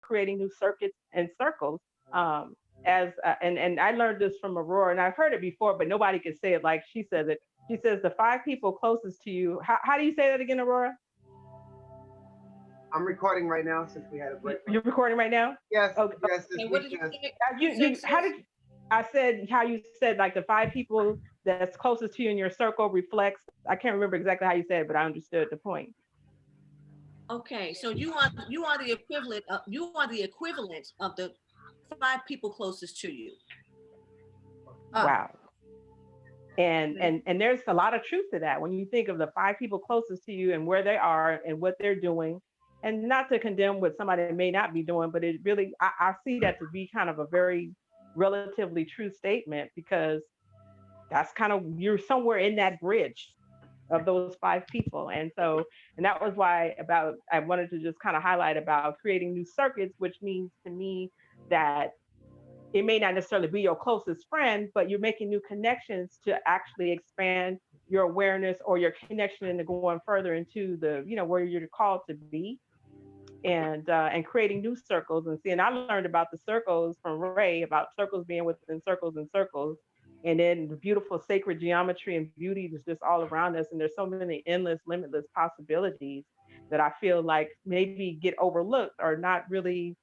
creating new circuits and circles. As and I learned this from Aurora, and I've heard it before, but nobody can say it like she says it. She says the five people closest to you. How do you say that again, Aurora? I'm recording right now since we had a break. You're recording right now. Yes, Okay. yes, this And week, what did you yes. say? You how did I said how you said like the five people that's closest to you in your circle reflects. I can't remember exactly how you said it, but I understood the point. Okay, so you are the equivalent of the five people closest to you. Wow. And there's a lot of truth to that when you think of the five people closest to you and where they are and what they're doing. And not to condemn what somebody may not be doing, but it really I see that to be kind of a very relatively true statement because that's kind of you're somewhere in that bridge of those five people. And that was why about I wanted to just kind of highlight about creating new circuits, which means to me that it may not necessarily be your closest friend, but you're making new connections to actually expand your awareness or your connection into going further into the, where you're called to be and creating new circles and seeing. I learned about the circles from Ray about circles being within circles and circles, and then the beautiful sacred geometry and beauty is just all around us. And there's so many endless, limitless possibilities that I feel like maybe get overlooked or not really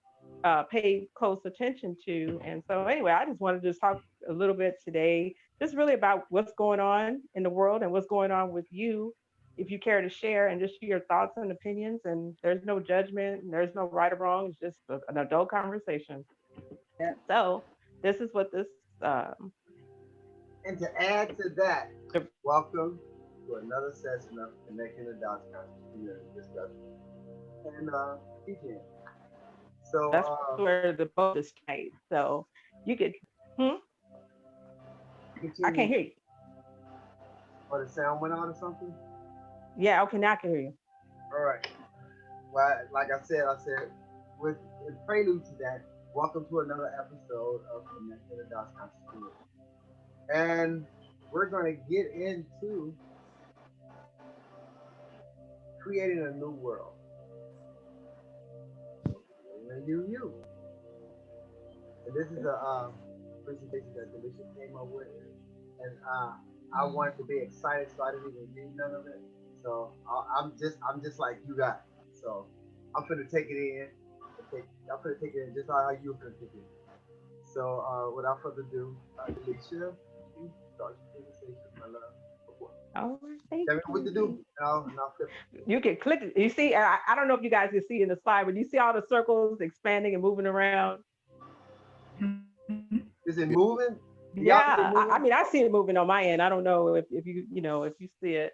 pay close attention to. And so, anyway, I just wanted to just talk a little bit today, just really about what's going on in the world and what's going on with you. If you care to share and just your thoughts and opinions, and there's no judgment, and there's no right or wrong. It's just an adult conversation. Yeah. So this is what this. And to add to that, The, welcome to another session of Connecting the Dots Community Discussion and teaching. So, that's where the boat is tight. So you could. Hmm? I can't continue. hear you. Or the sound went out or something? Yeah. Okay. Now I can hear you. All right. Well, like I said, with in prelude to that, welcome to another episode of Connecting the Dots Community. And we're going to get into creating a new world. A new you. And this is a presentation that Delisha came up with. And I wanted to be excited, so I didn't even read none of it. So I'm just like you guys. So I'm gonna take it in. I'm gonna take it in just how you're gonna take it in. So without further ado, Delisha, you start your presentation, my love. All right. Thank Tell me what to do. you. Now, You can click it. You see, I don't know if you guys can see in the slide, but you see all the circles expanding and moving around. is it moving? Do y'all see it Yeah, I moving? mean, I see it moving on my end. I don't know if you if you see it.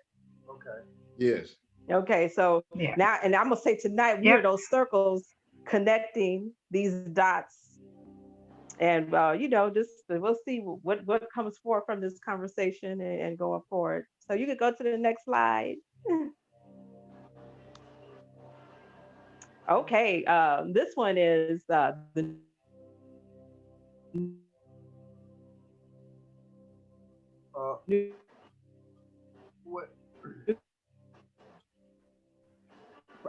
Okay. Yes. Okay, so Yeah. now, and I'm gonna say tonight we are Yep. those circles connecting these dots, and just we'll see what comes forth from this conversation and going forward. So you could go to the next slide. Okay, this one is the new Uh, what?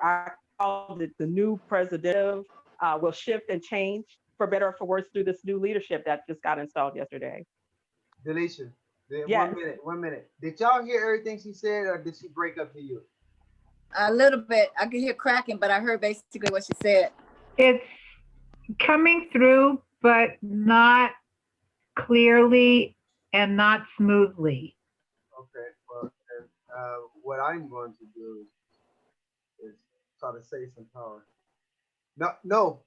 I called it the new president will shift and change for better or for worse through this new leadership that just got installed yesterday. Deletion. Yes. 1 minute. 1 minute. Did y'all hear everything she said, or did she break up to you? A little bit. I could hear cracking, but I heard basically what she said. It's coming through, but not clearly and not smoothly. Okay. Well, then, what I'm going to do is try to save some power. No, no.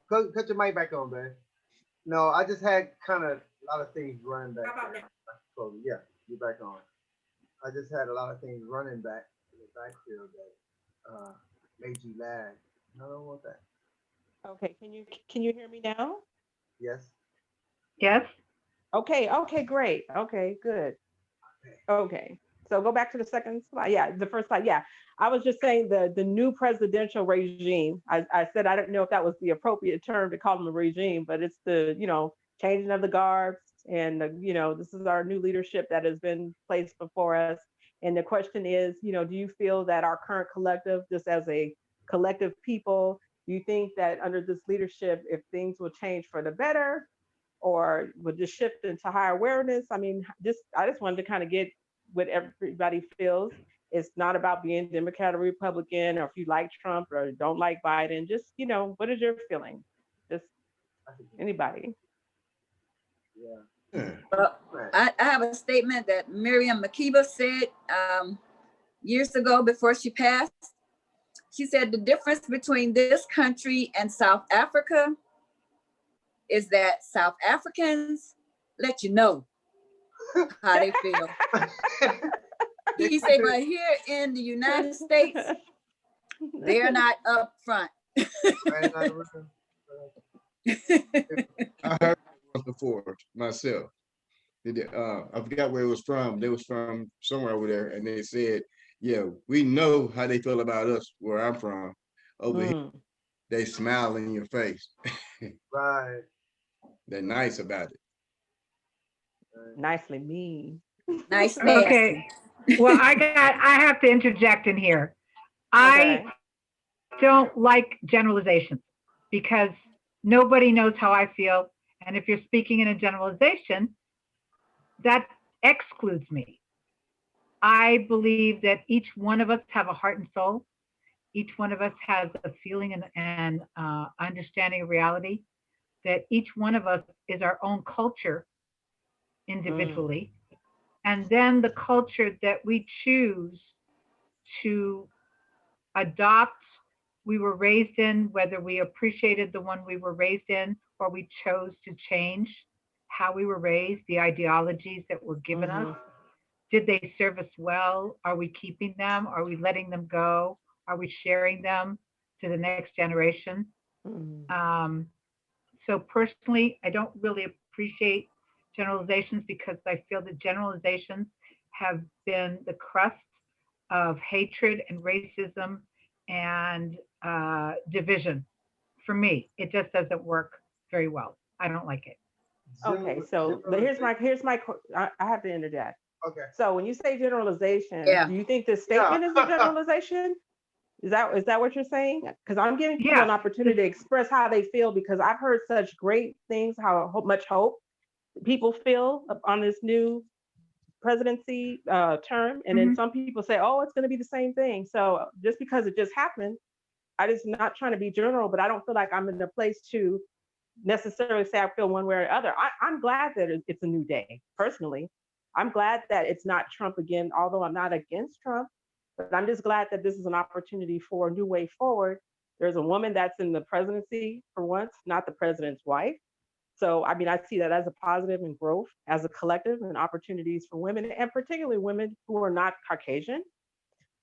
Cut your mic back on, man. No, I just had kind of a lot of things running back. So yeah, you're back on. I just had a lot of things running back in the backfield that made you lag. I don't want that. Okay, can you hear me now? Yes. Yes? Okay, great. Okay, good. Okay. So go back to the second slide. Yeah, the first slide. Yeah. I was just saying the new presidential regime. I said I didn't know if that was the appropriate term to call them a regime, but it's the, changing of the guards and this is our new leadership that has been placed before us. And the question is, do you feel that our current collective, just as a collective people, Do you think that under this leadership, if things will change for the better, or would just shift into higher awareness? I mean, just I just wanted to kind of get what everybody feels. It's not about being Democrat or Republican, or if you like Trump or don't like Biden. Just what is your feeling? Just anybody. Yeah. Yeah. Well, Right. I have a statement that Miriam Makeba said years ago before she passed. She said the difference between this country and South Africa is that South Africans let you know how they feel. He said, but here in the United States, they're not up front. Right, I heard it once before myself. I forgot where it was from. They was from somewhere over there, and they said, "Yeah, we know how they feel about us where I'm from. Over here, they smile in your face. right. They're nice about it." Nicely mean. Nice, nasty. Okay. Well, I have to interject in here. I Okay. don't like generalizations because nobody knows how I feel. And if you're speaking in a generalization, that excludes me. I believe that each one of us have a heart and soul. Each one of us has a feeling and understanding of reality. That each one of us is our own culture individually. And then the culture that we choose to adopt, we were raised in, whether we appreciated the one we were raised in or we chose to change how we were raised, the ideologies that were given us. Did they serve us well? Are we keeping them? Are we letting them go? Are we sharing them to the next generation? So personally, I don't really appreciate generalizations because I feel that generalizations have been the crust of hatred and racism and division. For me, it just doesn't work very well. I don't like it. Okay, so I have to interject. Okay. So when you say generalization, Yeah. do you think this statement is a generalization? Is that what you're saying? Because I'm giving people an Yeah. opportunity to express how they feel, because I've heard such great things, much hope people feel on this new presidency term, and then Mhm. some people say, "Oh, it's going to be the same thing." So just because it just happened, I just not trying to be general, but I don't feel like I'm in a place to necessarily say I feel one way or the other. I'm glad that it's a new day. Personally, I'm glad that it's not Trump again, although I'm not against Trump. But I'm just glad that this is an opportunity for a new way forward. There's a woman that's in the presidency for once, not the president's wife. So, I mean, I see that as a positive and growth as a collective and opportunities for women, and particularly women who are not Caucasian.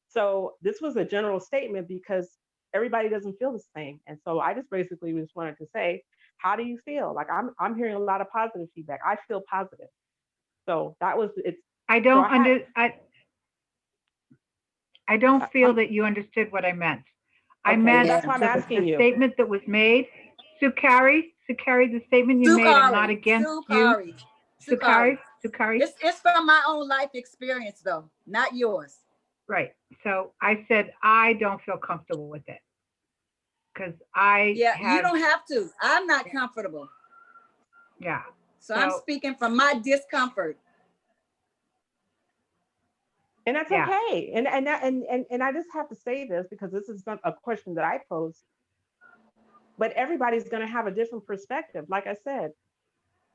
So, this was a general statement because everybody doesn't feel the same. And so, I just basically just wanted to say, how do you feel? Like, I'm hearing a lot of positive feedback. I feel positive. So, that was it's. I So, don't I don't feel I'm that you understood what I meant. I okay. meant That's why I'm asking the you. statement that was made. Sukari, the statement you made, I'm not against you. Sukari. Sukari. It's from my own life experience though, not yours. Right. So I said, I don't feel comfortable with it because You don't have to. I'm not comfortable. Yeah. So I'm speaking from my discomfort. And that's okay. And I just have to say this because this is not a question that I pose, but everybody's going to have a different perspective. Like I said,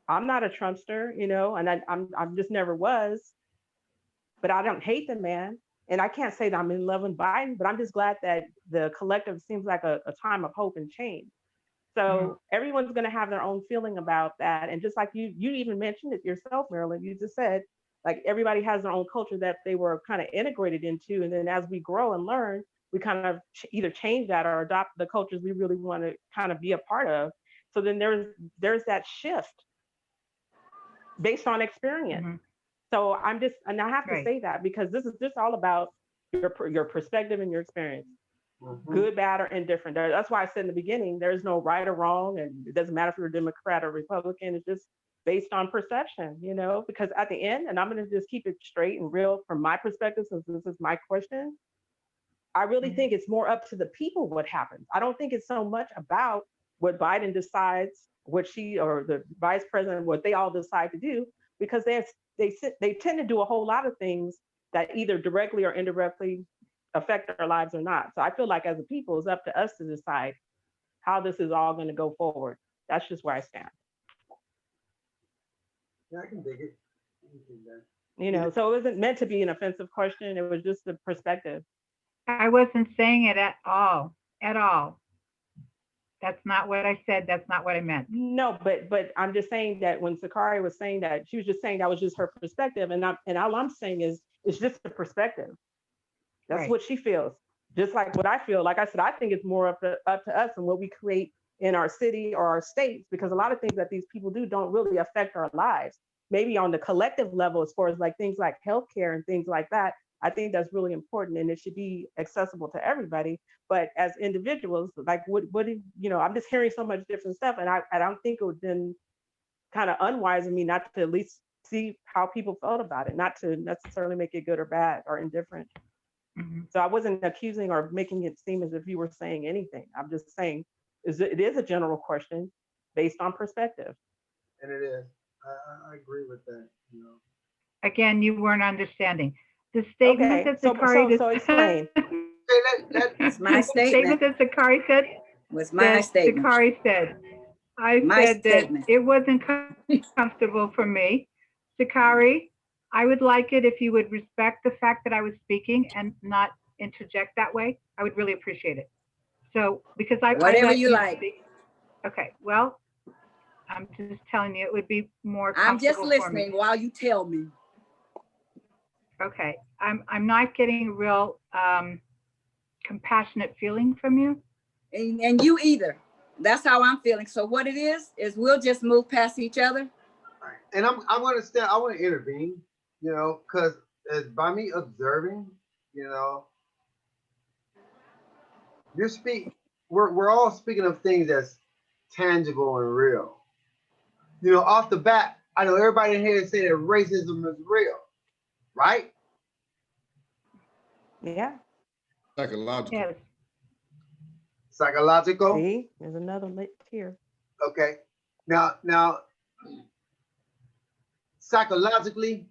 I'm not a Trumpster, and I'm just never was, but I don't hate the man. And I can't say that I'm in love with Biden, but I'm just glad that the collective seems like a time of hope and change. So everyone's going to have their own feeling about that. And just like you even mentioned it yourself, Marilyn, you just said, like everybody has their own culture that they were kind of integrated into. And then as we grow and learn, we kind of either change that or adopt the cultures we really want to kind of be a part of. So then there's that shift based on experience. So and I have to say that because this is just all about your perspective and your experience. Good, bad, or indifferent. That's why I said in the beginning, there's no right or wrong, and it doesn't matter if you're a Democrat or Republican. It's just based on perception, because at the end, and I'm going to just keep it straight and real from my perspective, since this is my question, I really think it's more up to the people what happens. I don't think it's so much about what Biden decides, what she or the vice president, what they all decide to do, because they tend to do a whole lot of things that either directly or indirectly affect our lives or not. So I feel like as a people, it's up to us to decide how this is all going to go forward. That's just where I stand. Yeah, I can dig it. I can dig that. You know, so it wasn't meant to be an offensive question. It was just a perspective. I wasn't saying it at all, at all. That's not what I said. That's not what I meant. No, but I'm just saying that when Sakari was saying that, she was just saying that was just her perspective, and all I'm saying is it's just a perspective. That's Right. what she feels. Just like what I feel. Like I said, I think it's more up to us and what we create in our city or our states, because a lot of things that these people do don't really affect our lives. Maybe on the collective level, as far as like things like healthcare and things like that, I think that's really important and it should be accessible to everybody. But as individuals, like I'm just hearing so much different stuff, and I don't think it would been kind of unwise of me not to at least see how people felt about it, not to necessarily make it good or bad or indifferent. Mhm. So I wasn't accusing or making it seem as if you were saying anything. I'm just saying it is a general question based on perspective. And it is. I agree with that. You know. Again, you weren't understanding. The statement Okay, that Zakari so explain. It's my the statement. statement that Zakari said, Was my that statement. Zakari said, I My said that statement. it wasn't comfortable for me. Zakari, I would like it if you would respect the fact that I was speaking and not interject that way. I would really appreciate it. So, because I Whatever let you you like. speak. Okay, well, I'm just telling you, it would be more I'm just comfortable for me. listening while you tell me. Okay, I'm not getting a real compassionate feeling from you. And you either. That's how I'm feeling. So what it is we'll just move past each other. Right. And I'm gonna stay. I want to intervene. You know, because by me observing, you know, you're speak. We're all speaking of things that's tangible and real. You know, off the bat, I know everybody in here is saying that racism is real, right? Yeah. Psychological. Yes. Psychological. See, there's another here. Okay. Now, psychologically,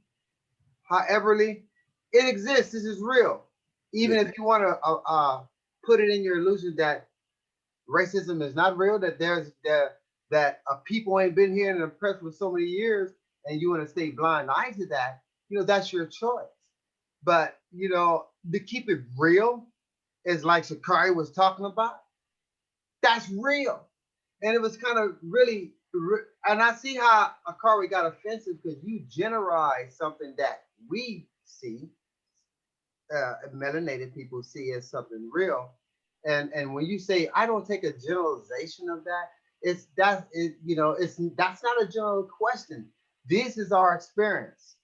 howeverly, it exists. This is real. Even if you want to put it in your illusion that racism is not real, that that people ain't been here and oppressed for so many years, and you want to stay blind eyed to that, you know, that's your choice. But you know, to keep it real, is like Shakari was talking about. That's real, and it was kind of really, and I see how Akari got offensive because you generalize something that we see, melanated people see as something real, and when you say I don't take a generalization of that, it's that it, you know, it's that's not a general question. This is our experience,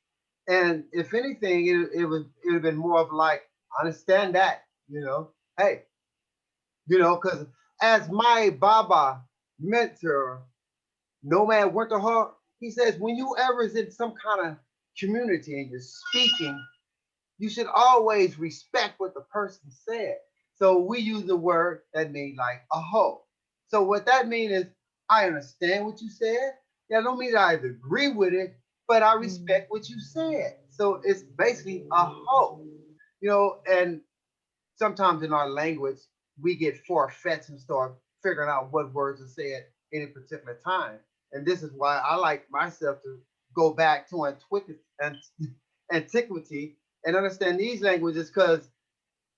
and if anything, it would have been more of like understand that, you know, hey, you know, because as my Baba mentor, Nomad Winterhawk, he says when you ever is in some kind of community and you're speaking, you should always respect what the person said. So we use the word that means like a hoe. So what that means is I understand what you said. That don't mean I agree with it, but I respect what you said. So it's basically a hoe. You know, and sometimes in our language, we get far-fetched and start figuring out what words are said at any particular time. And this is why I like myself to go back to antiquity and understand these languages because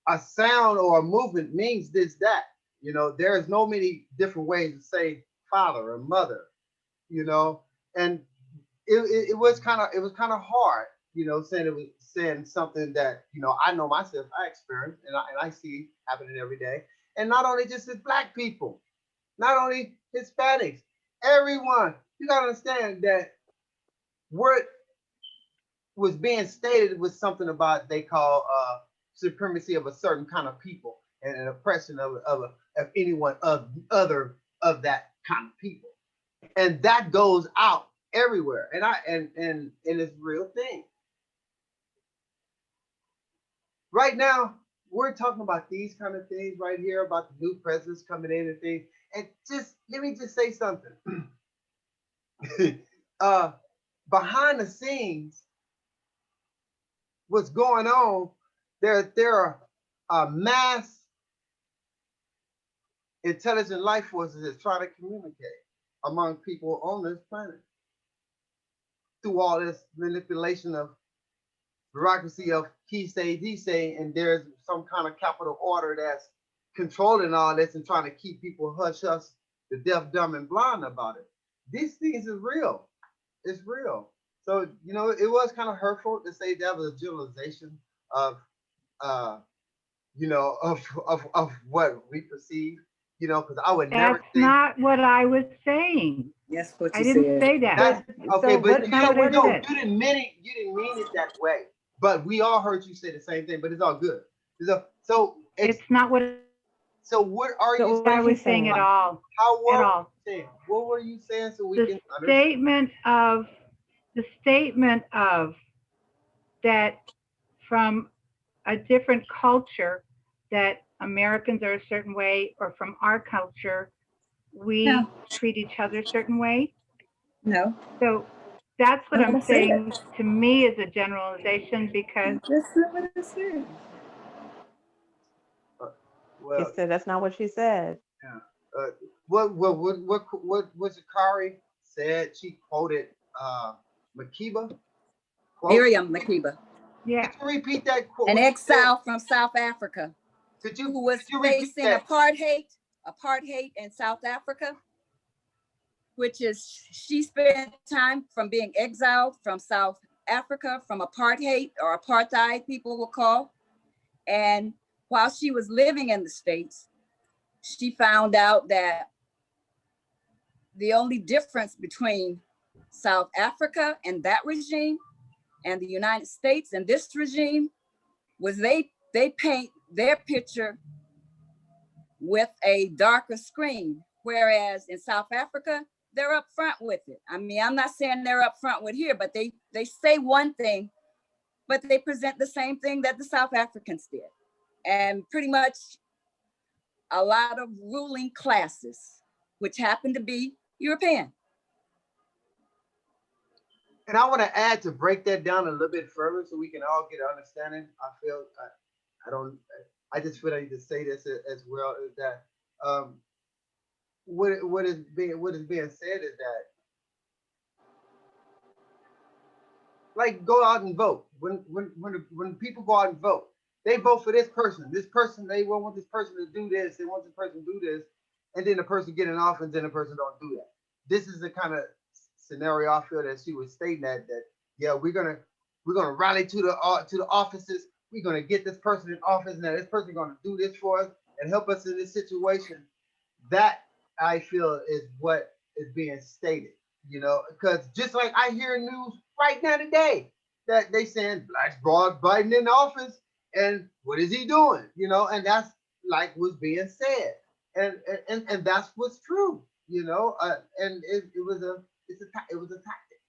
a sound or a movement means this, that. You know, there's no many different ways to say father or mother, you know, and it was kind of hard, you know, saying something that, you know, I know myself, I experience and I see happening every day. And not only just with black people, not only Hispanics, everyone. You gotta understand that what was being stated was something about they call supremacy of a certain kind of people and an oppression of anyone of other of that kind of people, and that goes out everywhere, and it's a real thing. Right now, we're talking about these kind of things right here about the new presidents coming in and things. And just let me just say something. uh, Behind the scenes, what's going on? There are mass intelligent life forces that try to communicate among people on this planet through all this manipulation of bureaucracy of he say, and there's some kind of capital order that's controlling all this and trying to keep people hush hush, the deaf, dumb, and blind about it. These things is real. It's real. So, you know, it was kind of hurtful to say that was a generalization of of what we perceive, because I would never That's say not what I was saying. That's what I you didn't said. say that. that's okay, So but what, not what I no, said. you didn't mean it. You didn't mean it that way. But we all heard you say the same thing. But it's all good. It's not what So what are so you what I is saying? was she saying at saying? all. How At were you all. saying? What were you saying so we The can understand? statement of that from a different culture that Americans are a certain way, or from our culture we No, treat each other a certain way. no, So that's what I I'm never said saying, that. to me, is a generalization, because That's not what I said. Uh, She well, said that's not what she said. yeah. What Zakari said? She quoted Makiba quote. Miriam Makeba, yeah, Could you repeat that quote? an What you said? exile from South Africa who was Could you repeat facing that? apartheid in South Africa, which is she spent time from being exiled from South Africa from apartheid, people will call. And while she was living in the States, she found out that the only difference between South Africa and that regime and the United States and this regime was they paint their picture with a darker screen, whereas in South Africa they're up front with it. I mean, I'm not saying they're up front with here, but they say one thing, but they present the same thing that the South Africans did, and pretty much a lot of ruling classes, which happen to be European. And I want to add to break that down a little bit further so we can all get an understanding. I don't, I just feel I need to say this as well, is that um, what is being said is that, like, go out and vote. When people go out and vote, they vote for this person. This person, they want this person to do this. They want this person to do this, and then the person get in office, and the person don't do that. This is the kind of scenario I feel that she was stating that yeah, we're gonna rally to the offices. We're gonna get this person in office, and this person gonna do this for us and help us in this situation. That I feel is what is being stated, because just like I hear news right now today that they saying Black's brought Biden in office, and what is he doing, and that's like what's being said, and that's what's true, and it was a tactic,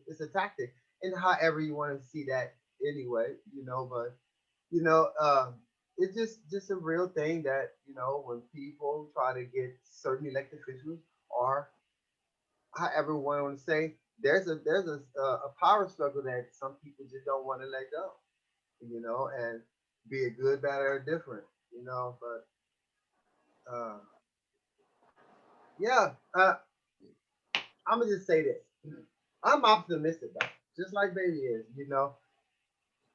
it's a tactic, and however you want to see that anyway, but you know, um, it's just a real thing that when people try to get certain elected officials, or however one want to say, there's a power struggle that some people just don't want to let go, and be it good, bad, or different, But yeah, I'm gonna just say this: I'm optimistic about it, just like Baby is,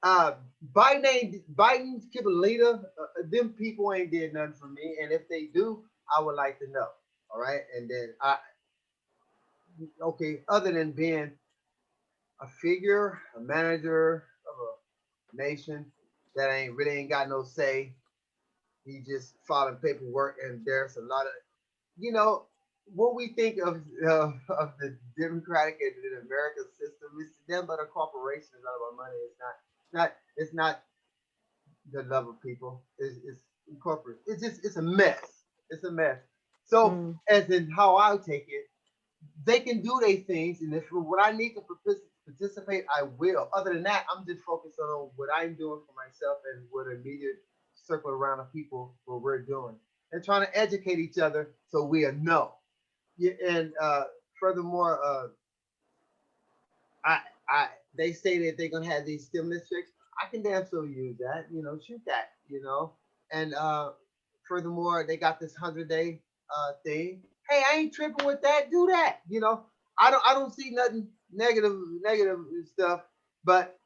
Uh, Biden's keep a leader. Them people ain't did nothing for me, and if they do, I would like to know. All right, and then okay. Other than being a figure, a manager of a nation that ain't got no say, he just filing paperwork, and there's a lot of you know what we think of the democratic and the American system. It's them but a corporation. It's not about money. It's not the love of people is corporate. It's a mess. It's a mess. So as in how I take it, they can do their things, and if what I need to participate, I will. Other than that, I'm just focused on what I'm doing for myself and what immediate circle around of people what we're doing and trying to educate each other so we'll know. Yeah, and furthermore, I, I, they say that they're gonna have these stimulus checks. I can damn sure use that. Shoot that. And furthermore, they got this 100-day thing. Hey, I ain't tripping with that. Do that. I don't see nothing negative and stuff, but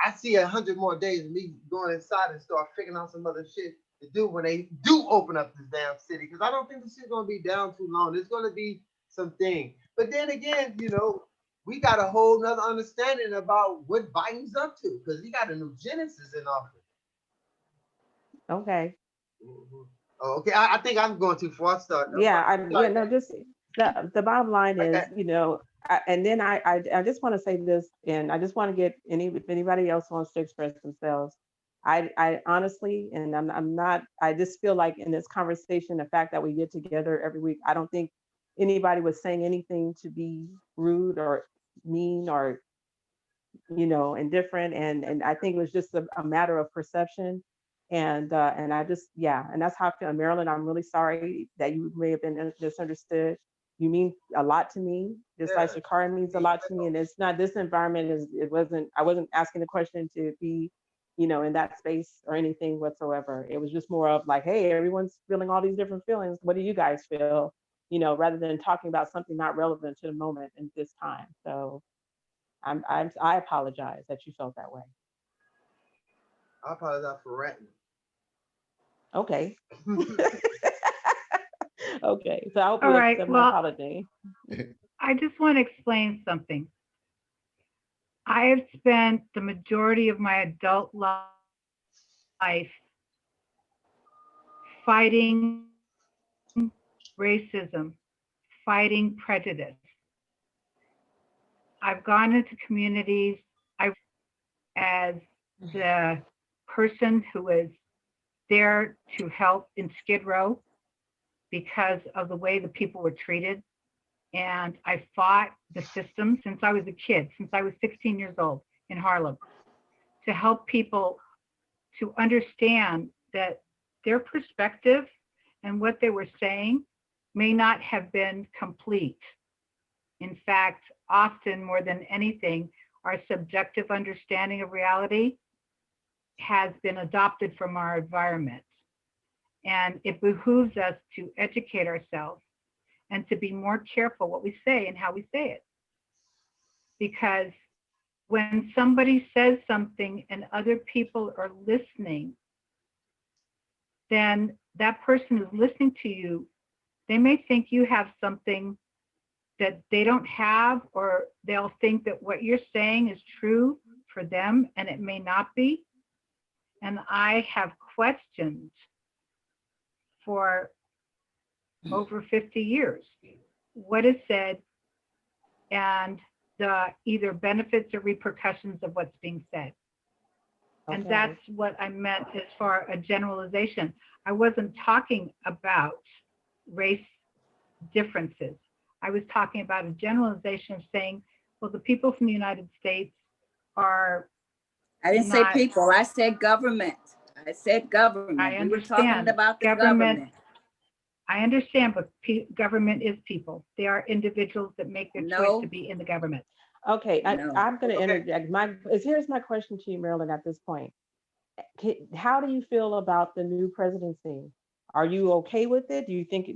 I see 100 more days of me going inside and start figuring out some other shit to do when they do open up this damn city. Because I don't think this shit's gonna be down too long. There's gonna be some thing. But then again, we got a whole nother understanding about what Biden's up to because he got a new Genesis in office. Okay. Mm-hmm. Oh, okay. I think I'm going too far. Start. Yeah, no, just the bottom line is, Okay. and then I just want to say this, and I just want to get if anybody else wants to express themselves. I honestly, and I'm not, I just feel like in this conversation, the fact that we get together every week, I don't think anybody was saying anything to be rude or mean or indifferent, and I think it was just a matter of perception. And I just, yeah, and that's how I feel. Marilyn, I'm really sorry that you may have been misunderstood. You mean a lot to me, just like Yeah. Shakara means a lot to me. And it's not, this environment I wasn't asking the question to be, in that space or anything whatsoever. It was just more of like, hey, everyone's feeling all these different feelings. What do you guys feel? Rather than talking about something not relevant to the moment in this time. So I apologize that you felt that way. I apologize for ranting. Okay. Okay. So I hope All you right. accept my Well, apology. I just want to explain something. I have spent the majority of my adult life fighting racism, fighting prejudice. I've gone into communities. I as the person who is there to help in Skid Row because of the way the people were treated. And I fought the system since I was a kid, since I was 16 years old in Harlem, to help people to understand that their perspective and what they were saying may not have been complete. In fact, often more than anything, our subjective understanding of reality has been adopted from our environment. And it behooves us to educate ourselves and to be more careful what we say and how we say it. Because when somebody says something and other people are listening, then that person who's listening to you, they may think you have something that they don't have, or they'll think that what you're saying is true for them and it may not be. And I have questioned for over 50 years what is said and the either benefits or repercussions of what's being said. And Okay. that's what I meant as far a generalization. I wasn't talking about race differences. I was talking about a generalization of saying, well, the people from the United States are I didn't say not, people, I said government. I said government. I We were talking understand about the government. government. I understand, but government is people. They are individuals that make their choice No, to be in the government. Okay. no. I'm going to Okay. interject. Here's my question to you, Marilyn, at this point. How do you feel about the new presidency? Are you okay with it? Do you think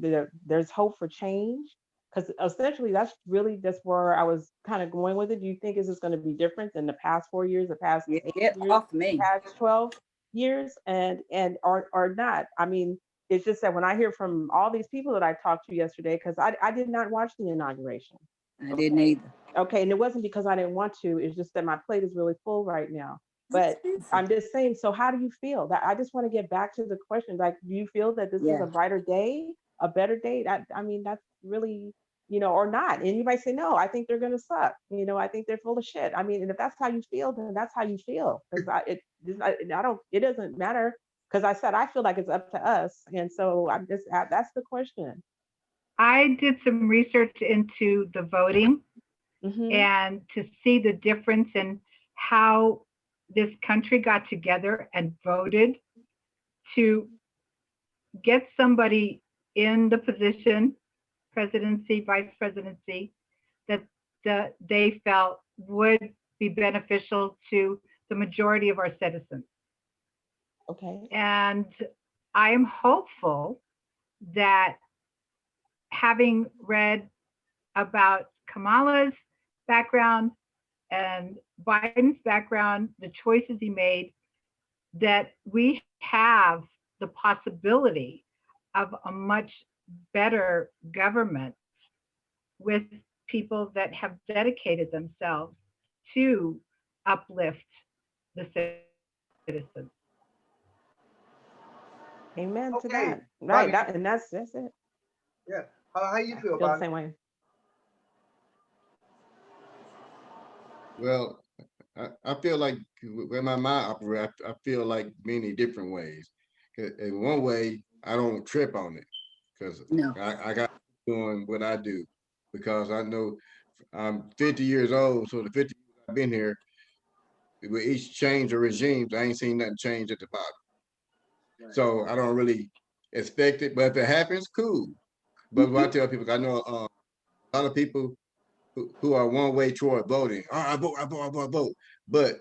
there's hope for change? Because essentially, that's really just where I was kind of going with it. Do you think is this going to be different than the past 4 years, the past eight Get years, off the me. past 12 years, and or not? I mean, it's just that when I hear from all these people that I talked to yesterday, because I did not watch the inauguration. I didn't either. Okay, and it wasn't because I didn't want to. It's just that my plate is really full right now. That's But busy. I'm just saying, so how do you feel? That I just want to get back to the question. Like, do you feel that this is Yeah. a brighter day, a better day? I mean, that's really, or not. And you might say, no, I think they're gonna suck. I think they're full of shit. I mean, and if that's how you feel, then that's how you feel. Because I don't. It doesn't matter. Because I said I feel like it's up to us, and so I'm just that's the question. I did some research into the voting, and to see the difference in how this country got together and voted to get somebody in the position, presidency, vice presidency, that they felt would be beneficial to the majority of our citizens. Okay. And I am hopeful that, having read about Kamala's background and Biden's background, the choices he made, that we have the possibility of a much better government with people that have dedicated themselves to uplift the citizens. Amen to Okay, that. Right. Bobby. That, and that's it. Yeah. How you feel Feel the about same it? way. Well, I feel like when my mind operates, I feel like many different ways. In one way, I don't trip on it because No. I got doing what I do because I know I'm 50 years old. So the 50 years I've been here, with each change of regimes, I ain't seen nothing change at the bottom. Right. So I don't really expect it. But if it happens, cool. But what I tell people, I know a lot of people who are one way toward voting. Oh, I vote, I vote, I vote, I vote. But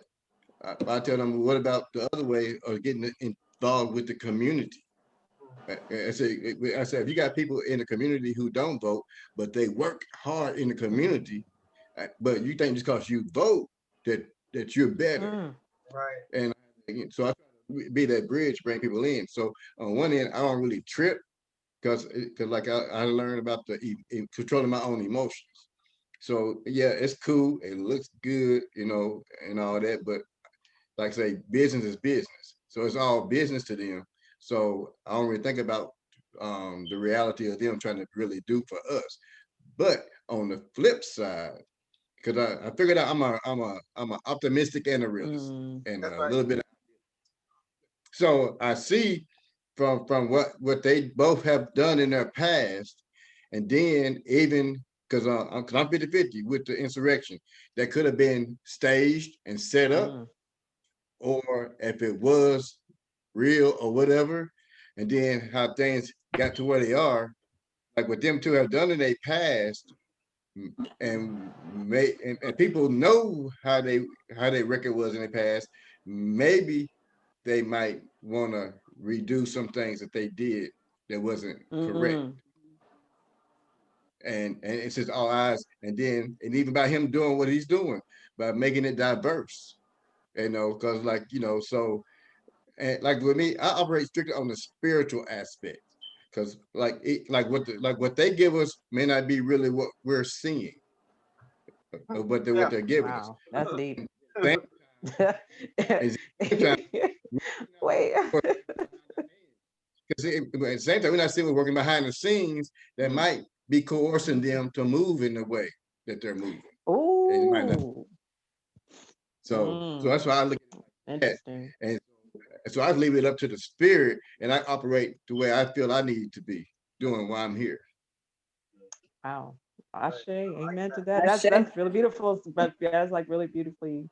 I tell them, what about the other way of getting involved with the community? I said, if you got people in the community who don't vote, but they work hard in the community, but you think just because you vote that you're better. Right. And so I try to be that bridge, bring people in. So on one end, I don't really trip because like I learned about controlling my own emotions. So yeah, it's cool. It looks good, and all that. But like I say, business is business. So it's all business to them. So I don't really think about the reality of them trying to really do for us. But on the flip side, because I figured out I'm a optimistic and a realist, and That's a right. little bit. So I see from what they both have done in their past, and then even because I'm 50-50 with the insurrection that could have been staged and set up, or if it was real or whatever, and then how things got to where they are, like what them two have done in their past, and people know how they record was in the past. Maybe they might want to redo some things that they did that wasn't correct. And it's just all eyes. And then, and even by him doing what he's doing, by making it diverse, because so, and like with me, I operate strictly on the spiritual aspect. Because what they give us may not be really what we're seeing, but Yeah. what they're giving us. Wow. That's deep. Same is time, Wait. because at the same time, we're not seeing we're working behind the scenes that might be coercing them to move in the way that they're moving. And it might not. Ooh. So that's why I look at that. Interesting. And so I leave it up to the spirit, and I operate the way I feel I need to be doing while I'm here. Wow. Right. Ashe, I like amen to that. that. Ashe. That's really beautiful. But yeah, that's like really beautifully,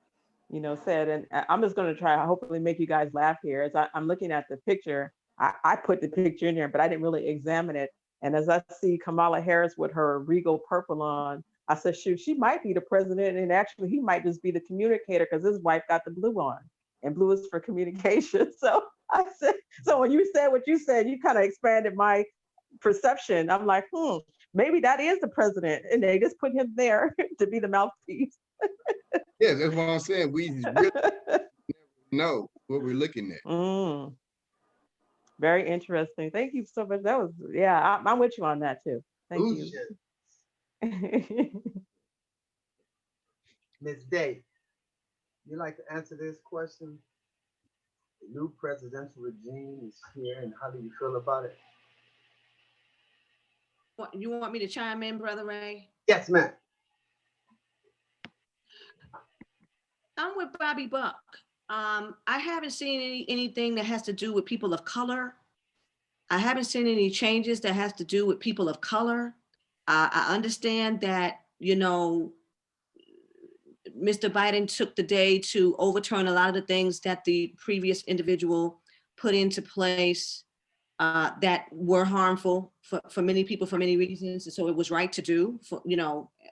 said. And I'm just gonna try hopefully make you guys laugh here. As I'm looking at the picture, I put the picture in there, but I didn't really examine it. And as I see Kamala Harris with her regal purple on, I said, shoot, she might be the president, and actually he might just be the communicator because his wife got the blue on, and blue is for communication. So I said, so when you said what you said, you kind of expanded my perception. I'm like, maybe that is the president, and they just put him there to be the mouthpiece. Yeah, that's what I'm saying. We really know what we're looking at. Very interesting. Thank you so much. That was, yeah, I'm with you on that too. Thank Ooh, you. shit. Ms. Day, you like to answer this question? The new presidential regime is here, and how do you feel about it? You want me to chime in, Brother Ray? Yes, ma'am. I'm with Bobby Buck. I haven't seen anything that has to do with people of color. I haven't seen any changes that has to do with people of color. I understand that, Mr. Biden took the day to overturn a lot of the things that the previous individual put into place that were harmful for many people for many reasons. And so it was right to do, for,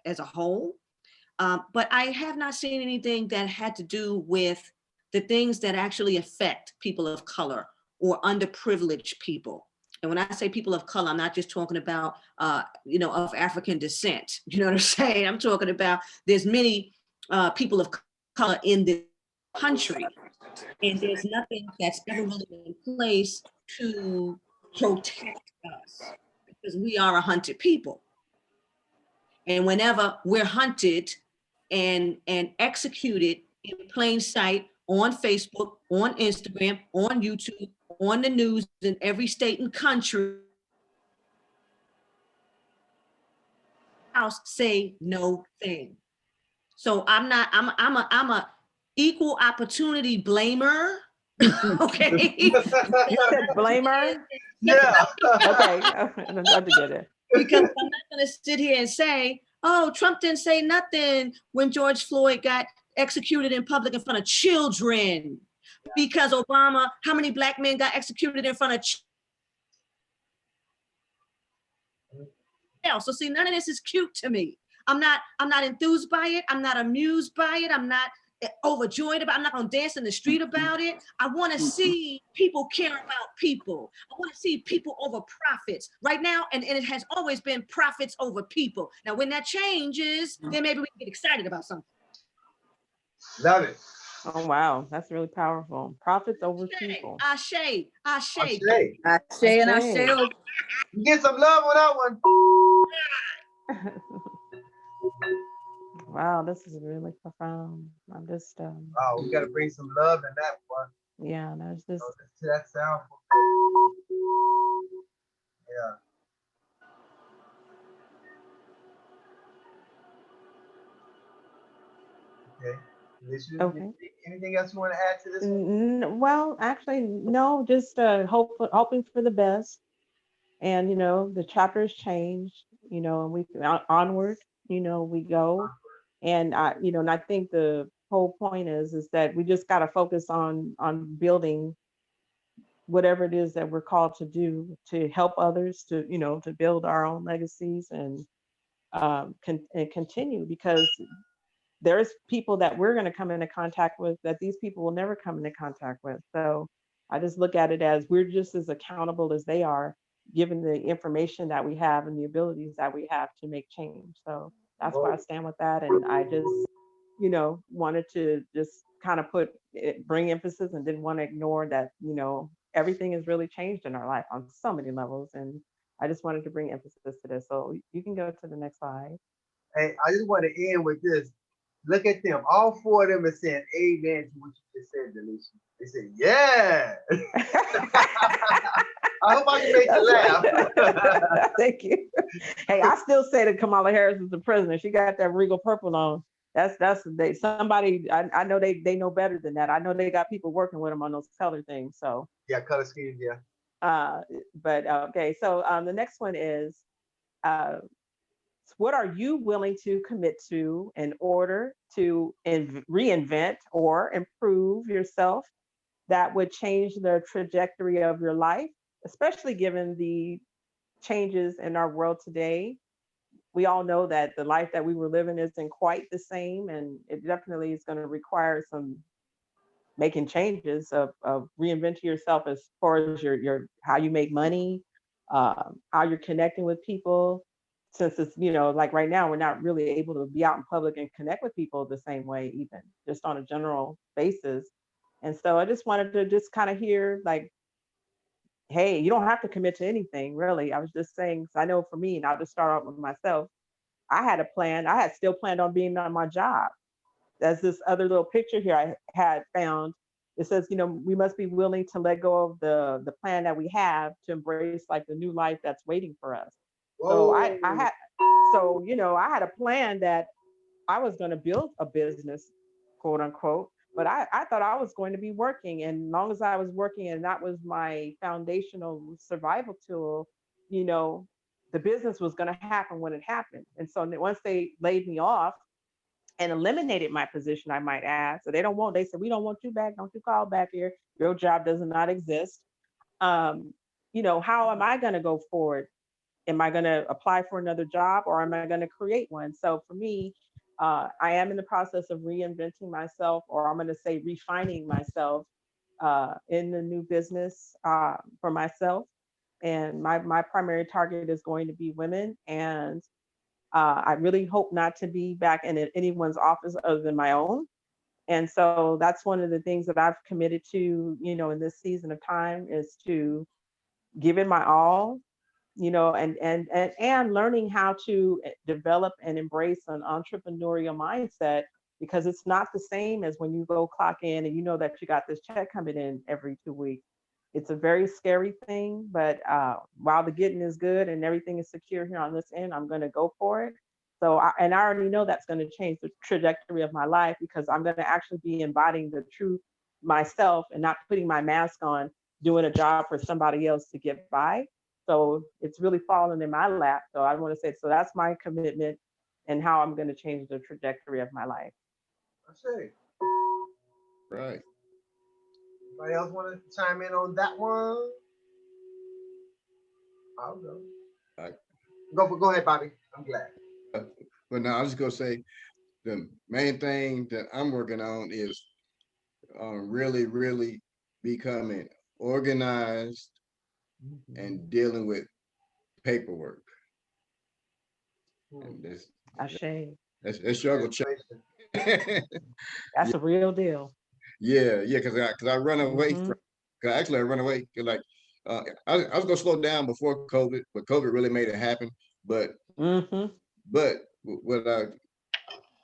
as a whole. But I have not seen anything that had to do with the things that actually affect people of color or underprivileged people. And when I say people of color, I'm not just talking about, of African descent. You know what I'm saying? I'm talking about there's many people of color in this country, and there's nothing that's ever really been in place to protect us because we are a hunted people. And whenever we're hunted and executed in plain sight on Facebook, on Instagram, on YouTube, on the news in every state and country, house say no thing. So I'm a equal opportunity blamer. Okay. You said blamer? Yeah. Okay, I get it. Because I'm not going to sit here and say, oh, Trump didn't say nothing when George Floyd got executed in public in front of children. Because Obama, how many black men got executed in front of children? So see, none of this is cute to me. I'm not enthused by it. I'm not amused by it. I'm not overjoyed about it. I'm not going to dance in the street about it. I want to see people care about people. I want to see people over profits right now. And it has always been profits over people. Now, when that changes, then maybe we can get excited about something. Love it. Oh, wow. That's really powerful. Profits over people. Ashe. Ashe and Ashe. Get some love on that one. Wow, this is really profound. I'm just Oh, we gotta bring some love in that one. yeah, there's this. Oh, that sound. Yeah. Okay. Alicia, Okay. anything else you want to add to this one? Well, actually, no, just hoping for the best. And, the chapter's changed, and we onward, we go. And and I think the whole point is that we just got to focus on building whatever it is that we're called to do to help others, to build our own legacies and continue, because there's people that we're going to come into contact with that these people will never come into contact with. So I just look at it as we're just as accountable as they are, given the information that we have and the abilities that we have to make change. So that's where I stand with that. And I just, wanted to just kind of bring emphasis and didn't want to ignore that, everything has really changed in our life on so many levels. And I just wanted to bring emphasis to this. So you can go to the next slide. Hey, I just want to end with this. Look at them. All four of them are saying amen to what you just said, Delisha. They said, yeah. I hope I can make you laugh. Thank you. Hey, I still say that Kamala Harris is the president. She got that regal purple on. Somebody. I know they know better than that. I know they got people working with them on those color things. So yeah, color schemes. Yeah. But okay. So the next one is, what are you willing to commit to in order to reinvent or improve yourself that would change the trajectory of your life, especially given the changes in our world today? We all know that the life that we were living isn't quite the same, and it definitely is going to require some making changes of reinventing yourself as far as your how you make money, how you're connecting with people. Since it's, like right now, we're not really able to be out in public and connect with people the same way, even just on a general basis. And so I just wanted to just kind of hear, like, hey, you don't have to commit to anything, really. I was just saying, 'cause I know for me, and I'll just start out with myself. I had a plan. I had still planned on being on my job. There's this other little picture here I had found. It says, we must be willing to let go of the plan that we have to embrace like the new life that's waiting for us. So I had, I had a plan that I was going to build a business, quote unquote, but I thought I was going to be working. And as long as I was working and that was my foundational survival tool, the business was going to happen when it happened. And so once they laid me off, and eliminated my position, I might add. So they said, we don't want you back. Don't you call back here. Your job does not exist. Um, how am I going to go forward? Am I going to apply for another job or am I going to create one? So for me, I am in the process of reinventing myself, or I'm going to say refining myself in the new business for myself. And my primary target is going to be women. And I really hope not to be back in anyone's office other than my own. And so that's one of the things that I've committed to, in this season of time, is to give it my all, and learning how to develop and embrace an entrepreneurial mindset, because it's not the same as when you go clock in and you know that you got this check coming in every 2 weeks. It's a very scary thing, but while the getting is good and everything is secure here on this end, I'm going to go for it. So, I already know that's going to change the trajectory of my life, because I'm going to actually be embodying the true myself and not putting my mask on, doing a job for somebody else to get by. So it's really fallen in my lap. So I want to say, so that's my commitment and how I'm going to change the trajectory of my life. I say. Right. Anybody else want to chime in on that one? I'll go. I, Go ahead, Bobby. I'm glad. but now I was just gonna say the main thing that I'm working on is really, really becoming organized and dealing with paperwork. And Ashay. that's struggle. That's a real deal. Yeah, because I run away Mm-hmm. from. Cause actually I run away. 'Cause like I was gonna slow down before COVID, but COVID really made it happen. But Mm-hmm. but what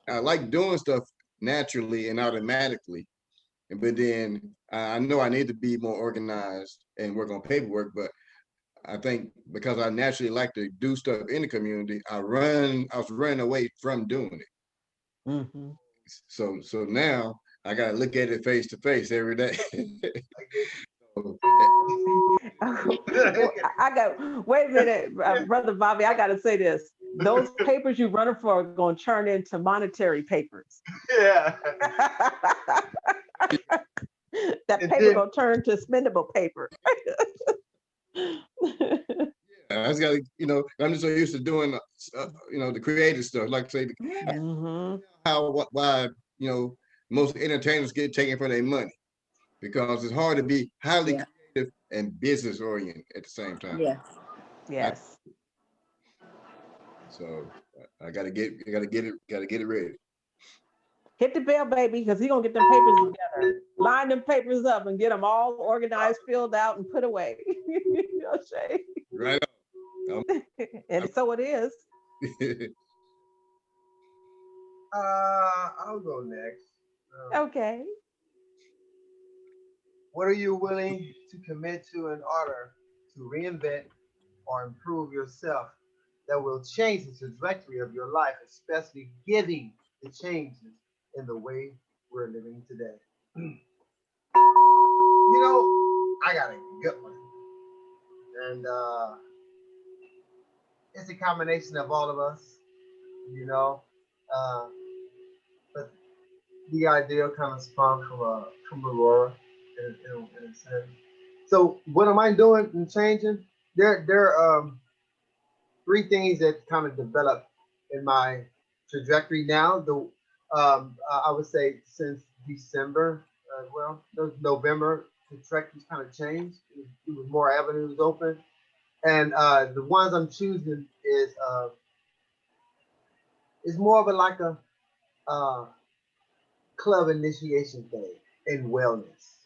I like doing stuff naturally and automatically. But then I know I need to be more organized and work on paperwork. But I think because I naturally like to do stuff in the community, I was running away from doing it. Mm-hmm. So now I gotta look at it face to face every day. So, Well, I got, wait a minute, Brother Bobby, I got to say this. Those papers you running for are going to turn into monetary papers. Yeah. That paper going to turn to spendable paper. I just gotta, I'm just so used to doing, the creative stuff. Like say, Mm-hmm. why, most entertainers get taken for their money, because it's hard to be highly creative and business oriented at the same time. Yeah. Yes. So I gotta get it ready. Hit the bell, baby, because he's going to get them papers together. Line them papers up and get them all organized, filled out, and put away. Shay? Right on. And so it is. I'll go next. Okay. What are you willing to commit to in order to reinvent or improve yourself that will change the trajectory of your life, especially given the changes in the way we're living today? I got a good one. And it's a combination of all of us, you know. But the idea kind of spawned from Aurora in a sense. So what am I doing and changing? There are three things that kind of developed in my trajectory now. I would say since December, November, the trajectory's kind of changed. It was more avenues open, and the ones I'm choosing is more of a club initiation thing in wellness.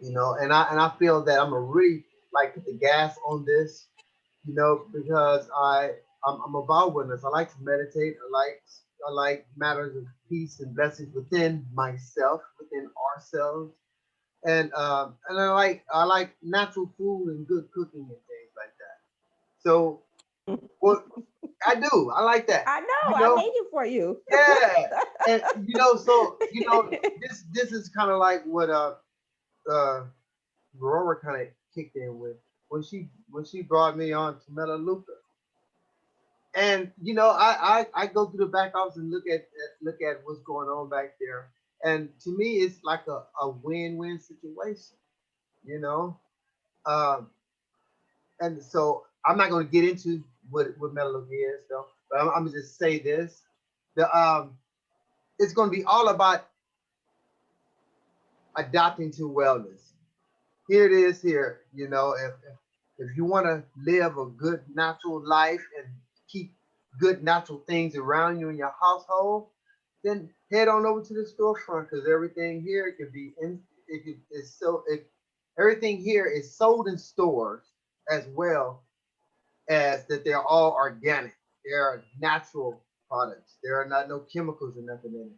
And I feel that I'm gonna really like put the gas on this, because I'm about wellness. I like to meditate. I like matters of peace and blessings within myself, within ourselves, and I like natural food and good cooking and things like that. So what I do, I like that. I know. You I know, hate it for you. yeah, and this is kind of like what Aurora kind of kicked in with when she brought me on to Melaleuca. And I go through the back office and look at what's going on back there. And to me, it's like a win-win situation, you know. Um, and so I'm not going to get into what metallurgy is, though. But I'm gonna just say this: the it's going to be all about adapting to wellness. Here it is. Here, if you want to live a good natural life and keep good natural things around you in your household, then head on over to the storefront because everything here can be in. Everything here is sold in stores as well as that they're all organic. They're natural products. There are not no chemicals or nothing in it,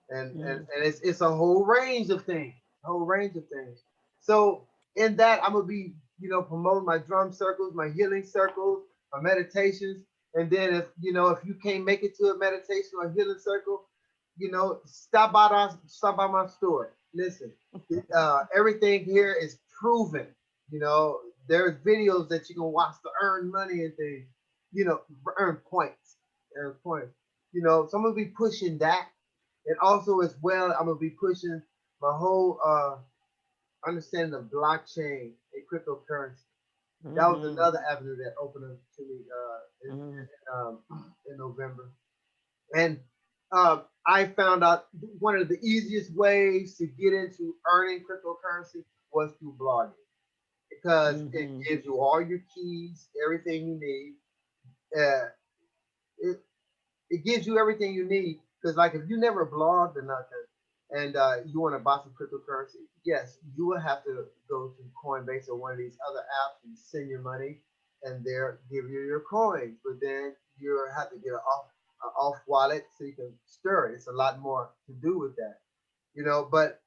and it's a whole range of things, a whole range of things. So in that, I'm gonna be promoting my drum circles, my healing circles, my meditations, and then if you can't make it to a meditation or healing circle, stop by my store. Listen, everything here is proven. There's videos that you can watch to earn money and things, earn points, earn points. So I'm gonna be pushing that, and also as well, I'm gonna be pushing my whole understanding of blockchain and cryptocurrency. That was another avenue that opened up to me in November. And I found out one of the easiest ways to get into earning cryptocurrency was through blogging because it gives you all your keys, everything you need. It it gives you everything you need. Because like if you never blogged or nothing, and you want to buy some cryptocurrency, yes, you will have to go to Coinbase or one of these other apps and send your money, and they'll give you your coins. But then you have to get an off wallet so you can stir it. It's a lot more to do with that, But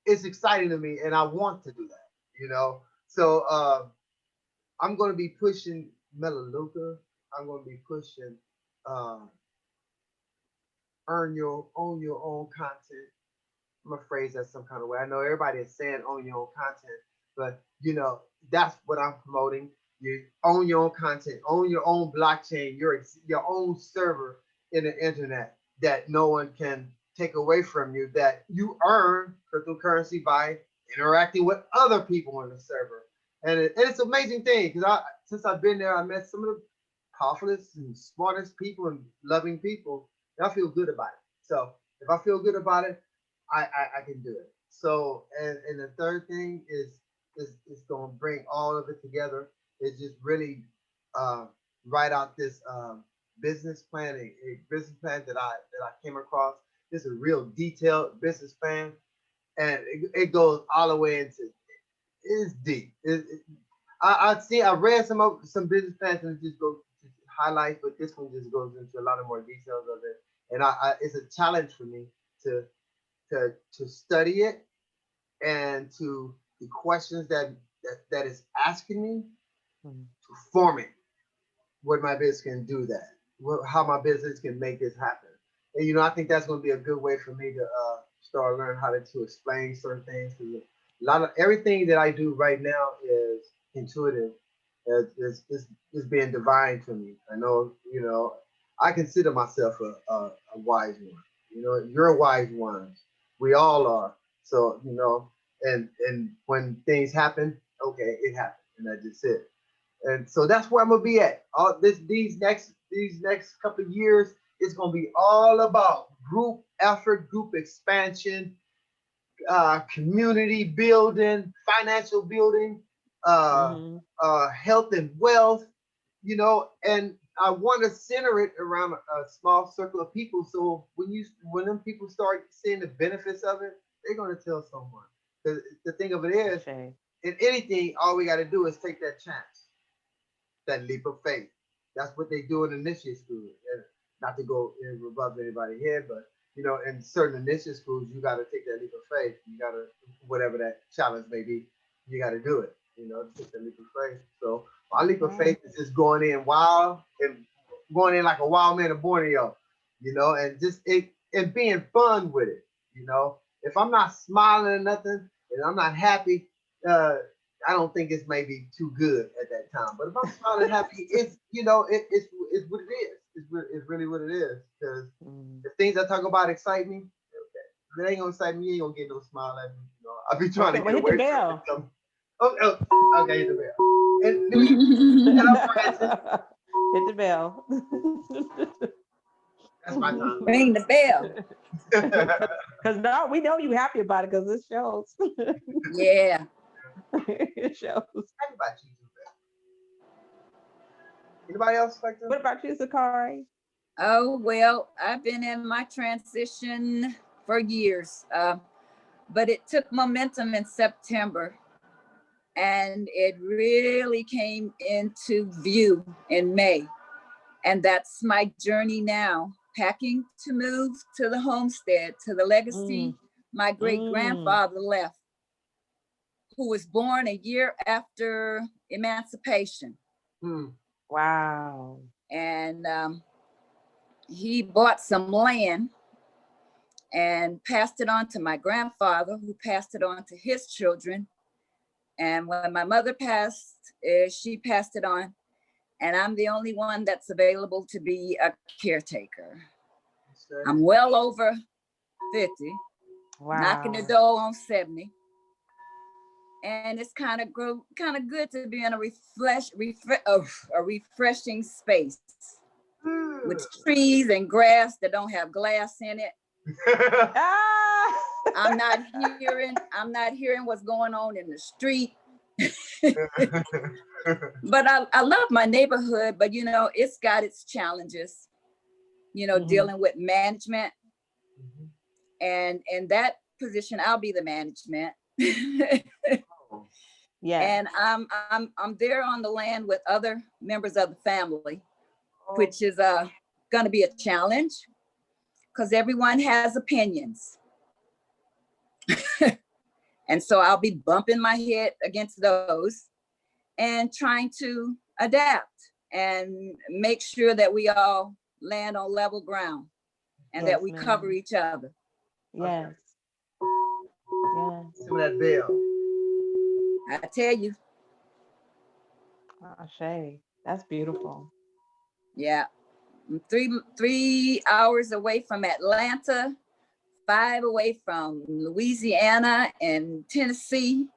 it's exciting to me, and I want to do that. So I'm going to be pushing Melaleuca. I'm going to be pushing uh, own your own content. I'm gonna phrase that some kind of way. I know everybody is saying own your own content, but that's what I'm promoting. You own your own content, own your own blockchain, your own server in the internet that no one can take away from you. That you earn cryptocurrency by interacting with other people on the server, and it's an amazing thing because since I've been there, I met some of the powerfulest and smartest people and loving people. And I feel good about it. So if I feel good about it, I can do it. So and the third thing is going to bring all of it together. Is just really uh, write out this business plan, a business plan that I came across. This is a real detailed business plan, and it goes all the way into it's deep. I read some business plans and it just goes to highlights, but this one just goes into a lot of more details of it. And it's a challenge for me to to study it and to the questions that is asking me to form it. What my business can do that, how my business can make this happen. And I think that's going to be a good way for me to start learning how to explain certain things. Because a lot of everything that I do right now is intuitive. It's being divine to me. I know, I consider myself a wise one. You're a wise one. We all are. So, and when things happen, okay, it happened, and that's just it. And so that's where I'm gonna be at. All these next couple of years is gonna be all about group effort, group expansion, community building, financial building, health and wealth, and I want to center it around a small circle of people. So when them people start seeing the benefits of it, they're gonna tell someone. The thing of it is, in anything, all we got to do is take that chance, that leap of faith. That's what they do in initiate schools. And not to go above anybody's head, but in certain initiate schools, you got to take that leap of faith. You got to, whatever that challenge may be, you got to do it. Take that leap of faith. So my leap of faith is just going in wild and going in like a wild man of Borneo, and just and being fun with it. If I'm not smiling or nothing and I'm not happy, I don't think it's maybe too good at that time. But if I'm smiling happy, it's it's what it is. is really what it is. Because Mm. the things I talk about excite me. If it ain't gonna excite me, you ain't gonna get no smile at me. You know, I'll be trying Okay, to well, get hit the away from bell. it. Okay, hit the bell. And hello, Francis. Hit the bell. That's my time. Ring the bell. Because now we know you happy about it because it shows. Yeah. It shows. Happy about you too, man. Anybody else like to? What about you, Sakari? Oh, well, I've been in my transition for years, but it took momentum in September, and it really came into view in May. And that's my journey now, packing to move to the homestead, to the legacy my great-grandfather left, who was born a year after emancipation. Wow. And he bought some land and passed it on to my grandfather, who passed it on to his children. And when my mother passed, she passed it on. And I'm the only one that's available to be a caretaker. I'm well over 50, Wow. knocking the door on 70. And it's kind of good to be in a refreshing space with trees and grass that don't have glass in it. Ah! I'm not hearing what's going on in the street. But I love my neighborhood, but you know, it's got its challenges, you know, dealing with management. And in that position, I'll be the management. Yeah. And I'm there on the land with other members of the family, which is gonna be a challenge because everyone has opinions. And so I'll be bumping my head against those and trying to adapt and make sure that we all land on level ground and that we cover each other. Yes. Yes. Some of that bell. I tell you. Shay, that's beautiful. Yeah. I'm 3 hours away from Atlanta, 5 away from Louisiana and Tennessee.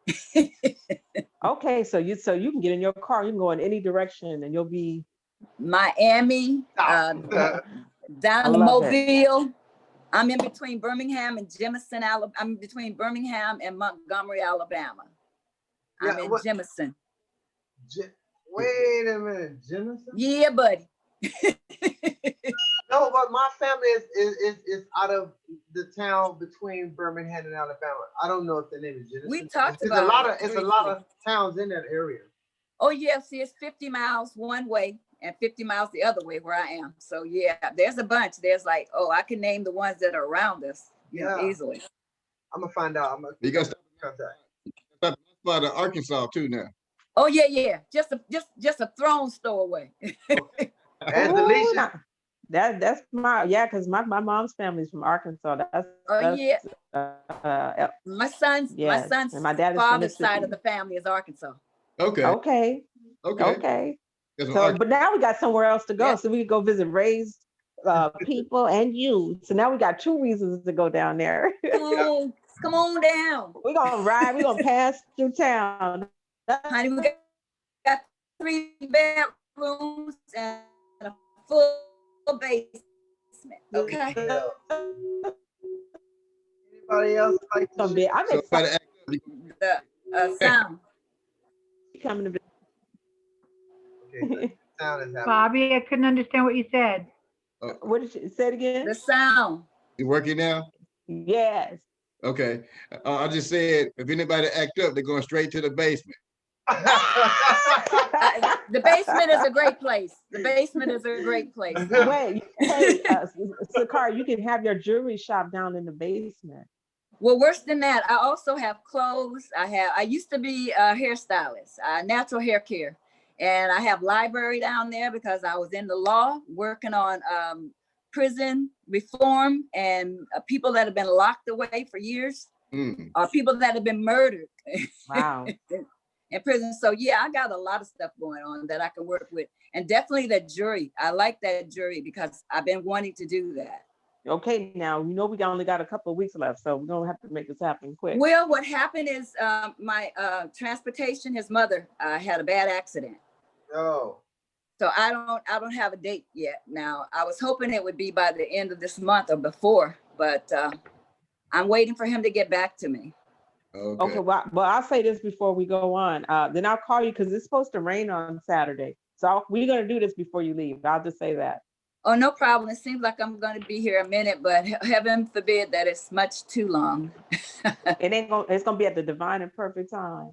Okay, so you can get in your car, you can go in any direction and you'll be Miami, down to Mobile. I'm in between Birmingham and Jemison, Alabama. I'm between Birmingham and Montgomery, Alabama. I'm in Jemison. Wait a minute, Jemison? Yeah, buddy. No, but my family is out of the town between Birmingham and Alabama. I don't know if the name is Jemison. We talked about it's a lot of towns in that area. Oh yeah, see, it's 50 miles one way and 50 miles the other way where I am. So yeah, there's a bunch. There's like, I can name the ones that are around us, easily. I'm gonna find out. You got stuff by the Arkansas too now. Oh yeah. Just a throne's throw away. And delicious. That's because my mom's family's from Arkansas. My son's and my dad is father's side of the family is Arkansas. Okay. So, but now we got somewhere else to go, so we can go visit raised people and you. So now we got 2 reasons to go down there. Come on down. We're gonna ride. We're gonna pass through town. Honey, we got 3 bedrooms and a full basement. Okay. Anybody else like to I'm excited. The sound. Coming to visit. Okay, sound is happening. Bobby, I couldn't understand what you said. What did you say it again? The sound. You working now? Yes. Okay. I just said if anybody act up, they're going straight to the basement. The basement is a great place. The basement is a great place. Wait, hey, Sakari, you can have your jewelry shop down in the basement. Well, worse than that, I also have clothes. I used to be a hairstylist, natural hair care. And I have library down there because I was in the law working on prison reform and people that have been locked away for years or people that have been murdered. Wow. in prison. So yeah, I got a lot of stuff going on that I can work with. And definitely that jury. I like that jury because I've been wanting to do that. Okay, now you know we only got a couple of weeks left, so we're gonna have to make this happen quick. Well, what happened is my transportation, his mother had a bad accident. No. So I don't have a date yet. Now I was hoping it would be by the end of this month or before, but I'm waiting for him to get back to me. Okay, well, I'll say this before we go on. Then I'll call you because it's supposed to rain on Saturday. So we're gonna do this before you leave. I'll just say that. Oh, no problem. It seems like I'm going to be here a minute, but heaven forbid that it's much too long. It's gonna be at the divine and perfect time.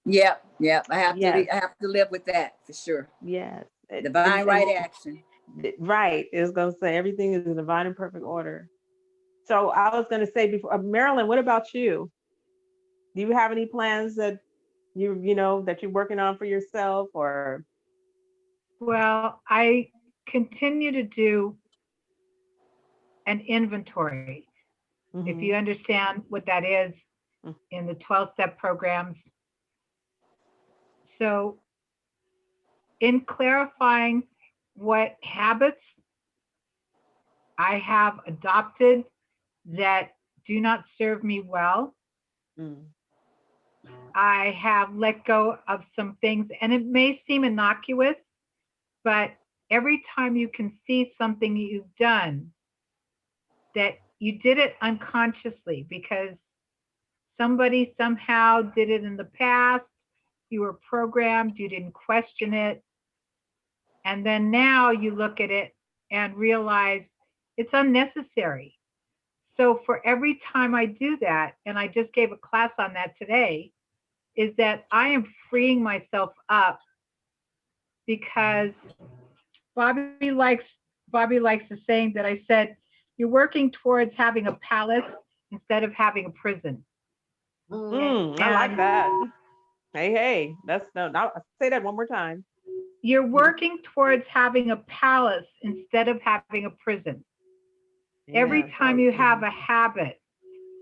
Yep. I have Yes. to live with that for sure. Yes. Divine right action. Right. It's gonna say everything is in divine and perfect order. So I was gonna say before, Marilyn, what about you? Do you have any plans that you know that you're working on for yourself or? Well, I continue to do an inventory. If you understand what that is in the 12-step programs. So in clarifying what habits I have adopted that do not serve me well, I have let go of some things, and it may seem innocuous, but every time you can see something you've done that you did it unconsciously because somebody somehow did it in the past, you were programmed, you didn't question it, and then now you look at it and realize it's unnecessary. So for every time I do that, and I just gave a class on that today, is that I am freeing myself up because Bobby likes the saying that I said, you're working towards having a palace instead of having a prison. I like that. Hey, that's no. I'll say that one more time. You're working towards having a palace instead of having a prison. Every time you have a habit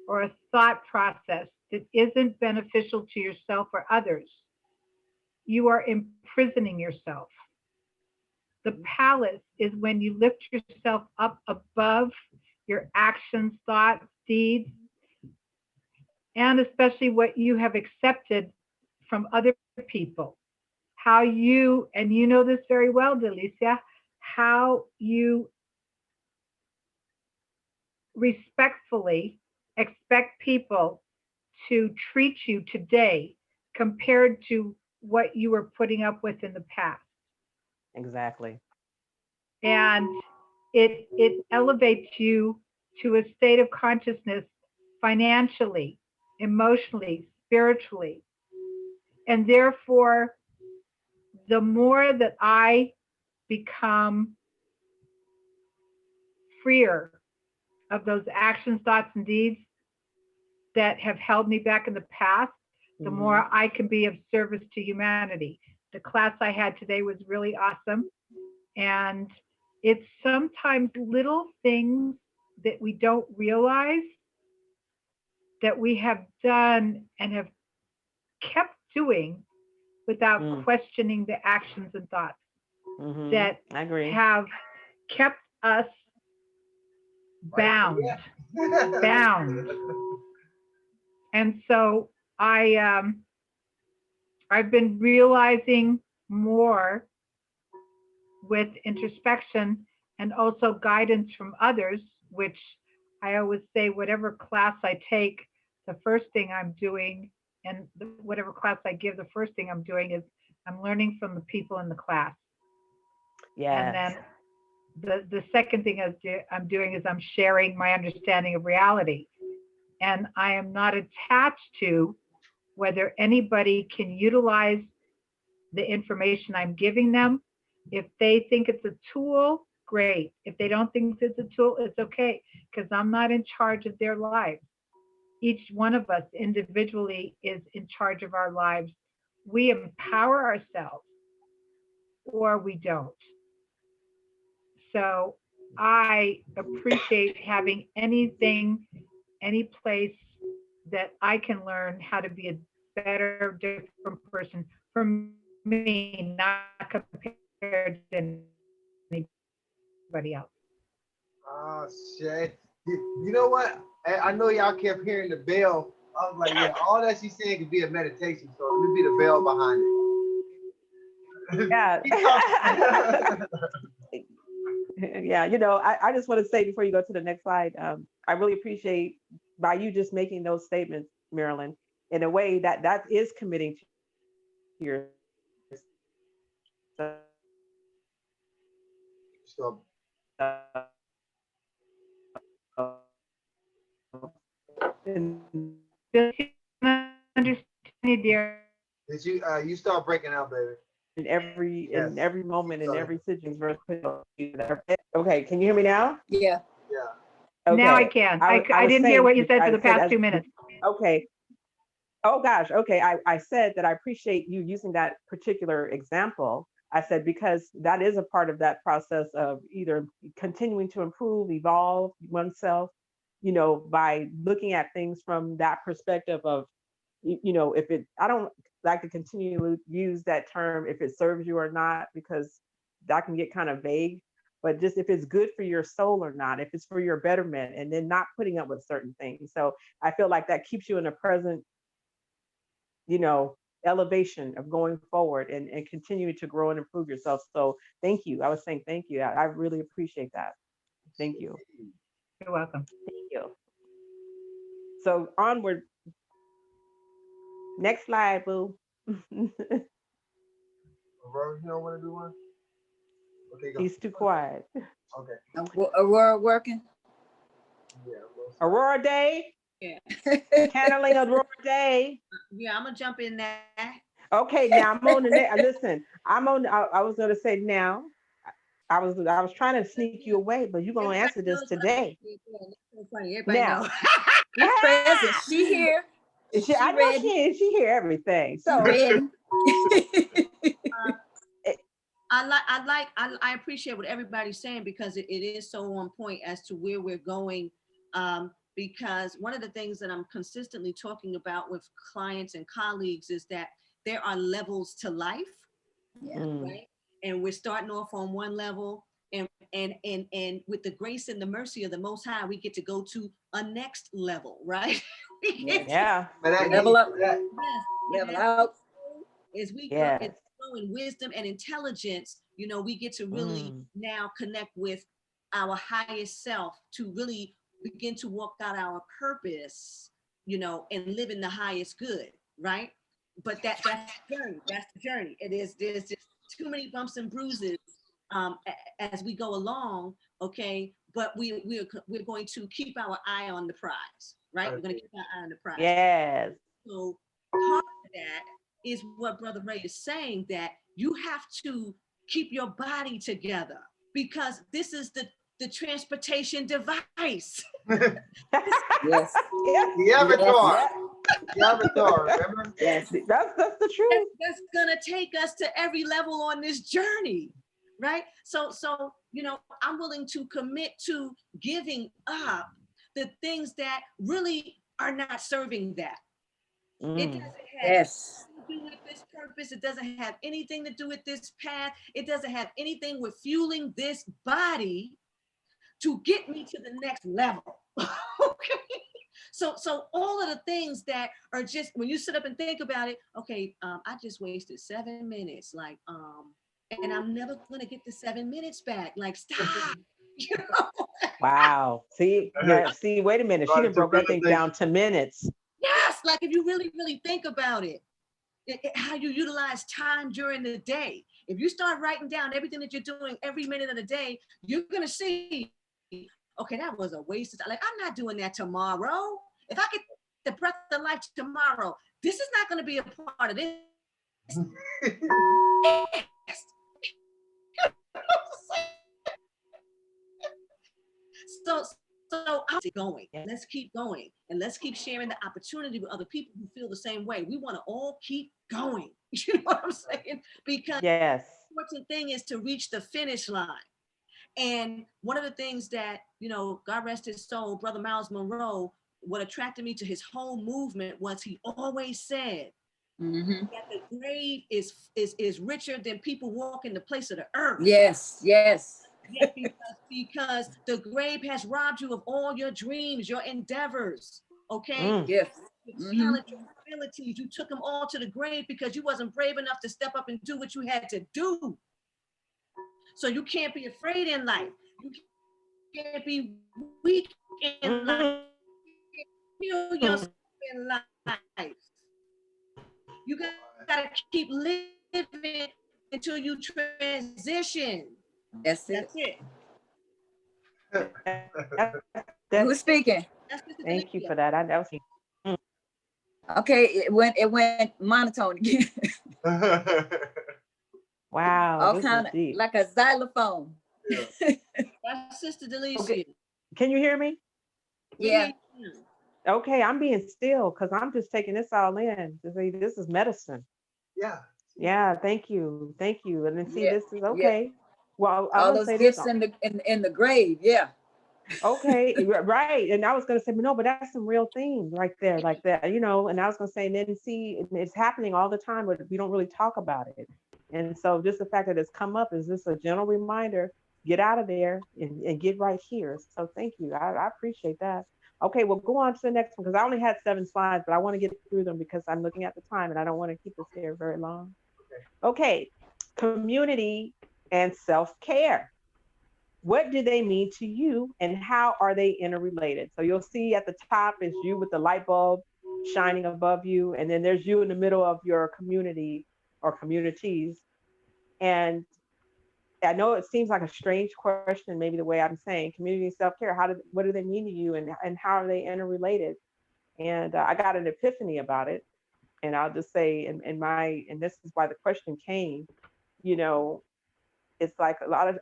or a thought process that isn't beneficial to yourself or others, you are imprisoning yourself. The palace is when you lift yourself up above your actions, thoughts, deeds, and especially what you have accepted from other people. How you, and you know this very well, Delicia, how you respectfully expect people to treat you today compared to what you were putting up with in the past. Exactly. And it elevates you to a state of consciousness financially, emotionally, spiritually. And therefore, the more that I become freer of those actions, thoughts, and deeds that have held me back in the past, the more I can be of service to humanity. The class I had today was really awesome. And it's sometimes little things that we don't realize that we have done and have kept doing without questioning the actions and thoughts that I agree. have kept us bound. And so I've been realizing more with introspection and also guidance from others, which I always say, whatever class I take, the first thing I'm doing, and whatever class I give, the first thing I'm doing is I'm learning from the people in the class. And then the second thing I'm doing is I'm sharing my understanding of reality. And I am not attached to whether anybody can utilize the information I'm giving them. If they think it's a tool, great. If they don't think it's a tool, it's okay, because I'm not in charge of their lives. Each one of us individually is in charge of our lives. We empower ourselves or we don't. So I appreciate having anything, any place that I can learn how to be better, different person for me, not compared to anybody else. Oh shit. You know what? I know y'all kept hearing the bell. I was like, yeah, all that she's saying could be a meditation. So let me be the bell behind it. Yeah. Keep talking. Yeah, I just want to say before you go to the next slide, I really appreciate by you just making those statements, Marilyn, in a way that is committing to yourself. So, In Still understand you, dear. did you start breaking out, baby? Yes. in every moment, in Sorry. every situation. Okay, can you hear me now? Yeah. Yeah. Now I Okay. can. I I was didn't hear saying, what you said for I the said past as 2 minutes. okay. Oh gosh, okay. I said that I appreciate you using that particular example. I said because that is a part of that process of either continuing to improve, evolve oneself, by looking at things from that perspective of, if it, I don't like to continually use that term if it serves you or not, because that can get kind of vague. But just if it's good for your soul or not, if it's for your betterment, and then not putting up with certain things. So I feel like that keeps you in the present, you know, elevation of going forward and continuing to grow and improve yourself. So thank you. I was saying thank you. I really appreciate that. Thank you. You're welcome. Thank you. So onward. Next slide, boo. Aurora, you don't want to do one? Okay, go. He's too quiet. Okay. Aurora working. Yeah. Aurora Day, Yeah, channeling Aurora Day. yeah, I'm gonna jump in there. Okay, now I'm on the next. Listen, I'm on. I was gonna say now. I was trying to sneak you away, but you're gonna Everybody answer this knows today. that's so funny. Everybody Now, knows. She's present. She here. I She know ready. she hear everything. She So ready. I appreciate what everybody's saying because it is so on point as to where we're going. Because one of the things that I'm consistently talking about with clients and colleagues is that there are levels to life, Yeah. right? And we're starting off on one level, and with the grace and the mercy of the Most High, we get to go to a next level, right? yeah, Level up. That, Yes, Level and out. as we grow, yes. as we grow in wisdom and intelligence, we get to really now connect with our highest self to really begin to walk out our purpose, and live in the highest good, right? But that's the journey. That's the journey. There's just too many bumps and bruises as we go along, okay? But we're going to keep our eye on the prize, right? We're going to keep our eye on the prize. Yes. So part of that is what Brother Ray is saying, that you have to keep your body together because this is the transportation device. Yes. Yes. the avatar. Yeah. The avatar, remember? Yes. That's the truth. That's gonna take us to every level on this journey, right? So I'm willing to commit to giving up the things that really are not serving that. It doesn't have Yes. anything to do with this purpose. It doesn't have anything to do with this path. It doesn't have anything with fueling this body to get me to the next level. Okay. So all of the things that are just, when you sit up and think about it, okay, I just wasted 7 minutes, and I'm never gonna get the 7 minutes back. Like, stop. Wow. See, wait a minute. She done broke that thing down to minutes. Yes, like if you really, really think about it, how you utilize time during the day. If you start writing down everything that you're doing every minute of the day, you're gonna see, okay, that was a waste of time. Like, I'm not doing that tomorrow. If I get the breath of life tomorrow, this is not gonna be a part of this. So I'm going, and let's keep going, and let's keep sharing the opportunity with other people who feel the same way. We want to all keep going. You know what I'm saying? Because yes, the important thing is to reach the finish line. And one of the things that, God rest his soul, Brother Miles Monroe, what attracted me to his whole movement was he always said, Mhm. That the grave is richer than people walking the place of the earth. Yes, yes. Yeah, because the grave has robbed you of all your dreams, your endeavors. Okay, Yes. your Mhm. talent, your abilities. You took them all to the grave because you wasn't brave enough to step up and do what you had to do. So you can't be afraid in life. You can't be weak in life. You can't kill yourself in life. You gotta keep living until you transition. That's it. That's it. Who's speaking? That's Mr. Thank you Delicia. for that. That was Okay, it went monotone again. wow. All This is kind of deep. like a xylophone. That's Sister Delicia. Okay. Can you hear me? Yeah. Okay, I'm being still because I'm just taking this all in. To say this is medicine. Yeah. Yeah, thank you, thank you. And then see, Yeah. this is Yeah. okay. Well, I'm All gonna those say this. gifts in the grave. Yeah. Okay, right. And I was gonna say, but no, but that's some real things right there, like that, you know. And I was gonna say, and then see, it's happening all the time, but we don't really talk about it. And so, just the fact that it's come up is just a gentle reminder: get out of there and get right here. So, thank you. I appreciate that. Okay, we'll go on to the next one because I only had 7 slides, but I want to get through them because I'm looking at the time and I don't want to keep us here very long. Okay, community and self care. What do they mean to you and how are they interrelated? So you'll see at the top is you with the light bulb shining above you, and then there's you in the middle of your community or communities. And I know it seems like a strange question, maybe the way I'm saying community self-care. What do they mean to you, and how are they interrelated? And I got an epiphany about it. And I'll just say, and this is why the question came, you know, it's like a lot of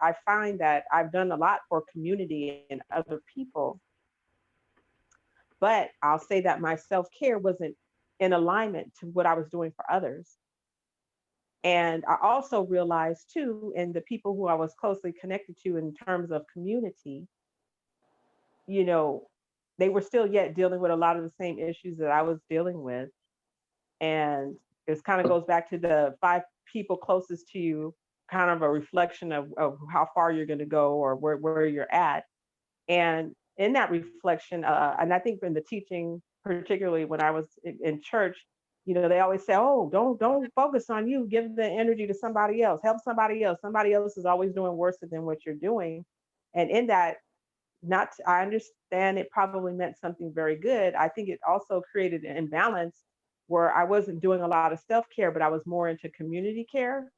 I find that I've done a lot for community and other people, but I'll say that my self-care wasn't in alignment to what I was doing for others. And I also realized too, in the people who I was closely connected to in terms of community, you know, they were still yet dealing with a lot of the same issues that I was dealing with. And it kind of goes back to the 5 people closest to you, kind of a reflection of how far you're going to go or where you're at. And in that reflection, and I think in the teaching, particularly when I was in church, you know, they always say, "Oh, don't focus on you. Give the energy to somebody else. Help somebody else. Somebody else is always doing worse than what you're doing." And in that, not I understand it probably meant something very good. I think it also created an imbalance where I wasn't doing a lot of self care, but I was more into community care.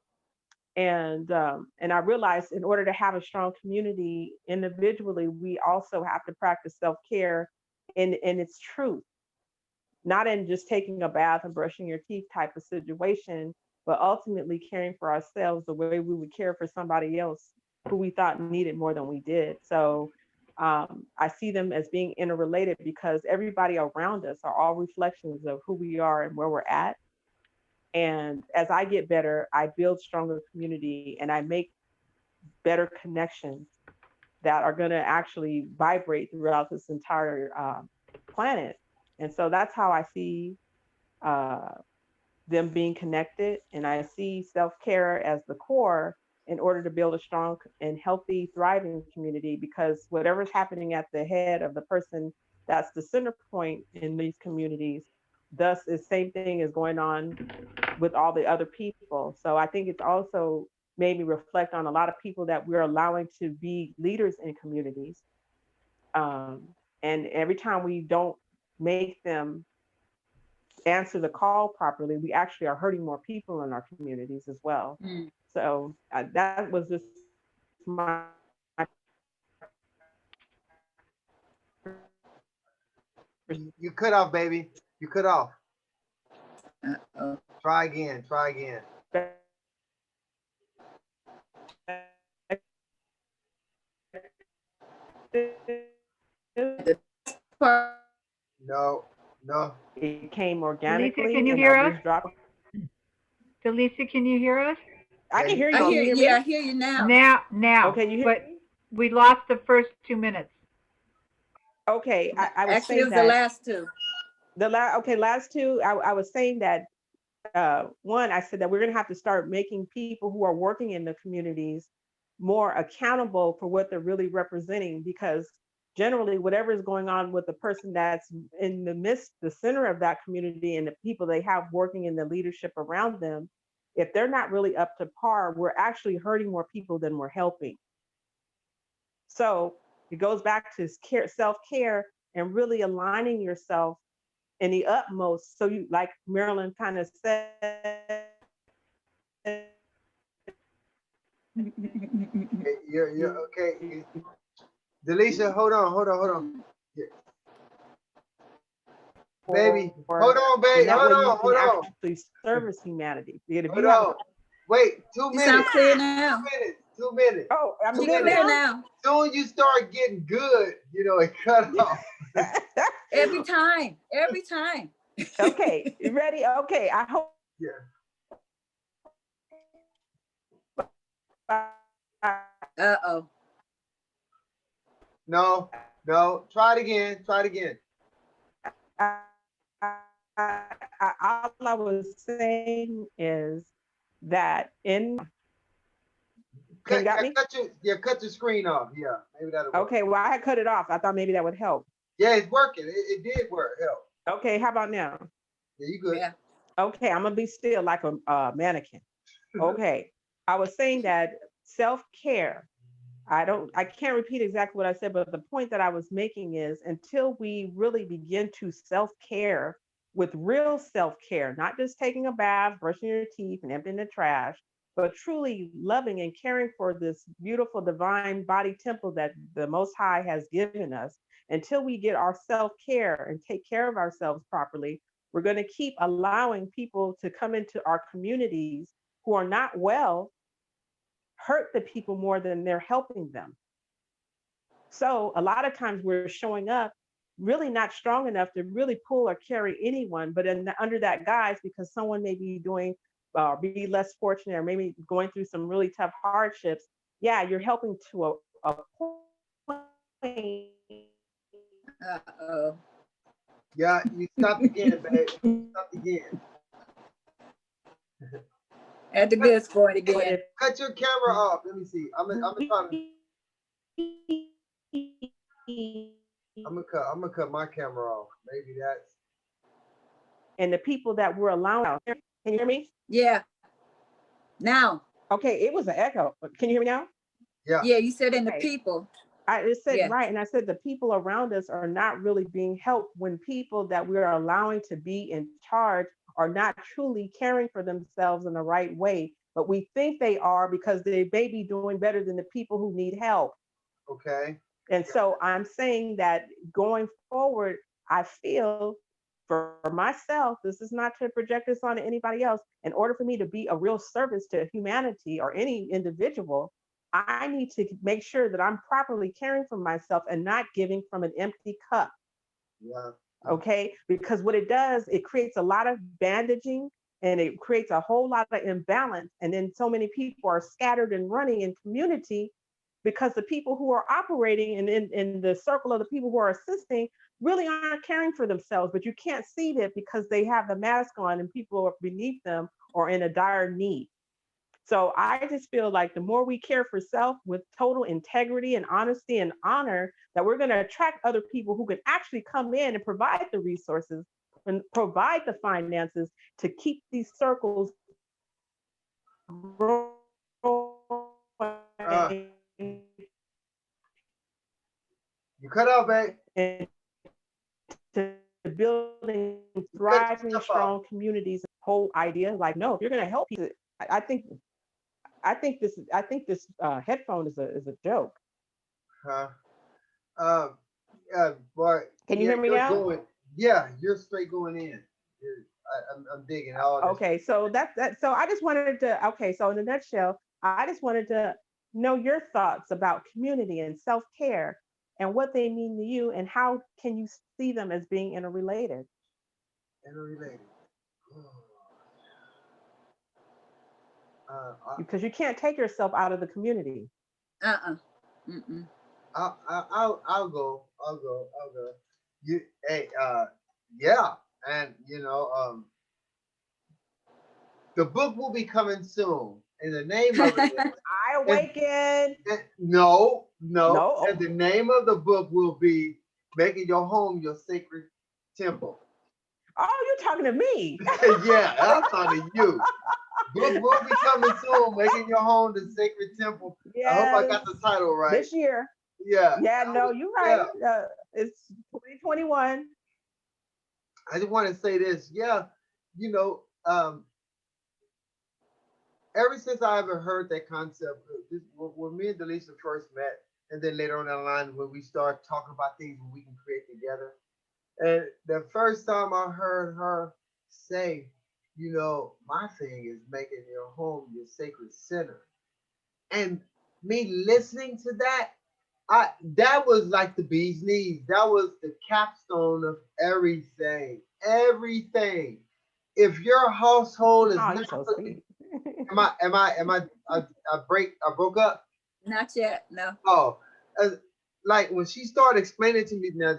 And I realized in order to have a strong community individually, we also have to practice self care in its truth, not in just taking a bath and brushing your teeth type of situation, but ultimately caring for ourselves the way we would care for somebody else who we thought needed more than we did. So I see them as being interrelated because everybody around us are all reflections of who we are and where we're at. And as I get better, I build stronger community and I make better connections that are going to actually vibrate throughout this entire planet. And so that's how I see uh, them being connected. And I see self care as the core in order to build a strong and healthy, thriving community because whatever's happening at the head of the person that's the center point in these communities, thus, the same thing is going on with all the other people. So I think it's also made me reflect on a lot of people that we're allowing to be leaders in communities. Um, and every time we don't make them answer the call properly, we actually are hurting more people in our communities as well. Mm. So that was just my You cut off, baby. You cut off. Uh-oh. Try again. Try again. The part- No. No. it came Delicia, organically can you and hear I us? just dropped. Delicia, can you hear us? I Yeah, can hear I you. Can hear, you hear yeah, I me? hear you now. Now, Okay, you hear but me? we lost the first 2 minutes. Okay, I was Actually, it saying was the that last two. last two, I was saying that one, I said that we're going to have to start making people who are working in the communities more accountable for what they're really representing, because generally whatever is going on with the person that's in the center of that community and the people they have working in the leadership around them, if they're not really up to par, we're actually hurting more people than we're helping. So it goes back to self-care and really aligning yourself in the utmost. So you, like Marilyn kind of said, You're okay. Delisha, hold on. Yeah. Baby, hold on, baby. that way you can Hold on. actually service humanity. If Hold you have, on. Wait, 2 You minutes. sound clear now. 2 minutes. 2 minutes. oh, I'm You good clear now. now. Soon you start getting good, it cut off. Every time. Every time. Okay, you ready? Okay, I hope. Yeah. Uh-oh. No. Try it again. All I was saying is that in. Can you got me? Cut your screen off. Yeah, maybe that'll work. Okay, well, I had cut it off. I thought maybe that would help. Yeah, it's working. It did work. Help. Okay, how about now? Yeah, you good. Yeah. Okay, I'm gonna be still like a mannequin. Okay, I was saying that self-care. I can't repeat exactly what I said, but the point that I was making is until we really begin to self-care with real self-care, not just taking a bath, brushing your teeth, and emptying the trash, but truly loving and caring for this beautiful divine body temple that the Most High has given us, until we get our self-care and take care of ourselves properly, we're going to keep allowing people to come into our communities who are not well, hurt the people more than they're helping them. So a lot of times we're showing up really not strong enough to really pull or carry anyone, but under that guise, because someone may be doing be less fortunate or maybe going through some really tough hardships. Yeah, you're helping to a point. Uh-oh. Yeah, you stopped again, babe. You stopped again. At the good sport again. Cut your camera off. Let me see. I'm gonna cut my camera off. Maybe that's. And the people that we're allowing. Can you hear me? Yeah. Now. Okay, it was an echo. Can you hear me now? Yeah. Yeah, you said in the Okay. people. I just said Yeah. right, and I said the people around us are not really being helped when people that we're allowing to be in charge are not truly caring for themselves in the right way. But we think they are because they may be doing better than the people who need help. Okay. And so I'm saying that going forward, I feel for myself, this is not to project this on anybody else. In order for me to be a real service to humanity or any individual, I need to make sure that I'm properly caring for myself and not giving from an empty cup. Yeah. Okay. Because what it does, it creates a lot of bandaging and it creates a whole lot of imbalance. And then so many people are scattered and running in community because the people who are operating in the circle of the people who are assisting really aren't caring for themselves, but you can't see it because they have the mask on and people are beneath them or in a dire need. So I just feel like the more we care for self with total integrity and honesty and honor, that we're going to attract other people who can actually come in and provide the resources and provide the finances to keep these circles growing. You cut off, babe. And to building thriving, strong communities. Whole idea, like, no, if you're going to help people, I think this headphone is a joke. Huh? Boy. Can you hear me now? You're straight going in. I'm digging all this. Okay, so that's that. So I just wanted to. Okay, so in a nutshell, I just wanted to know your thoughts about community and self-care and what they mean to you, and how can you see them as being interrelated? Interrelated. Because you can't take yourself out of the community. Mm-mm. I'll go. You, hey, yeah, and The book will be coming soon, and the name of it is. I awaken. No, no. No. And the name of the book will be Making Your Home Your Sacred Temple. Oh, you're talking to me. Yeah, I'm talking to you. Book will be coming soon, Making Your Home the Sacred Temple. I hope I Yes. got the title right. This year. Yeah. Yeah, no, you're Yeah. right. It's 2021. I just want to say this. Yeah, you know, ever since I ever heard that concept, when me and Delisa first met, and then later on down the line when we start talking about things we can create together. And the first time I heard her say, my thing is making your home your sacred center. And me listening to that, that was like the bee's knees. That was the capstone of everything. Everything. If your household is Oh, not you're so looking, sweet. I broke up. Not yet. No. Oh, uh, like when she started explaining to me, now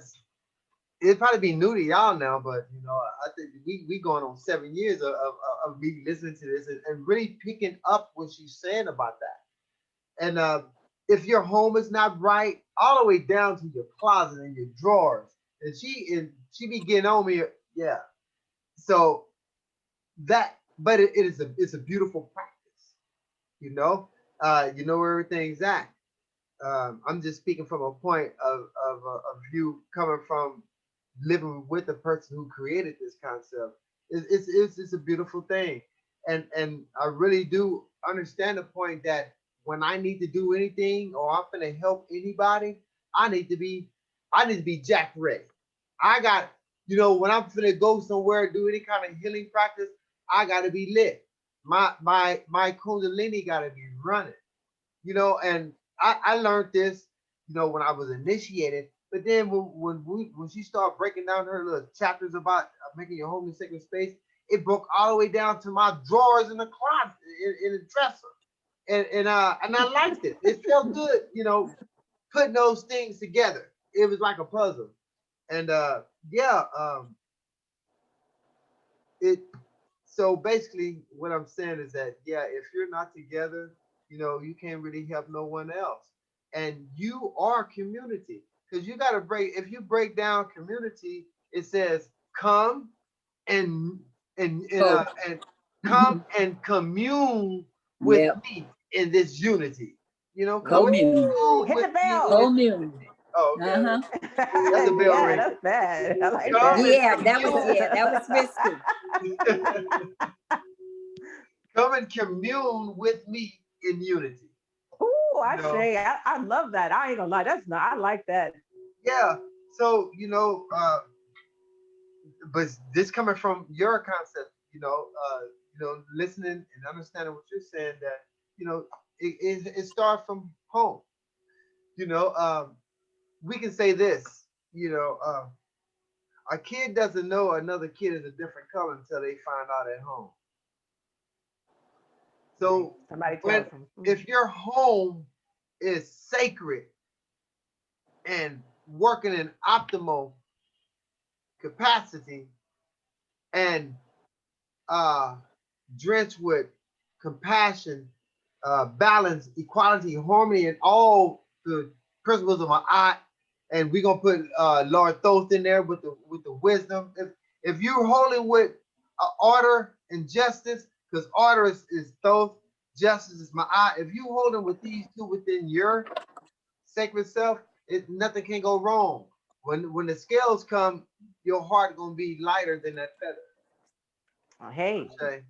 it'd probably be new to y'all now, but I think we going on 7 years of me listening to this and really picking up what she's saying about that. And if your home is not right, all the way down to your closet and your drawers, and she be getting on me, yeah. So that, but it's a beautiful practice, you know. You know where everything's at. I'm just speaking from a point of view coming from living with the person who created this concept. It's a beautiful thing, and I really do understand the point that when I need to do anything or I'm gonna help anybody, I need to be I need to be Jack ready. I got when I'm gonna go somewhere do any kind of healing practice, I gotta be lit. My kundalini gotta be running. And I learned this, when I was initiated. But then when she started breaking down her little chapters about making your home a sacred space, it broke all the way down to my drawers in the closet, in the dresser, and I liked it. It felt good, putting those things together. It was like a puzzle, and yeah, it so basically what I'm saying is that yeah, if you're not together, you can't really help no one else. And you are community. Because you gotta break if you break down community, it says come and Oh. and Hmm. come and commune with Yep. me in this unity. Commune. Ooh, Commune hit with the me in bell. this Commune. unity. Oh, okay, okay. Uh-huh. That's a bell Yeah, ring. that's bad. I like Come that. and Yeah, commune. that was risky. Come and commune with me in unity. Ooh, You I know, say, I love that. I ain't gonna lie. That's not, I like that. yeah. So but this coming from your concept, listening and understanding what you're saying that it starts from home. You know, um, we can say this. A kid doesn't know another kid is a different color until they find out at home. Right. So Somebody when tells them. if your home is sacred and working in optimal capacity and uh, drenched with compassion, balance, equality, harmony, and all the principles of my art. And we're gonna put Lord Thoth in there with the wisdom. If you're holding with order and justice, because order is Thoth, justice is my art. If you holding with these two within your sacred self, nothing can go wrong. When the scales come, your heart gonna be lighter than that feather. Oh, hey, Okay,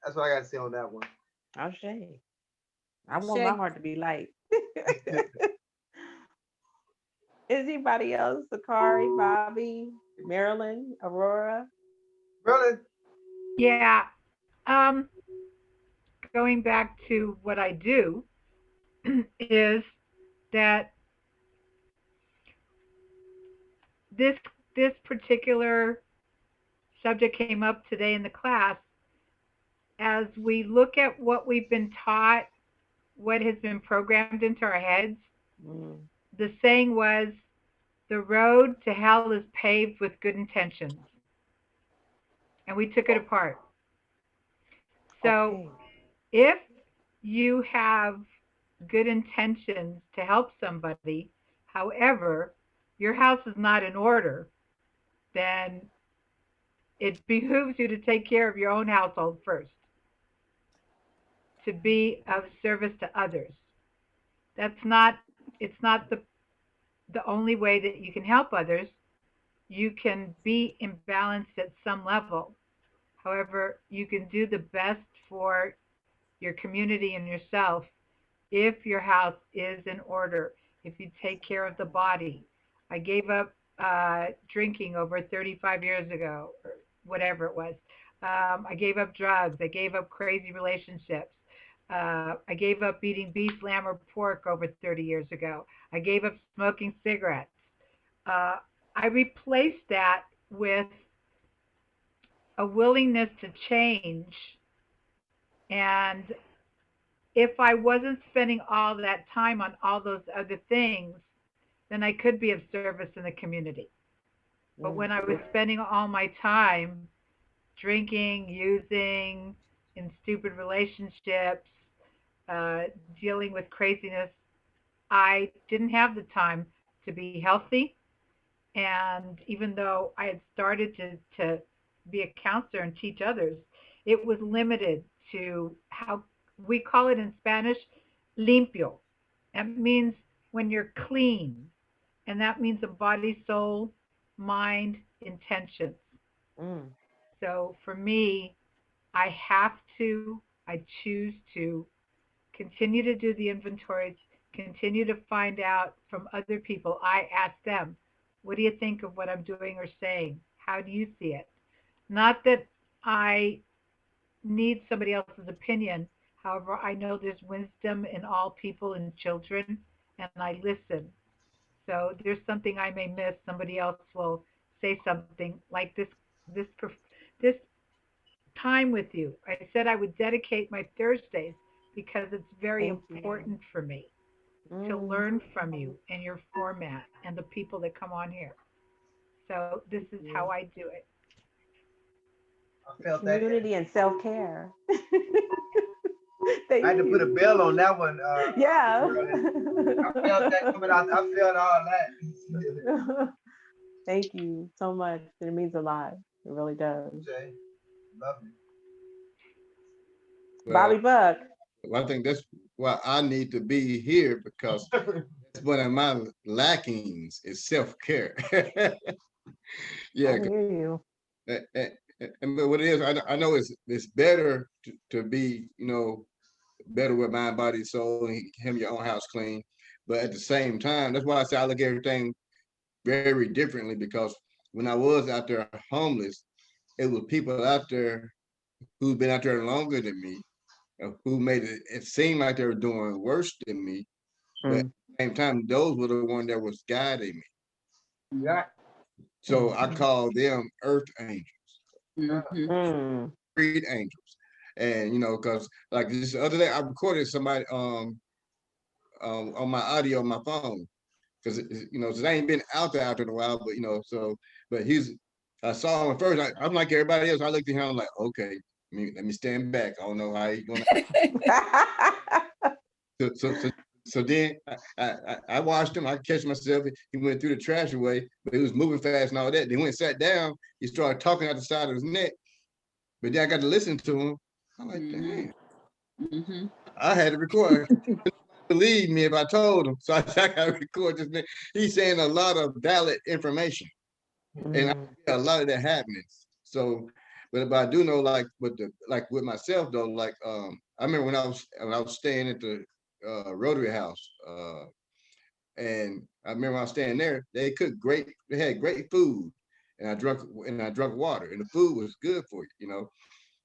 that's what I gotta say on that one. I'll say. I want my Shay. heart to be light. Is anybody else? Sakari, Bobby, Marilyn, Aurora? Really? Yeah. Um, Going back to what I do is that this this particular subject came up today in the class as we look at what we've been taught, what has been programmed into our heads. Mm. The saying was, the road to hell is paved with good intentions. And we took it apart. So Okay. if you have good intentions to help somebody, however, your house is not in order, then it behooves you to take care of your own household first, to be of service to others. That's not, it's not the only way that you can help others. You can be imbalanced at some level. However, you can do the best for your community and yourself if your house is in order, if you take care of the body. I gave up drinking over 35 years ago, or whatever it was. I gave up drugs. I gave up crazy relationships. I gave up eating beef, lamb, or pork over 30 years ago. I gave up smoking cigarettes. Uh, I replaced that with a willingness to change. And if I wasn't spending all that time on all those other things, then I could be of service in the community. But when I was spending all my time drinking, using, in stupid relationships, uh, dealing with craziness, I didn't have the time to be healthy. And even though I had started to be a counselor and teach others, it was limited to how we call it in Spanish, limpio. That means when you're clean. And that means a body, soul, mind, intentions. Mm. So for me, I have to, I choose to continue to do the inventories, continue to find out from other people. I ask them, what do you think of what I'm doing or saying? How do you see it? Not that I need somebody else's opinion. However, I know there's wisdom in all people and children, and I listen. So there's something I may miss. Somebody else will say something like this, this time with you. I said I would dedicate my Thursdays because it's very Thank you. important for me to Mm. learn from you and your format and the people that come on here. So this is how I do it. I felt that. Community and self-care. I had to put a bell on that one. Yeah. I felt that coming out. I felt all that. Thank you so much. It means a lot. It really does. Jay, love Well, Bobby Buck. I think that's why I need to be here because you. that's one of my lackings is self-care. Yeah, I hear you. and but what it is, I know it's better to be, better with mind, body, soul, and have your own house clean. But at the same time, that's why I say I look at everything very differently because when I was out there homeless, it was people out there who've been out there longer than me, who made it seem like they were doing worse than me. But at Mm. the same time, those were the one that was guiding me. Yeah. So I call them earth angels, Mhm. Mm. freed angels. And because like this other day, I recorded somebody on my audio on my phone because so they ain't been out there in a while, but but I saw him at first. I'm like everybody else. I looked at him I'm like, okay, let me stand back. I don't know how he's gonna. So then I watched him. I catch myself. He went through the trash away, but he was moving fast and all that. Then when he sat down, he started talking out the side of his neck. But then I got to listen to him. I'm like, damn. Mhm. I had to record. Believe me if I told him. So I got to record this man. He's saying a lot of valid information, and I Mm. see a lot of that happening. So, but I do know like with myself though, like I remember when I was staying at the Rotary House, and I remember I was staying there. They cooked great. They had great food, and I drank water, and the food was good for you.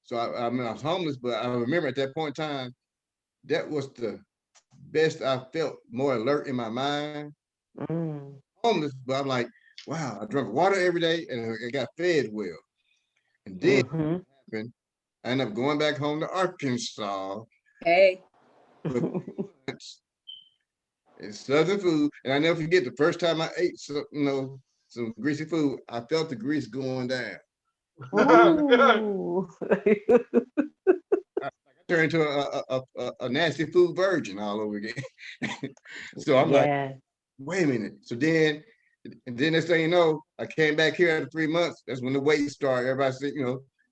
So I mean I was homeless, but I remember at that point in time, that was the best I felt, more alert in my mind. Mm. Homeless, but I'm like, wow, I drank water every day and I got fed well. And then Mm-hmm. I ended up going back home to Arkansas Hey. with Southern food. And I never forget the first time I ate some greasy food, I felt the grease going down. Ooh. turned into a nasty food virgin all over again. So I'm like, Yeah. wait a minute. So then, and then next thing you know, I came back here after 3 months. That's when the weight started. Everybody said,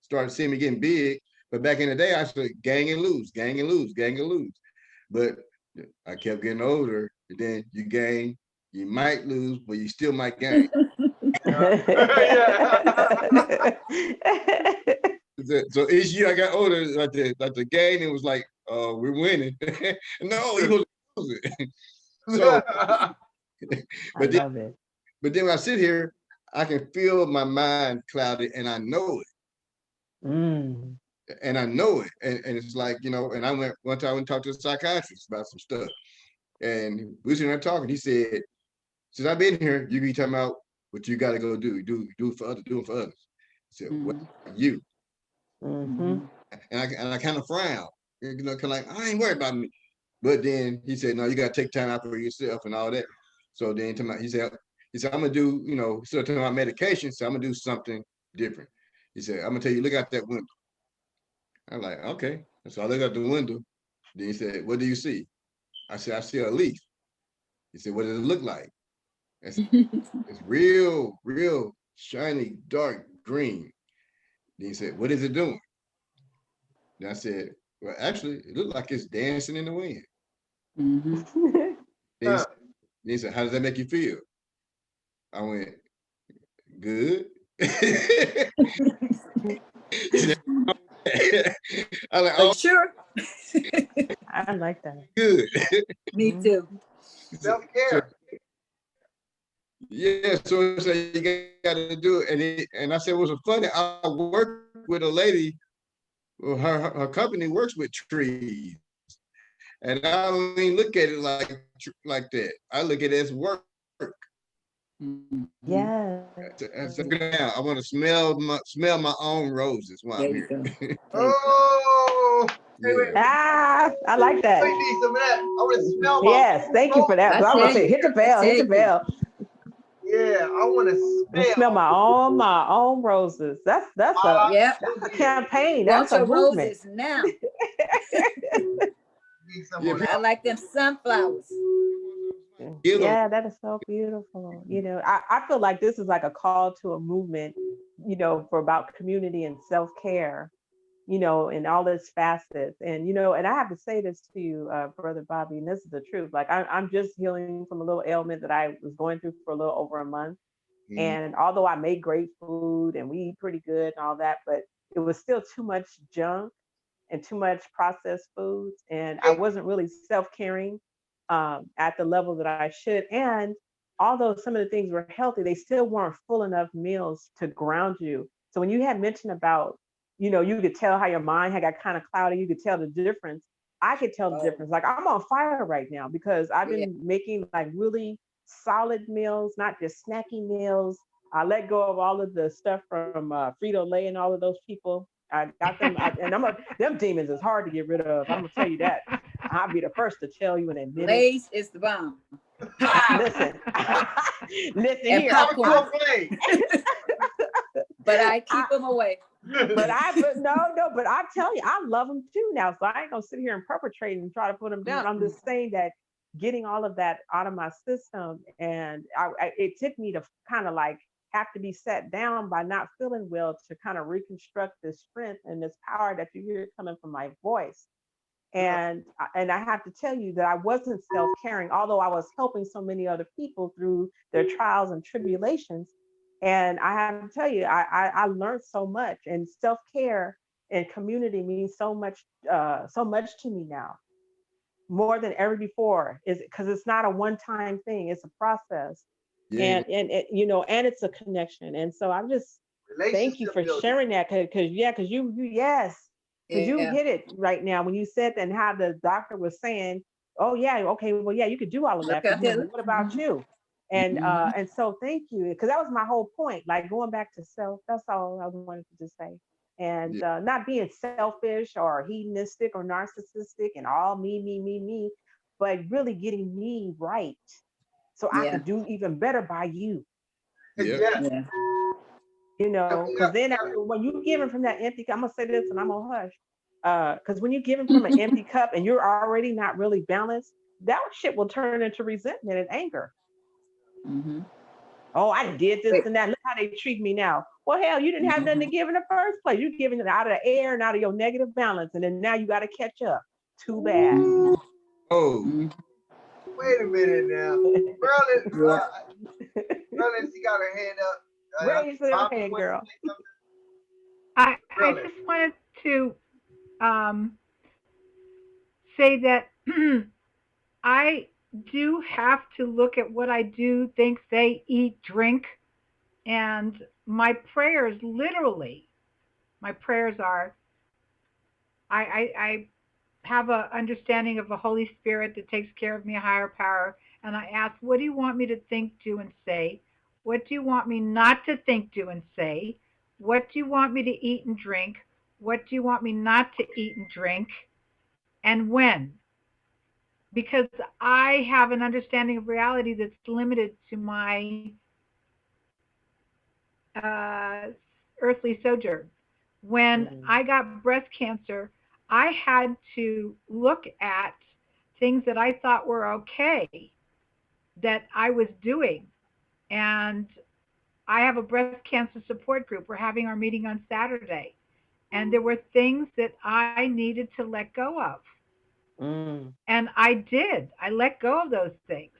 started seeing me getting big. But back in the day, I said, gang and lose, gang and lose, gang and lose. But I kept getting older. And then you gain, you might lose, but you still might gain. So each year I got older, like the gaining was like, we're winning. No, he was losing. So, I love it. but then when I sit here, I can feel my mind clouded, and I know it. Mm. And I know it. And it's like, and I went one time and talked to a psychiatrist about some stuff. And we were sitting there talking. He said, since I've been here, you be talking about what you got to go do. Do it for others, do it for others. I said, what you? Mm-hmm. And I kind of frowned, kind of like, I ain't worried about me. But then he said, no, you got to take time out for yourself and all that. So then he said, I'm going to do, instead of talking about medication, so I'm going to do something different. He said, I'm going to tell you, look out that window. I'm like, okay. So I look out the window. Then he said, what do you see? I said, I see a leaf. He said, what does it look like? It's real, real shiny, dark green. Then he said, what is it doing? Then I said, well, actually, it looked like it's dancing in the wind. Then he said, how does that make you feel? I went, good. I like, oh, sure. I like that. Good. Me too. Self-care. Yeah, so you got to do it. And I said, it was funny. I worked with a lady, her company works with trees. And I don't even look at it like that. I look at it as work. Yeah. I want to smell my own roses while I'm here. Oh, I like that. I need some of that. I want to smell my Yes, thank you for that. So I was gonna say, hit the bell, hit the bell. Yeah, I want to Smell my own roses. That's a campaign. That's a movement. Roses now. I like them sunflowers. Yeah, that is so beautiful. I feel like this is like a call to a movement, for about community and self-care, in all its facets. And, and I have to say this to you, Brother Bobby, and this is the truth. Like I'm just healing from a little ailment that I was going through for a little over a month. And although I make great food and we eat pretty good and all that, but it was still too much junk and too much processed foods. And I wasn't really self-caring at the level that I should. And although some of the things were healthy, they still weren't full enough meals to ground you. So when you had mentioned about, you could tell how your mind had got kind of cloudy, you could tell the difference. I could tell the difference. Like I'm on fire right now because I've been making like really solid meals, not just snacky meals. I let go of all of the stuff from Frito-Lay and all of those people. I got them, them demons is hard to get rid of. I'm gonna tell you that. I'll be the first to tell you and admit Lay's is the bomb. Listen, listen and here. Popcorn. But I keep them away. But I'm telling you, I love them too now. So I ain't gonna sit here and perpetrate and try to put them down. I'm just saying that getting all of that out of my system, and it took me to kind of like have to be set down by not feeling well to kind of reconstruct this strength and this power that you hear coming from my voice. And I have to tell you that I wasn't self-caring, although I was helping so many other people through their trials and tribulations. And I have to tell you, I learned so much, and self-care and community means so much to me now, more than ever before, is because it's not a one-time thing, it's a process. And it's a connection. And so I'm just thank you for sharing that, because you hit it right now when you said that, and how the doctor was saying, oh yeah, okay, well yeah, you could do all of that, but what about you? And and so thank you, because that was my whole point, like going back to self. That's all I wanted to just say. And not being selfish or hedonistic or narcissistic and all me, but really getting me right so I could do even better by you. Because then when you giving from that empty, I'm gonna say this and I'm gonna hush. because when you're giving from an empty cup and you're already not really balanced, that shit will turn into resentment and anger. Mm-hmm. Oh, I did this Wait. and that. Look how they treat me now. Well, hell, you didn't have nothing to give in the first place. You're giving it out of the air and out of your negative balance. And then now you got to catch up. Too bad. Mhm. Oh, Mhm. Wait a minute now. Merlin, Yeah. Merlin, she got her hand up. Raise your Mom, hand, you want to girl. say something? I Merlin. just wanted to say that I do have to look at what I do, think, say, eat, drink, and my prayers, literally, my prayers are, I have a understanding of the Holy Spirit that takes care of me, a higher power, and I ask, what do you want me to think, do, and say? What do you want me not to think, do, and say? What do you want me to eat and drink? What do you want me not to eat and drink? And when? Because I have an understanding of reality that's limited to my uh, earthly sojourn. When Mm, I got breast cancer, I had to look at things that I thought were okay that I was doing. And I have a breast cancer support group. We're having our meeting on Saturday. And there were things that I needed to let go of. mm, And I did. I let go of those things.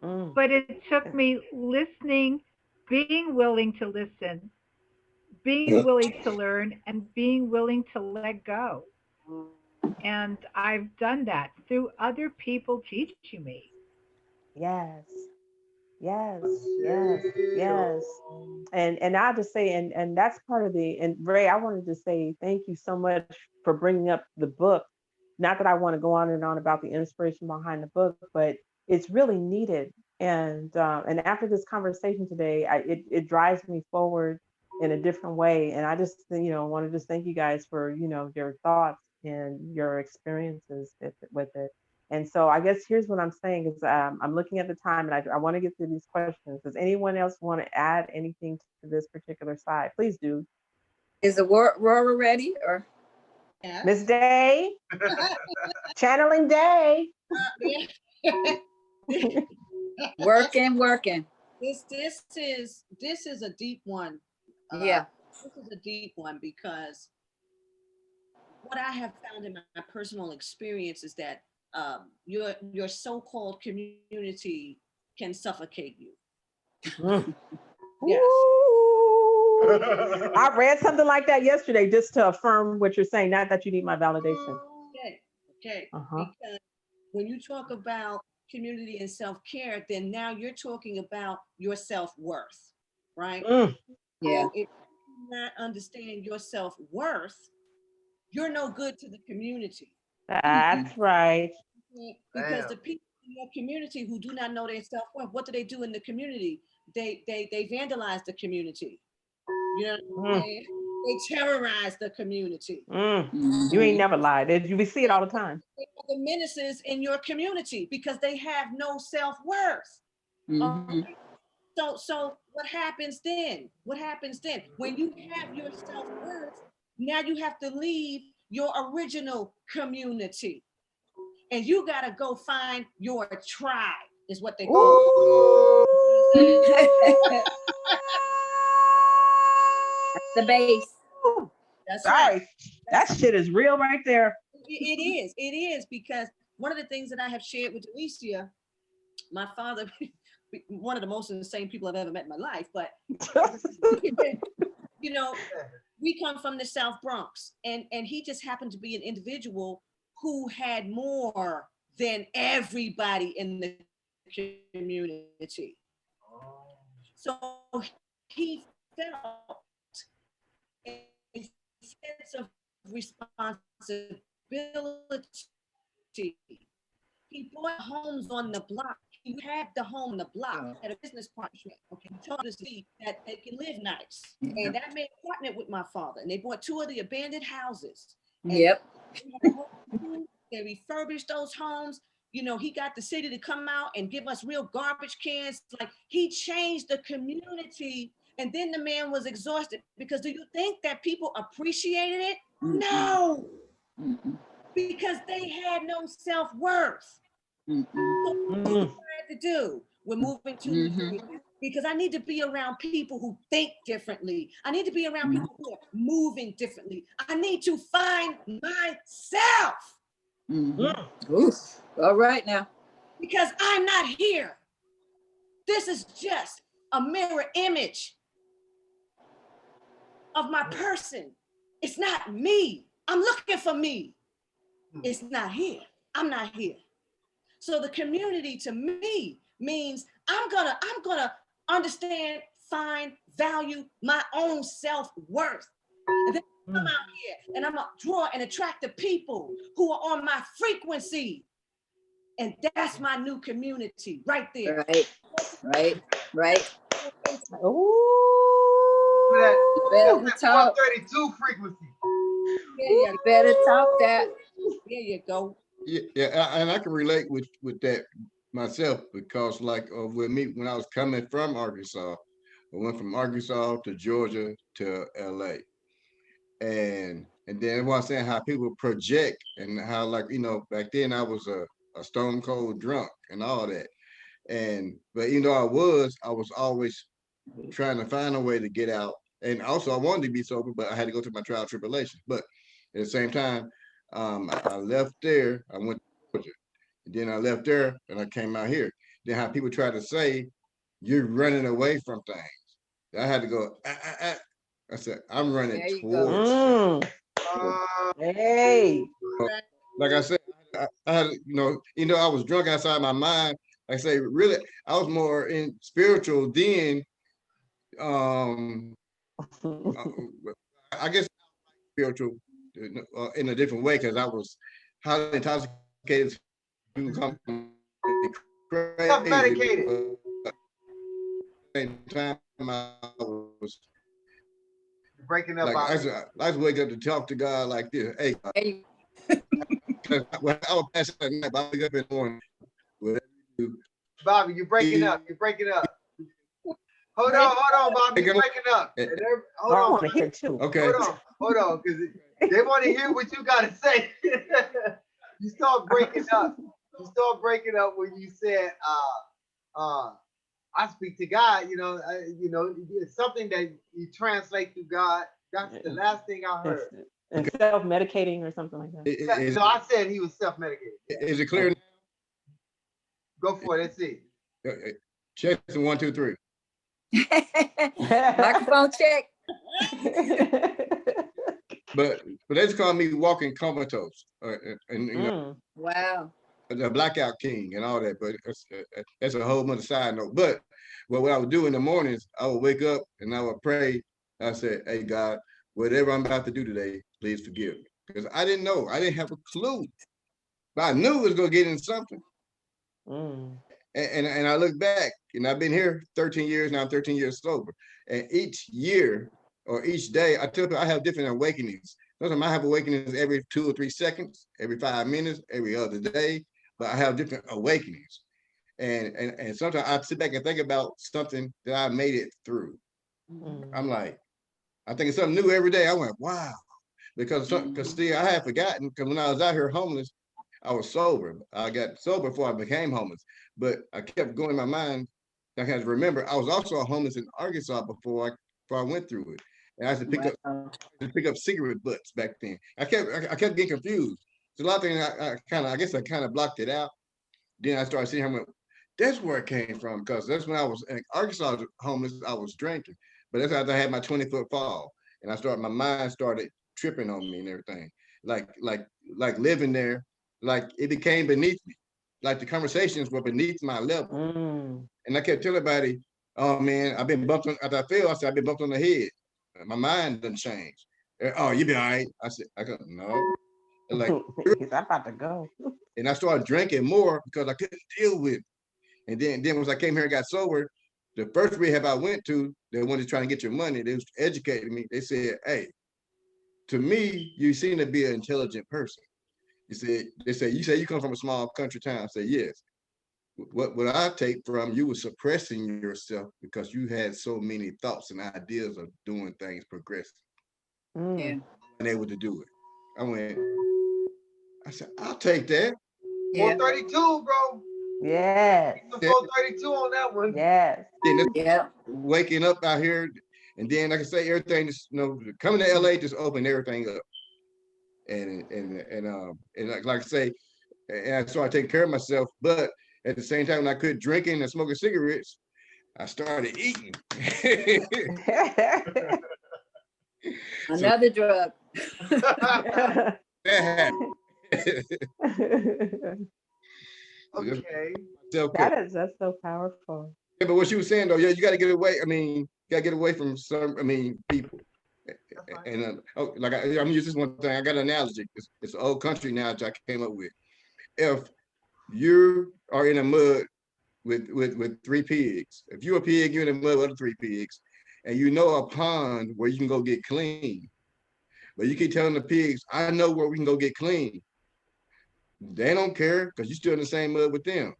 mm. But it took me listening, being willing to listen, being willing to learn, and being willing to let go. And I've done that through other people teaching me. Yes. Yes. Yes. Yeah. Yes. And I'll just say, and that's part of the, and Ray, I wanted to say thank you so much for bringing up the book. Not that I want to go on and on about the inspiration behind the book, but it's really needed. And after this conversation today, it drives me forward in a different way. And I just want to just thank you guys for your thoughts and your experiences with it. And so I guess here's what I'm saying is I'm looking at the time and I want to get through these questions. Does anyone else want to add anything to this particular side? Please do. Is the Aurora ready or? Miss Yes. Day, channeling Day. Yeah. Working. This is a deep one. Yeah. This is a deep one because what I have found in my personal experience is that your so-called community can suffocate you. Mm. Yes. I read something like that yesterday just to affirm what you're saying, not that you need my validation. Okay. Okay. Uh-huh. Because when you talk about community and self-care, then now you're talking about your self-worth, right? Mm. Yeah. So if you do not understand your self-worth, you're no good to the community. That's right. Because Damn. the people in your community who do not know their self-worth, what do they do in the community? They vandalize the community. You know what I'm Mm. saying? They terrorize the community. Mm. You ain't Mhm. never lied. We see it all the time. They are the menaces in your community because they have no self-worth. All Mhm. right. So what happens then? What happens then? When you have your self-worth, now you have to leave your original community. And you gotta go find your tribe, is what they call it. Ooh. That's the base. That's right. Sorry. That That's shit is real right there. it is because one of the things that I have shared with Alicia, my father, one of the most insane people I've ever met in my life, but you know, we come from the South Bronx, and he just happened to be an individual who had more than everybody in the community. So he felt a sense of responsibility. He bought homes on the block. He had the home on the block, had a business partnership. Okay, he told us that they can live nice. Yeah. And that man partnered with my father. And they bought 2 of the abandoned houses. And Yep. they refurbished those homes. You know, he got the city to come out and give us real garbage cans. Like he changed the community And then the man was exhausted because do you think that people appreciated it? Mm-mm. No, Mm-mm. because they had no self-worth. Mm-mm. What Mm. I had to do, we're moving to Mhm. because I need to be around people who think differently. I need to be around people who are moving differently. I need to find myself Mhm. Oof. All right now. because I'm not here. This is just a mirror image of my person. It's not me. I'm looking for me. It's not here. I'm not here. So the community to me means I'm gonna understand, find, value my own self-worth. And then I come out here and I'm gonna draw and attract the people who are on my frequency. And that's my new community right there. Right. Ooh. You better talk. 132 frequency. Yeah, you better talk that. There you go. Yeah, and I can relate with that myself because like with me when I was coming from Arkansas, I went from Arkansas to Georgia to LA. And then I was saying how people project and how like, back then I was a stone cold drunk and all that. But even though I was always trying to find a way to get out. And also I wanted to be sober, but I had to go through my trial tribulation. But at the same time, I left there, I went to Georgia. And then I left there and I came out here. Then how people try to say you're running away from things. I had to go, I said, I'm running There you go. towards. Hey. Like I said, I had, I was drunk outside my mind. Like I say, really, I was more in spiritual then. I guess spiritual in a different way because I was highly intoxicated to come crazy. Self-medicated. At the same time, I was Breaking up. like, I was wake up to talk to God like this. Hey, There you when I was passing at night, I wake up in the morning. Whatever you do, Bobby, you're breaking up. You're breaking up. Hold on, Bobby. You're breaking up. Hold I on. want to hear too. okay. Hold on, because they want to hear what you got to say. You start breaking up. You start breaking up when you said, I speak to God. It's something that you translate to God. That's the last thing I heard. And self-medicating or something like that. No, I said he was self-medicated. Is it clear? Go for it. Let's see. Check 1, 2, 3. microphone check. But they just call me walking comatose, and Wow. the blackout king and all that. But that's a whole other side note. But what I would do in the mornings, I would wake up and I would pray. I said, "Hey God, whatever I'm about to do today, please forgive me," because I didn't know, I didn't have a clue, but I knew it was gonna get in something. And I look back, and I've been here 13 years now. I'm 13 years sober, and each year or each day, I tell people I have different awakenings. Sometimes I have awakenings every 2 or 3 seconds, every 5 minutes, every other day. But I have different awakenings, and sometimes I sit back and think about something that I made it through. I'm like, I think it's something new every day. I went, wow, because still I had forgotten because when I was out here homeless, I was sober. I got sober before I became homeless, but I kept going in my mind. I had to remember I was also homeless in Arkansas before I went through it, and I used to pick up cigarette butts back then. I kept getting confused. So a lot of things I guess I kind of blocked it out. Then I started seeing how much that's where it came from because that's when I was in Arkansas homeless. I was drinking, but that's after I had my 20-foot fall, and my mind started tripping on me and everything. Like living there, like it became beneath me. Like the conversations were beneath my level, and I kept telling everybody, "Oh man, I've been bumped on." After I fell, I said, "I've been bumped on the head. My mind doesn't change." Oh, you be all right? I said, "I go no." And like I'm about to go. And I started drinking more because I couldn't deal with it. And then once I came here and got sober, the first rehab I went to, they wanted to try to get your money. They was educating me. They said, "Hey, to me, you seem to be an intelligent person." They said, you say you come from a small country town. I said, yes. what I take from you was suppressing yourself because you had so many thoughts and ideas of doing things progressive Yeah. and able to do it. I said, I'll take that. Yeah. 432, bro. Yes. The 432 on that one. Yes. Then this Yeah. waking up out here, and then like I say, everything just coming to LA just opened everything up. And like I say, and I started taking care of myself, but at the same time, when I quit drinking and smoking cigarettes, I started eating. Another drug. That happened. Okay. That's so powerful. Yeah, but what she was saying though, yeah, you got to get away. I mean, you got to get away from people. And like I'm gonna use this one thing. I got an analogy. It's an old country analogy I came up with. If you are in a mud with 3 pigs, if you're a pig, you're in the mud with other 3 pigs, and you know a pond where you can go get clean, but you keep telling the pigs, I know where we can go get clean. They don't care because you're still in the same mud with them.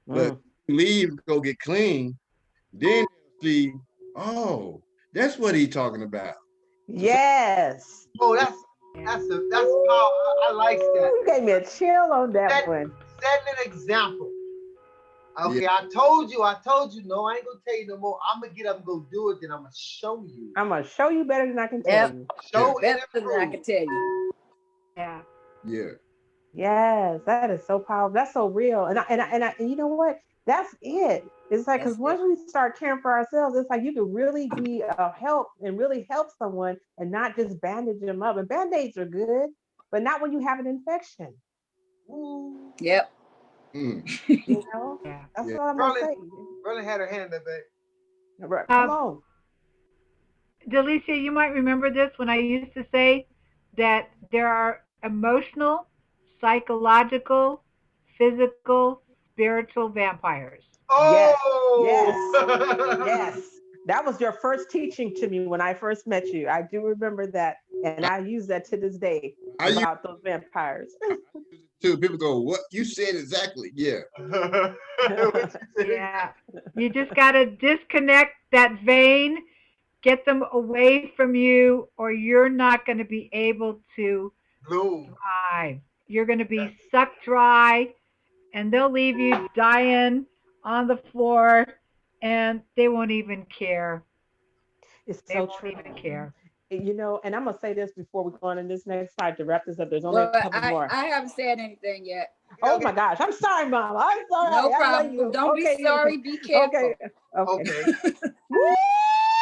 But leave, go get clean, then see, oh, that's what he's talking about. Yes. Oh, that's power. I like that. You gave me a chill on that one. Setting an example. Okay, Yeah. I told you. No, I ain't gonna tell you no more. I'm gonna get up and go do it. Then I'm gonna show you. I'm gonna show you better than I can tell you. Show Better and than I can tell you. Yeah. Yeah. Yes, that is so powerful. That's so real. And you know what? That's it. It's like because once we start caring for ourselves, it's like you can really be a help and really help someone and not just bandage them up. And band-aids are good, but not when you have an infection. Yep. Mm. You know? Yeah. That's Yeah. what I'm gonna say. Berlin had her hand up, babe. Come on. Delicia, you might remember this when I used to say that there are emotional, psychological, physical, spiritual vampires. Yes. Oh. Yes. That was your first teaching to me when I first met you. I do remember that. And I use that to this day about those vampires. Too. People go, what you said exactly? Yeah. Yeah. You just got to disconnect that vein, get them away from you, or you're not going to be able to thrive. You're going to be sucked dry, and they'll leave you dying on the floor, and they won't even care. It's They so won't true. even care. You know, and I'm gonna say this before we go on in this next slide to wrap this up. There's only Well, a couple more. I haven't said anything yet. Oh my gosh, I'm sorry, Mom. I'm sorry. No I love problem. you. Don't be sorry. Be careful. Okay.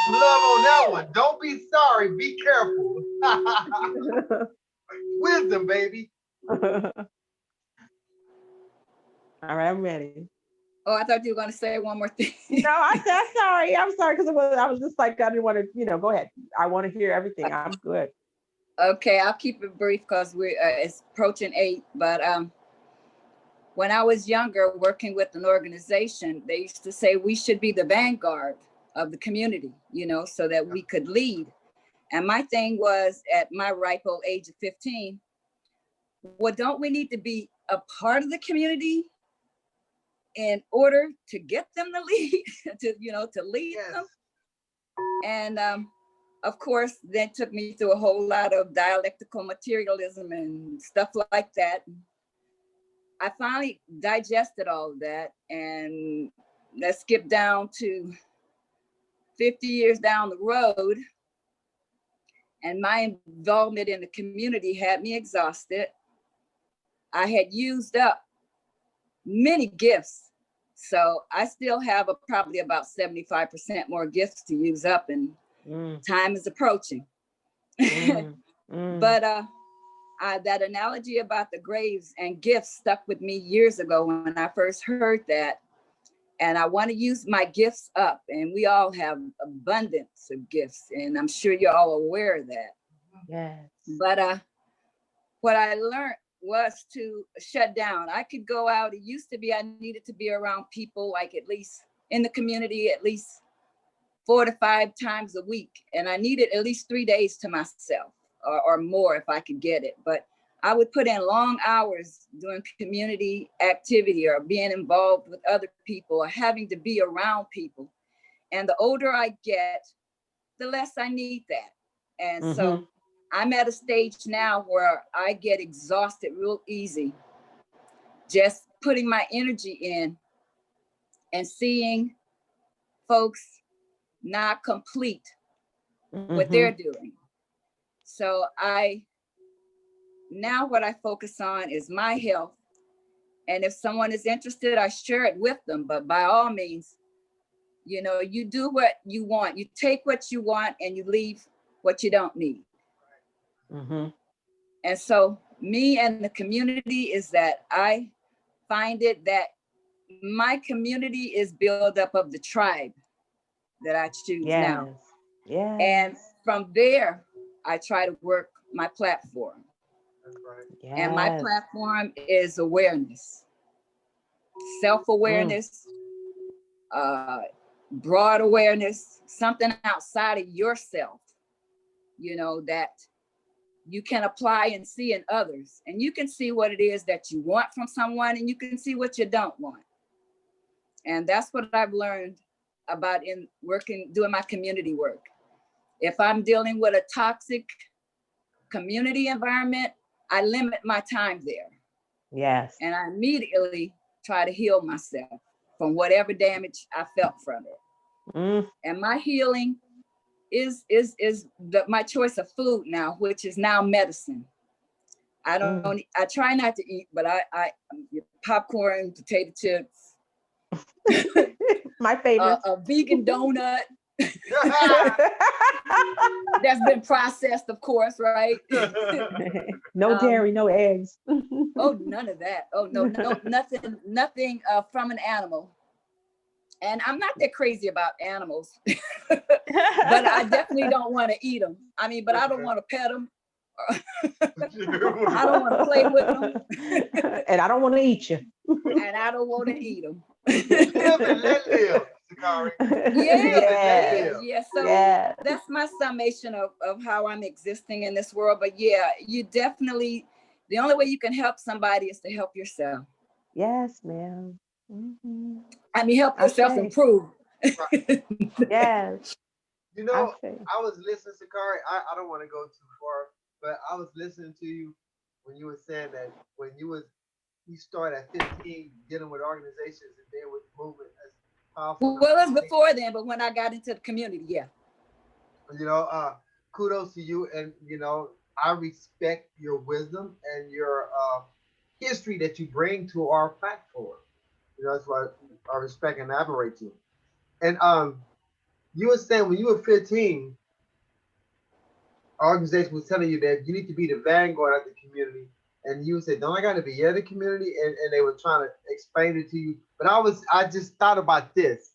Love on that one. Don't be sorry. Be careful. Wisdom, baby. All right, I'm ready. Oh, I thought you were going to say one more thing. No, I'm sorry. I'm sorry because I was just like I didn't want to. Go ahead. I want to hear everything. I'm good. Okay, I'll keep it brief because we're it's approaching 8. But when I was younger, working with an organization, they used to say we should be the vanguard of the community, so that we could lead. And my thing was, at my ripe old age of 15, well, don't we need to be a part of the community in order to get them to lead, to lead them? And of course, that took me through a whole lot of dialectical materialism and stuff like that. I finally digested all of that, and let's skip down to 50 years down the road. And my involvement in the community had me exhausted. I had used up many gifts. So I still have probably about 75% more gifts to use up, and time is approaching. But that analogy about the graves and gifts stuck with me years ago when I first heard that. And I want to use my gifts up, and we all have abundance of gifts, and I'm sure you're all aware of that. Yes. But what I learned was to shut down. I could go out. It used to be I needed to be around people, like at least in the community, at least 4 to 5 times a week. And I needed at least 3 days to myself or more if I could get it. But I would put in long hours doing community activity or being involved with other people or having to be around people. And the older I get, the less I need that. And so I'm at a stage now where I get exhausted real easy, just putting my energy in and seeing folks not complete what they're doing. So now what I focus on is my health. And if someone is interested, I share it with them. But by all means, you know, you do what you want. You take what you want and you leave what you don't need. And so me and the community is that I find it that my community is built up of the tribe that I choose now. Yes. And from there, I try to work my platform. That's right. Yes. And my platform is awareness, self-awareness, broad awareness, something outside of yourself, you know, that you can apply and see in others. And you can see what it is that you want from someone, and you can see what you don't want. And that's what I've learned about in working, doing my community work. If I'm dealing with a toxic community environment, I limit my time there. Yes. And I immediately try to heal myself from whatever damage I felt from it. And my healing is my choice of food now, which is now medicine. I try not to eat, but I popcorn, potato chips, my favorite. a vegan donut that's been processed, of course, right? No dairy, no eggs. Oh, none of that. Oh, no, nothing from an animal. And I'm not that crazy about animals, but I definitely don't want to eat them. I mean, but I don't want to pet them. I don't want to play with them. And I don't want to eat you. And I don't want to eat them. Yeah. So that's my summation of how I'm existing in this world. But yeah, you definitely, the only way you can help somebody is to help yourself. Yes, ma'am. I mean, help yourself improve. Yes. You know, I was listening, Sakari. I don't want to go too far, but I was listening to you when you were saying that when you started at 15 dealing with organizations and then with movement as powerful. Well, it was before then, but when I got into the community, yeah. You know, kudos to you, and you know, I respect your wisdom and your history that you bring to our platform. You know, that's why I respect and admirate you. And you were saying when you were 15, our organization was telling you that you need to be the vanguard of the community. And you said, don't I got to be in the community? And they were trying to explain it to you. But I just thought about this.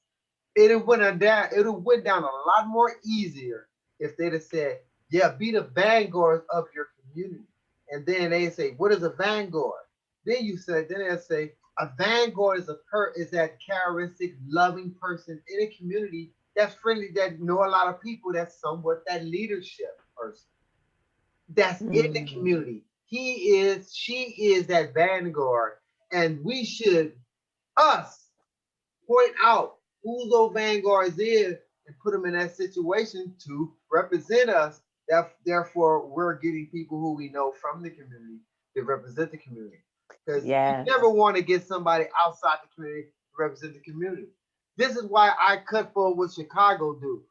It went down a lot more easier if they'd have said, yeah, be the vanguard of your community. And then they say, what is a vanguard? Then they'll say, a vanguard is that charismatic, loving person in a community that's friendly, that know a lot of people, that's somewhat that leadership person that's in the community. She is that vanguard, and we should point out who those vanguards is and put them in that situation to represent us. Therefore, we're getting people who we know from the community to represent the community. Because you never want to get somebody outside the community to represent the community. This is why I cut for what Chicago do.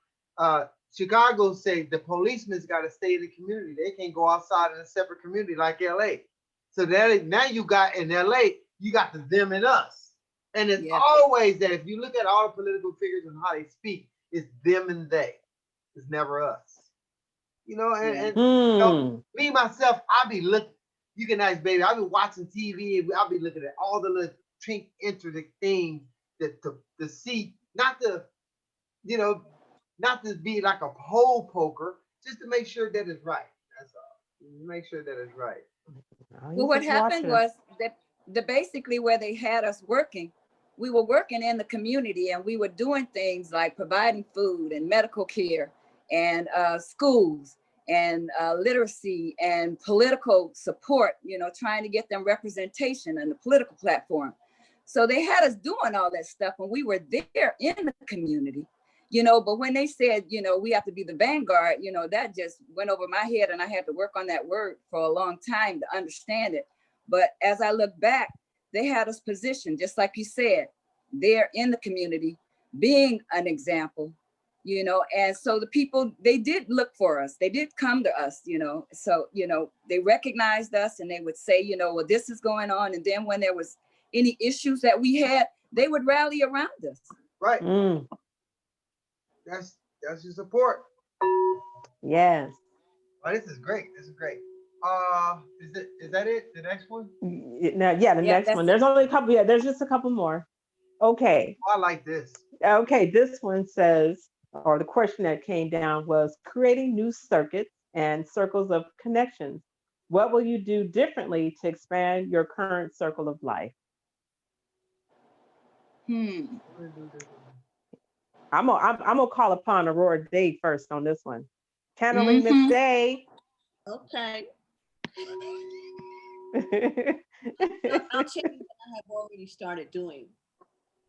Chicago say the policemen's got to stay in the community. They can't go outside in a separate community like LA. So now you got in LA, you got the them and us. And it's always that if you look at all the political figures and how they speak, it's them and they. It's never us. You know, and you know, me myself, I be looking. You can ask, baby. I be watching TV and I be looking at all the little intricate things that to see, not to, you know, not to be like a hole poker, just to make sure that it's right. That's all. Make sure that it's right. Well, what happened was that basically where they had us working, we were working in the community and we were doing things like providing food and medical care and schools. and literacy and political support, you know, trying to get them representation on the political platform. So they had us doing all that stuff when we were there in the community, you know, but when they said, you know, we have to be the vanguard, you know, that just went over my head, and I had to work on that word for a long time to understand it. But as I look back, they had us positioned, just like you said, there in the community, being an example, you know, and so the people, they did look for us. They did come to us, you know, so, you know, they recognized us, and they would say, you know, well, this is going on. And then when there was any issues that we had, they would rally around us. Right. Mm, That's your support. yes. Oh, this is great. This is great. Is that it? The next one? Now, yeah, the Yeah, next that's one. There's only a couple. Yeah, there's just a couple more. Okay. Oh, I like this. Okay. This one says, or the question that came down was creating new circuits and circles of connections. What will you do differently to expand your current circle of life? I'm gonna call upon Aurora Day first on this one. Channeling Miss Mhm. Day. Okay. I'll tell you what I have already started doing.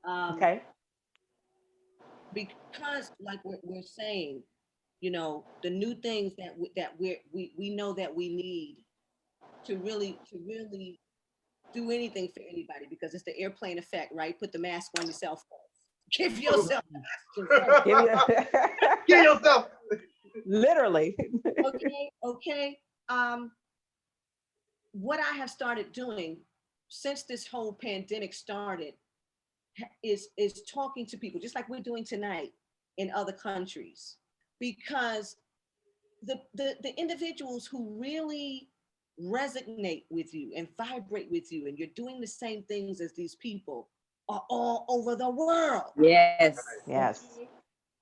Okay. Because like we're saying, you know, the new things that we know that we need to really do anything for anybody, because it's the airplane effect, right? Put the mask on yourself first. Give yourself Give Kill yourself. Literally. okay. What I have started doing since this whole pandemic started is talking to people, just like we're doing tonight in other countries, because the individuals who really resonate with you and vibrate with you, and you're doing the same things as these people, are all over the world. Yes. Yes. Okay?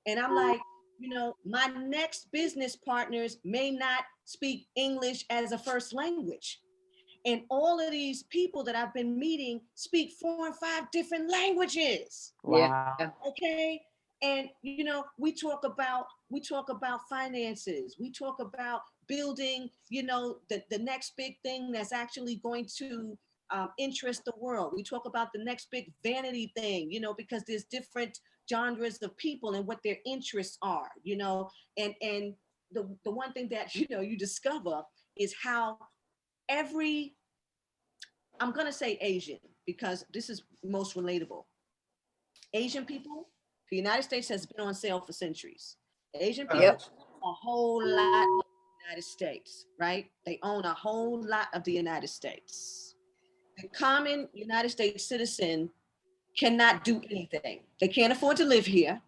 And I'm like, you know, my next business partners may not speak English as a first language. And all of these people that I've been meeting speak 4 and 5 different languages. Wow. Yeah. Okay. And you know, we talk about finances, we talk about building, you know, the next big thing that's actually going to interest the world. We talk about the next big vanity thing, you know, because there's different genres of people and what their interests are, you know, and the one thing that, you know, you discover is how I'm going to say Asian because this is most relatable. Asian people, the United States has been on sale for centuries. Asian people Yep. own a whole lot of the United States, right? They own a whole lot of the United States. The common United States citizen cannot do anything. They can't afford to live here.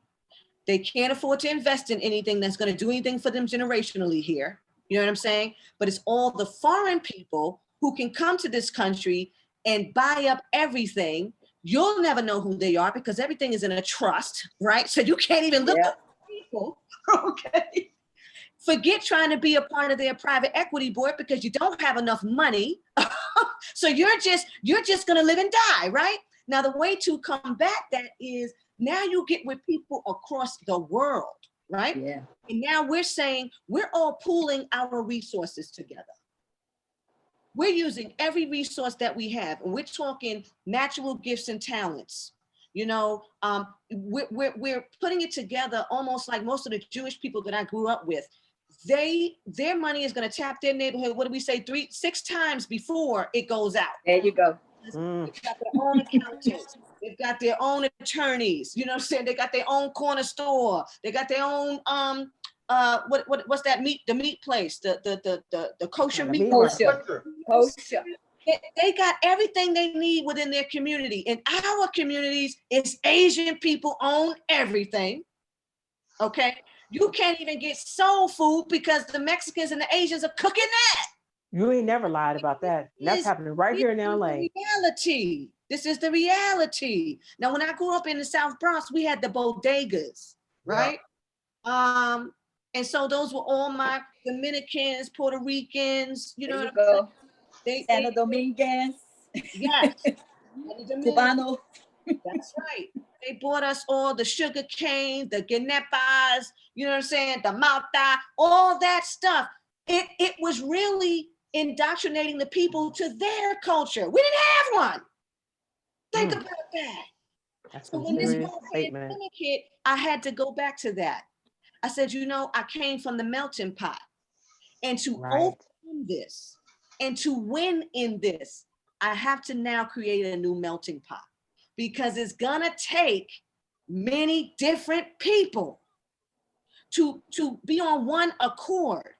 They can't afford to invest in anything that's going to do anything for them generationally here. You know what I'm saying? But it's all the foreign people who can come to this country and buy up everything. You'll never know who they are because everything is in a trust, right? So you can't even look up people, okay? Forget trying to be a part of their private equity board because you don't have enough money. So you're just gonna live and die, right? Now the way to combat that is now you get with people across the world, right? Yeah. And now we're saying we're all pooling our resources together. We're using every resource that we have, and we're talking natural gifts and talents. You know, we're putting it together almost like most of the Jewish people that I grew up with. Their money is going to tap their neighborhood. What do we say? 6 times before it goes out. There you go. They've got their own accountants. They've got their own attorneys. You know what I'm saying? They got their own corner store. They got their own what's that meat? The meat place. The kosher meat. Kosher. Kosher. They got everything they need within their community. In our communities, it's Asian people own everything. Okay. You can't even get soul food because the Mexicans and the Asians are cooking that. You ain't never lied about that. That's happening right here in LA. Reality. This is the reality. Now, when I grew up in the South Bronx, we had the bodegas, right? Yeah. And so those were all my Dominicans, Puerto Ricans, you know. Santo Domingans. Yes. Cubano. That's right. They bought us all the sugar cane, the ganepas, you know what I'm saying, the malta, all that stuff. It was really indoctrinating the people to their culture. We didn't have one. Think about that. That's So a when this serious whole statement. pandemic hit, I had to go back to that. I said, you know, I came from the melting pot. And to Right. overcome this and to win in this, I have to now create a new melting pot, because it's gonna take many different people to be on one accord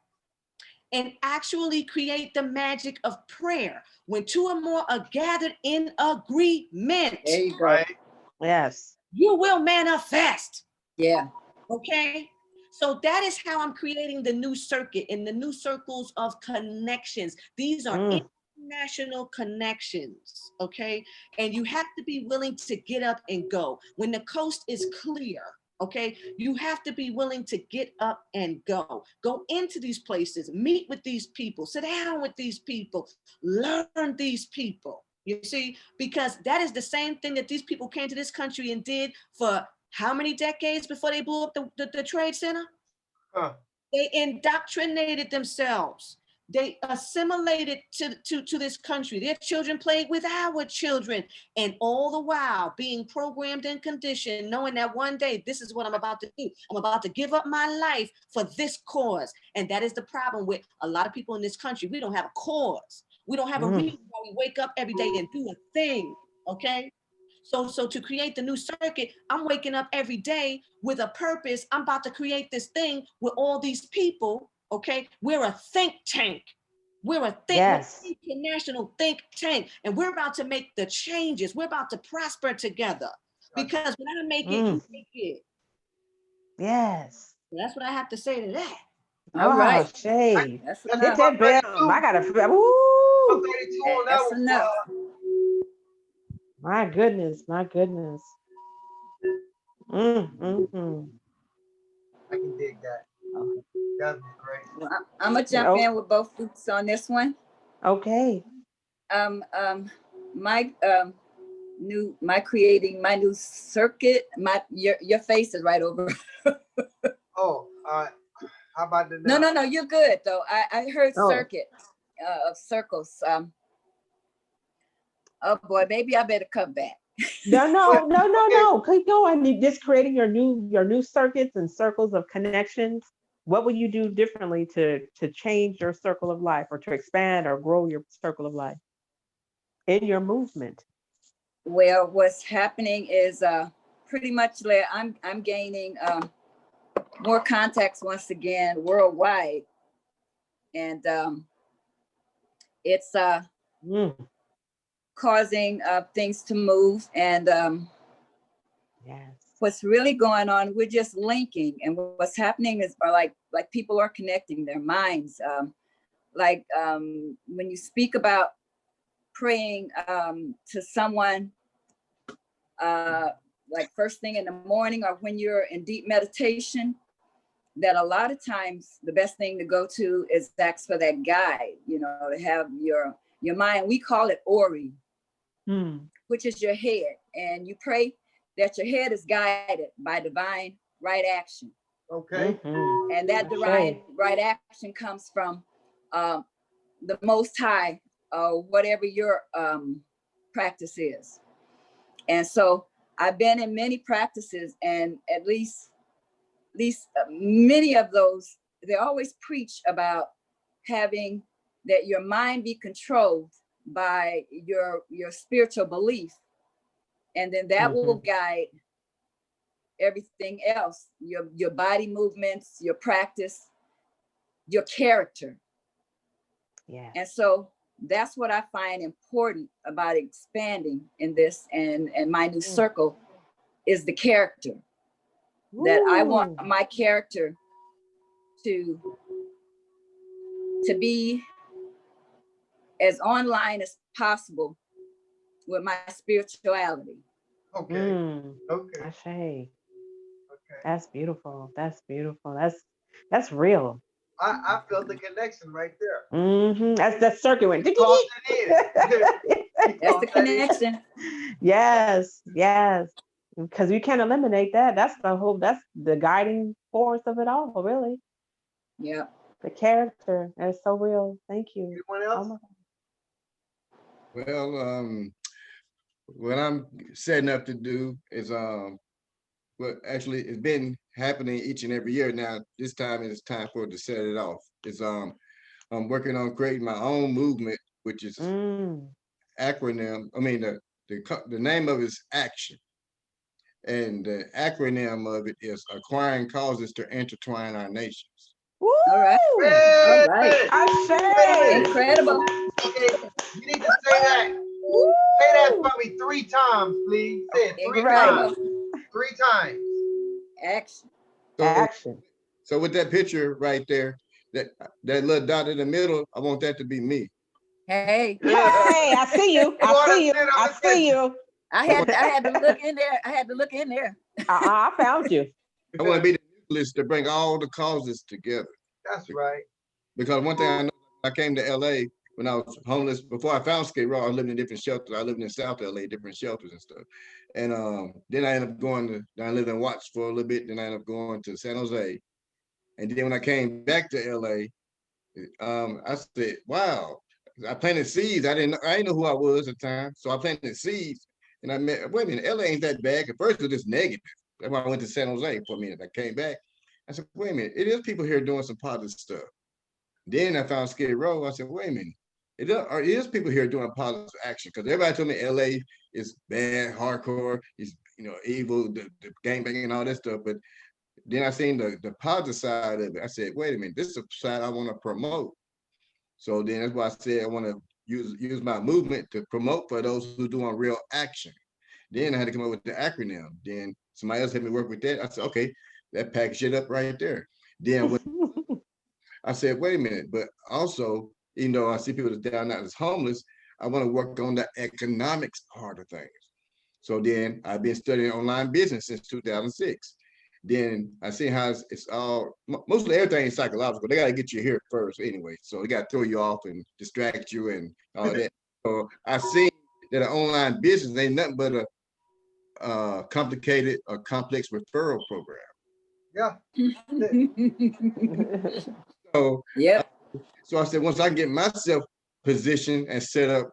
and actually create the magic of prayer. When two or more are gathered in agreement, There you go. Right. Yes. you will manifest. Yeah. Okay. So that is how I'm creating the new circuit in the new circles of connections. These are international connections. Okay. And you have to be willing to get up and go. When the coast is clear, okay, you have to be willing to get up and go. Go into these places, meet with these people, sit down with these people, learn these people. You see, because that is the same thing that these people came to this country and did for how many decades before they blew up the trade center? Huh. They indoctrinated themselves. They assimilated to this country. Their children played with our children, and all the while being programmed and conditioned, knowing that one day this is what I'm about to do. I'm about to give up my life for this cause. And that is the problem with a lot of people in this country. We don't have a cause. We don't have a reason why we wake up every day and do a thing. Okay. So to create the new circuit, I'm waking up every day with a purpose. I'm about to create this thing with all these people. Okay, we're a think tank. We're a international think tank, and we're about to make the changes. We're about to prosper together, because when I make it, you make it. Yes. So that's what I have to say to that. All right. Shay. That's Hit enough. that bell. I gotta. Woo! 32 on that That's one. enough. My goodness. My goodness. I can dig that. That'd be great. Well, I'm gonna jump in with both boots on this one. Okay. My creating my new circuit. Your face is right over. Oh, how about the No, you're good though. I heard circuit of circles. Oh boy, maybe I better come back. No. Keep going. You're just creating your new circuits and circles of connections. What will you do differently to change your circle of life, or to expand or grow your circle of life in your movement? Well, what's happening is pretty much I'm gaining more contacts once again worldwide, and it's causing things to move. And what's really going on, we're just linking, and what's happening is like people are connecting their minds. When you speak about praying to someone, like first thing in the morning, or when you're in deep meditation, that a lot of times the best thing to go to is ask for that guide, to have your mind. We call it Ori, which is your head. And you pray that your head is guided by divine right action. Okay. And that divine right action comes from the Most High, whatever your practice is. And so I've been in many practices, and at least many of those, they always preach about having that your mind be controlled by your spiritual belief, and then that will guide everything else, your body movements, your practice, your character. And so that's what I find important about expanding in this, and my new circle is the character. That I want my character to be as online as possible with my spirituality. Okay. Okay. That's beautiful. That's that's real. I felt the connection right there. That's the circuit went. That's the connection. Yes. Because you can't eliminate that. That's the guiding force of it all, really. Yeah. The character. That's so real. Thank you. Anyone Oh else? my Well, what I'm setting up to do is well, actually, it's been happening each and every year. Now, this time it's time for it to set it off. It's I'm working on creating my own movement, which is Mm. acronym. I mean, the name of it is Action, and the acronym of it is Acquiring Causes to Intertwine Our Nations. Woo! All right. Hey! All right. I say. Incredible. Okay, you need to say that. Say that for me 3 times, please. Say it 3 Incredible. times. 3 times. Action. So, Action. so with that picture right there, that little dot in the middle, I want that to be me. Hey, Hey, I see you. I see you. I see you. I had to look in there. I had to look in there. I found you. I want to be the nucleus to bring all the causes together. That's right. Because one thing I know, I came to LA when I was homeless. Before I found Skid Row, I lived in different shelters. I lived in South LA, different shelters and stuff. And then I ended up I lived in Watts for a little bit. Then I ended up going to San Jose. And then when I came back to LA, I said, wow, I planted seeds. I didn't know who I was at the time. So I planted seeds. And I met, wait a minute, LA ain't that bad. At first it was just negative. That's why I went to San Jose for a minute. I came back. I said, wait a minute, it is people here doing some positive stuff. Then I found Skid Row. I said, wait a minute, it is people here doing positive action, because everybody told me LA is bad, hardcore, is evil, the gangbanging and all that stuff. But then I seen the positive side of it. I said, wait a minute, this is a side I want to promote. So then that's why I said I want to use my movement to promote for those who are doing real action. Then I had to come up with the acronym. Then somebody else had me work with that. I said, okay, that packaged it up right there. Then when I said, wait a minute, but also, even though I see people that's down out as homeless, I want to work on the economics part of things. So then I've been studying online business since 2006. Then I see how it's all, mostly everything is psychological. They got to get you here first anyway. So they got to throw you off and distract you and all that. So I see that an online business ain't nothing but a complicated or complex referral program. Yeah. So, Yep. so I said, once I get myself positioned and set up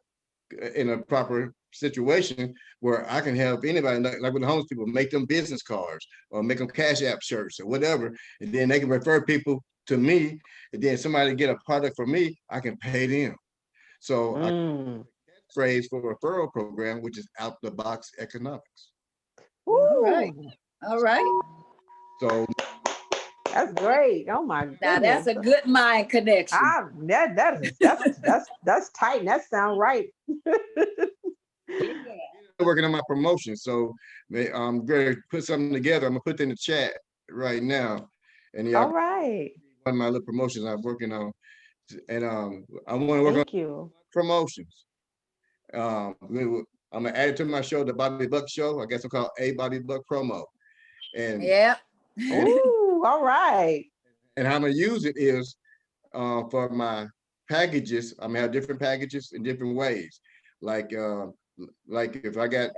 in a proper situation where I can help anybody, like with the homeless people, make them business cards or make them Cash App shirts or whatever, and then they can refer people to me, and then somebody get a product from me, I can pay them. So I phrase for referral program, which is out the box economics. All right. All right. So That's great. Oh my goodness. Now that's a good mind connection. That's tight. And that sounds right. working on my promotion, so I'm going to put something together. I'm gonna put it in the chat right now, and y'all, all right, one of my little promotions I'm working on, and I want to work thank on you. promotions. I'm gonna add it to my show, the Bobby Buck Show. I guess I'm called a Bobby Buck promo, and Yep. Ooh, all right. and how I'm gonna use it is for my packages. I'm gonna have different packages in different ways, like if I got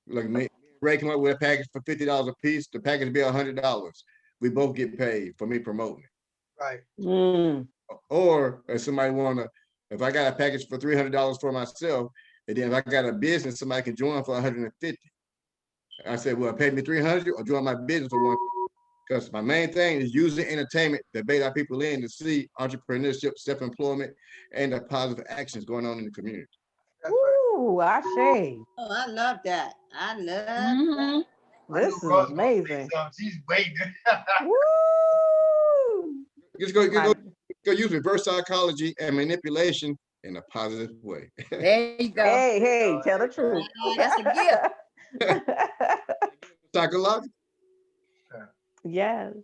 like Ray come up with a package for $50 a piece, the package be $100. We both get paid for me promoting it. Right. Or if somebody if I got a package for $300 for myself, and then if I got a business, somebody can join for $150. I said, well, pay me $300 or join my business for $150. Because my main thing is using entertainment to bait our people in to see entrepreneurship, self-employment, and the positive actions going on in the community. Ooh, I say. Oh, I love that. I love Mhm. This is amazing. She's waiting. Woo! Just go use reverse psychology and manipulation in a positive way. There you go. Hey, tell the truth. That's a gift. Psychological. Yes.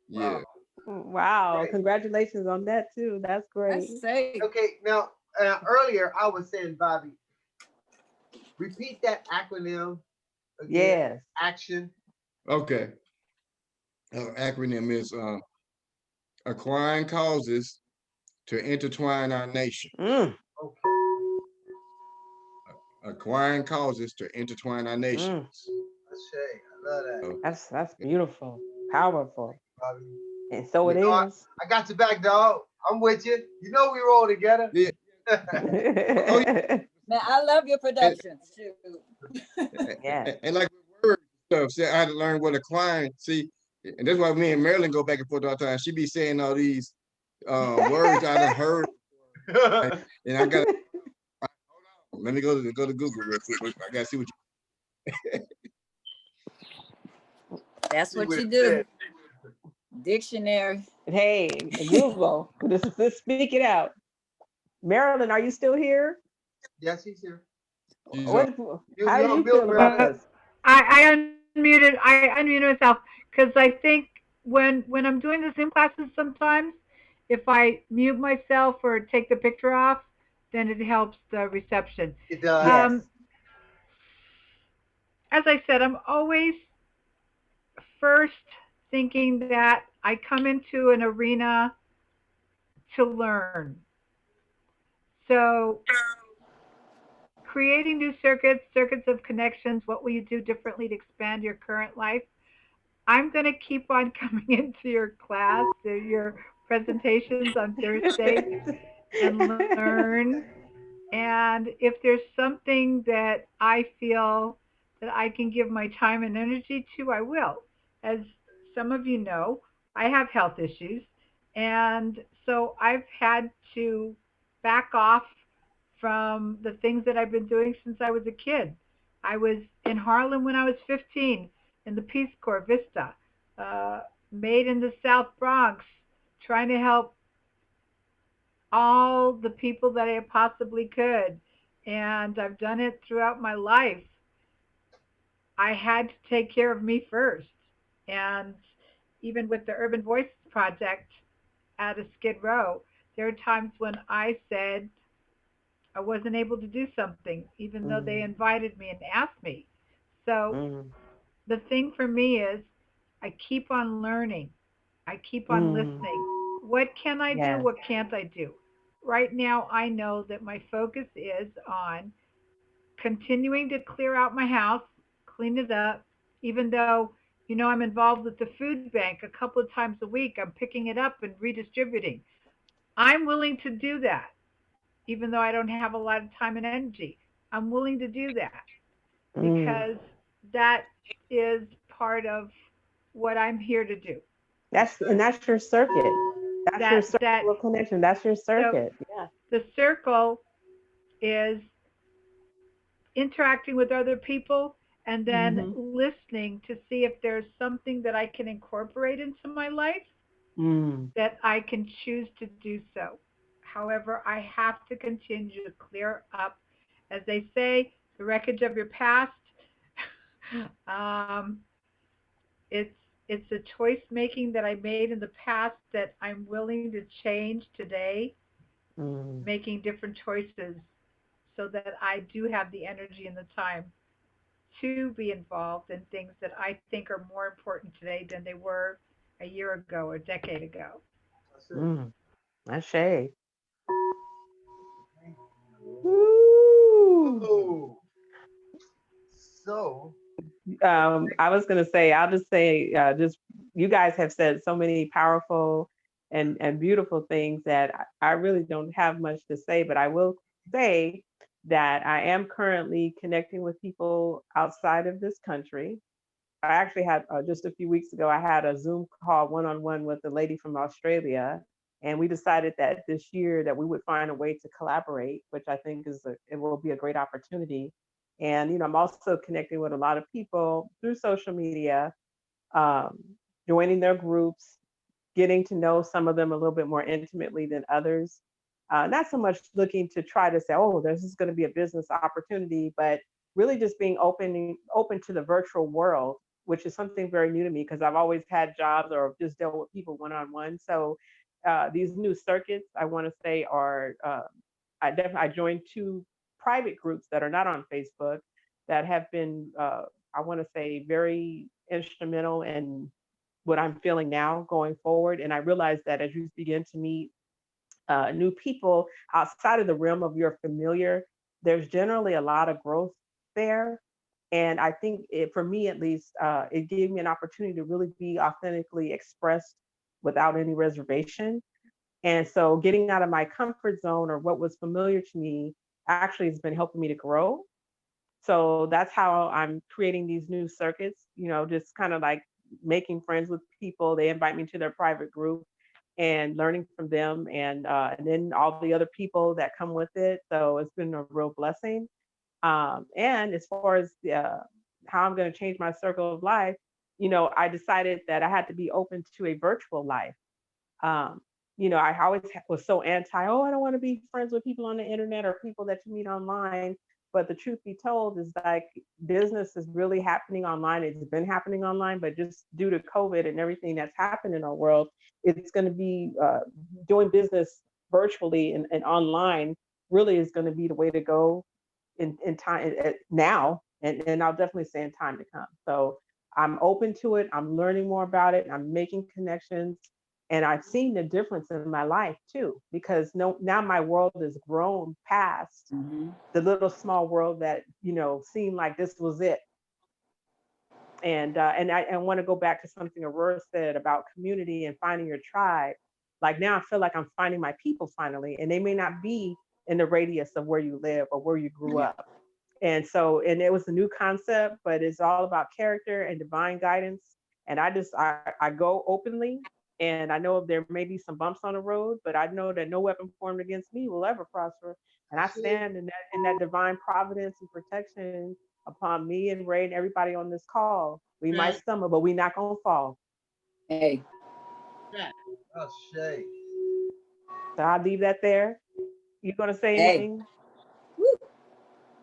Yeah. Wow. Right. Congratulations on that too. That's great. That's safe. Okay, now earlier I was saying, Bobby, repeat that acronym again. Yes. Action. Okay. Acronym is acquiring causes to intertwine our nation. Okay. acquiring causes to intertwine our nations. That's Shay. I love that. So, That's beautiful, powerful, Bobby. and so it You know, is. I got your back, dog. I'm with you. You know we roll together. yeah. Oh, yeah. Man, I love your And, productions. Shoot. Yes. and like with words and stuff, see, I had to learn what acquiring. See, and that's why me and Marilyn go back and forth all the time. She be saying all these words I done heard, and I got. Let me go to Google real quick. I gotta see what That's See what what you it do. said. Dictionary. Hey, Google, this speak it out. Marilyn, are you still here? Yes, he's here. she's on. What? You How do on you mute, feel about Marilyn. this? I unmuted myself because I think when I'm doing the Zoom classes sometimes, if I mute myself or take the picture off, then it helps the reception. It does. Yes. Um, as I said, I'm always first thinking that I come into an arena to learn. So creating new circuits of connections, what will you do differently to expand your current life? I'm going to keep on coming into your class, your presentations on Thursdays and learn. And if there's something that I feel that I can give my time and energy to, I will. As some of you know, I have health issues. And so I've had to back off from the things that I've been doing since I was a kid. I was in Harlem when I was 15 in the Peace Corps Vista, uh, made in the South Bronx, trying to help all the people that I possibly could. And I've done it throughout my life. I had to take care of me first. And even with the Urban Voice Project out of Skid Row, there are times when I said I wasn't able to do something, even though they invited me and asked me. So the thing for me is I keep on learning. I keep on listening. What can I do? Yes. What can't I do? Right now, I know that my focus is on continuing to clear out my house, clean it up, even though, I'm involved with the food bank a couple of times a week. I'm picking it up and redistributing. I'm willing to do that, even though I don't have a lot of time and energy. I'm willing to do that because that is part of what I'm here to do. That's your circuit. That's your That circle of connection. That's your so circuit. Yeah. the circle is interacting with other people and then listening to see if there's something that I can incorporate into my life that I can choose to do so. However, I have to continue to clear up, as they say, the wreckage of your past. um, it's it's a choice making that I made in the past that I'm willing to change today, making different choices so that I do have the energy and the time to be involved in things that I think are more important today than they were a year ago or a decade ago. That's it. That's shade. Oh, so I was going to say, I'll just say, just you guys have said so many powerful and beautiful things that I really don't have much to say, but I will say that I am currently connecting with people outside of this country. I actually had just a few weeks ago, I had a Zoom call one-on-one with a lady from Australia. And we decided that this year that we would find a way to collaborate, which I think it will be a great opportunity. And, I'm also connecting with a lot of people through social media, um, joining their groups, getting to know some of them a little bit more intimately than others. Not so much looking to try to say, oh, this is going to be a business opportunity, but really just being open to the virtual world, which is something very new to me because I've always had jobs or just dealt with people one-on-one. So these new circuits, I want to say, are I joined two private groups that are not on Facebook that have been, I want to say, very instrumental in what I'm feeling now going forward. And I realized that as you begin to meet new people outside of the realm of your familiar, there's generally a lot of growth there. And I think for me at least, it gave me an opportunity to really be authentically expressed without any reservation. And so getting out of my comfort zone or what was familiar to me actually has been helping me to grow. So that's how I'm creating these new circuits, just kind of like making friends with people. They invite me to their private group and learning from them, and then all the other people that come with it. So it's been a real blessing. And as far as how I'm going to change my circle of life, I decided that I had to be open to a virtual life. Um, I always was so anti, oh, I don't want to be friends with people on the internet or people that you meet online. But the truth be told is like business is really happening online. It's been happening online, but just due to COVID and everything that's happened in our world, it's going to be doing business virtually and online really is going to be the way to go in time now. And I'll definitely say in time to come. So I'm open to it. I'm learning more about it. I'm making connections. And I've seen the difference in my life too, because now my world has grown past the little small world that, seemed like this was it. And I want to go back to something Aurora said about community and finding your tribe. Like now I feel like I'm finding my people finally, and they may not be in the radius of where you live or where you grew up. And so, and it was a new concept, but it's all about character and divine guidance. And I go openly, and I know there may be some bumps on the road, but I know that no weapon formed against me will ever prosper. And I stand in that divine providence and protection upon me and Ray and everybody on this call. We might stumble, but we not gonna fall. Hey, Oh, Shay. So I'll leave that there. You gonna say hey. anything?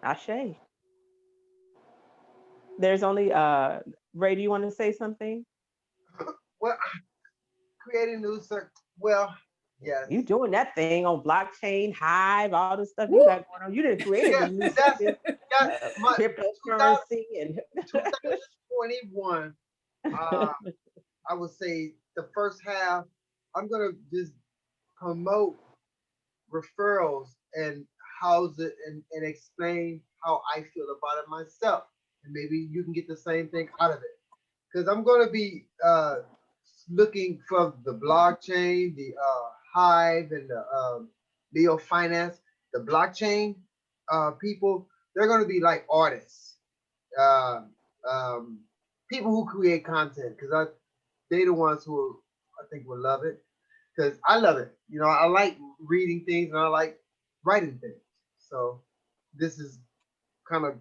Ashe. There's only Ray, do you want to say something? Well, creating new circle. Well, yes. You doing that thing on blockchain, Hive, all the stuff you got going on. You didn't create Yeah, a new that's my cryptocurrency and 2021. I would say the first half, I'm gonna just promote referrals and house it and explain how I feel about it myself. And maybe you can get the same thing out of it. Because I'm going to be looking for the blockchain, the Hive, and the Leo Finance. The blockchain people, they're going to be like artists, uh, um, people who create content. Because they the ones who I think will love it. Because I love it. I like reading things and I like writing things. So this is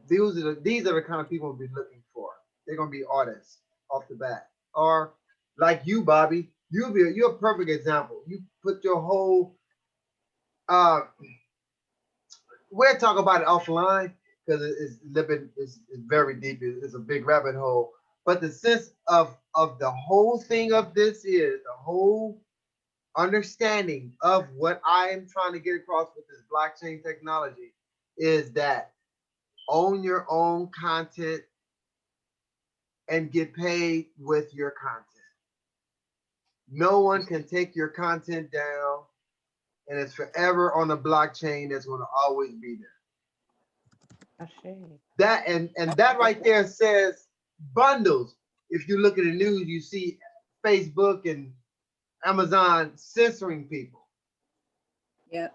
these are the kind of people we'll be looking for. They're gonna be artists off the bat. Or like you, Bobby, you're a perfect example. You put your whole we'll talk about it offline because it's very deep. It's a big rabbit hole. But the sense of the whole thing of this is the whole understanding of what I am trying to get across with this blockchain technology is that own your own content and get paid with your content. No one can take your content down, and it's forever on the blockchain that's going to always be there. That and that right there says bundles. If you look at the news, you see Facebook and Amazon censoring people. Yeah.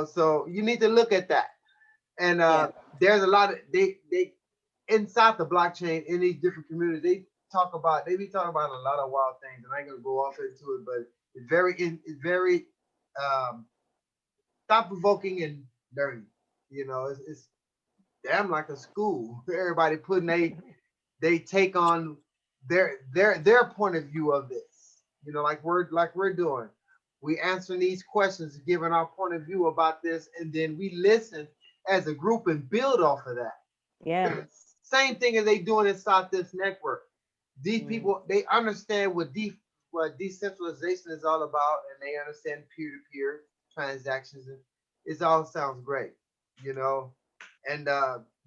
So you need to look at that. And there's a lot of they inside the blockchain in these different communities. They be talking about a lot of wild things, and I ain't gonna go off into it, but it's very thought provoking and dirty. It's damn like a school. Everybody putting they take on their point of view of this. Like we're doing. We answering these questions, giving our point of view about this, and then we listen as a group and build off of that. Yeah. Same thing as they doing inside this network. These people, they understand what decentralization is all about, and they understand peer-to-peer transactions. And it all sounds great, And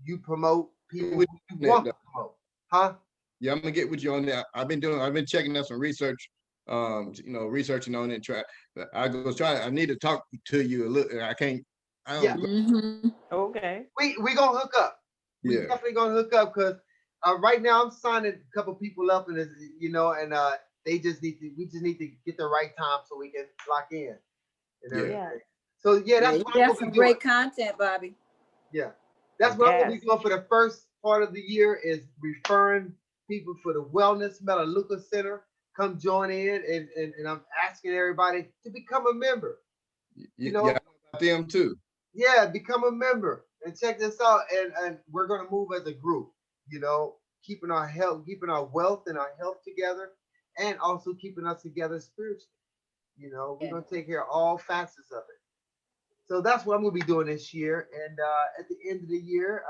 you promote people you want to promote, huh? Yeah, I'm gonna get with you on that. I've been checking out some research, researching on it. I need to talk to you a little. I can't I Yeah. don't, Mhm. Okay. We gonna hook up. We yeah, definitely gonna hook up because right now I'm signing a couple people up and and they just need to we just need to get the right time so we can lock in and yeah. everything. Yeah. So yeah, Yeah, that's you what I'm got gonna some be doing. great content, Bobby. Yeah, that's what I'm gonna be Yes. doing for the first part of the year is referring people for the Wellness Melaleuca Center. Come join in, and I'm asking everybody to become a member. You Yeah, I know, know about them too. yeah, become a member and check this out. And we're gonna move as a group. Keeping our health, keeping our wealth and our health together, and also keeping us together spiritually. We're Yeah. gonna take care of all facets of it. So that's what I'm gonna be doing this year. And at the end of the year,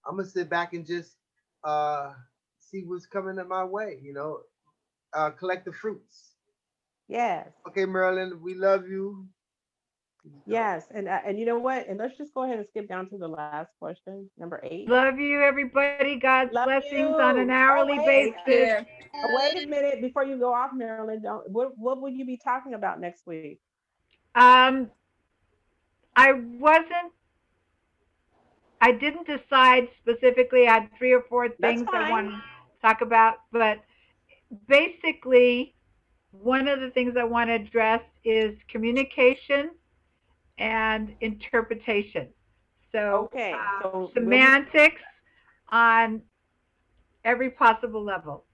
I'm gonna sit back and just uh, see what's coming in my way. Collect the fruits. Yes. Okay, Marilyn, we love you. Yes. And you know what? And let's just go ahead and skip down to the last question, number 8. Love you, everybody. God's Love blessings on an you. Oh hourly wait. Take basis. care. Wait a minute before you go off, Marilyn. Don't. What will you be talking about next week? Um, I wasn't, I didn't decide specifically. I had 3 or 4 That's things I fine. wanted to talk about, but basically, one of the things I want to address is communication and interpretation. So, Okay. So we'll be semantics on every possible level.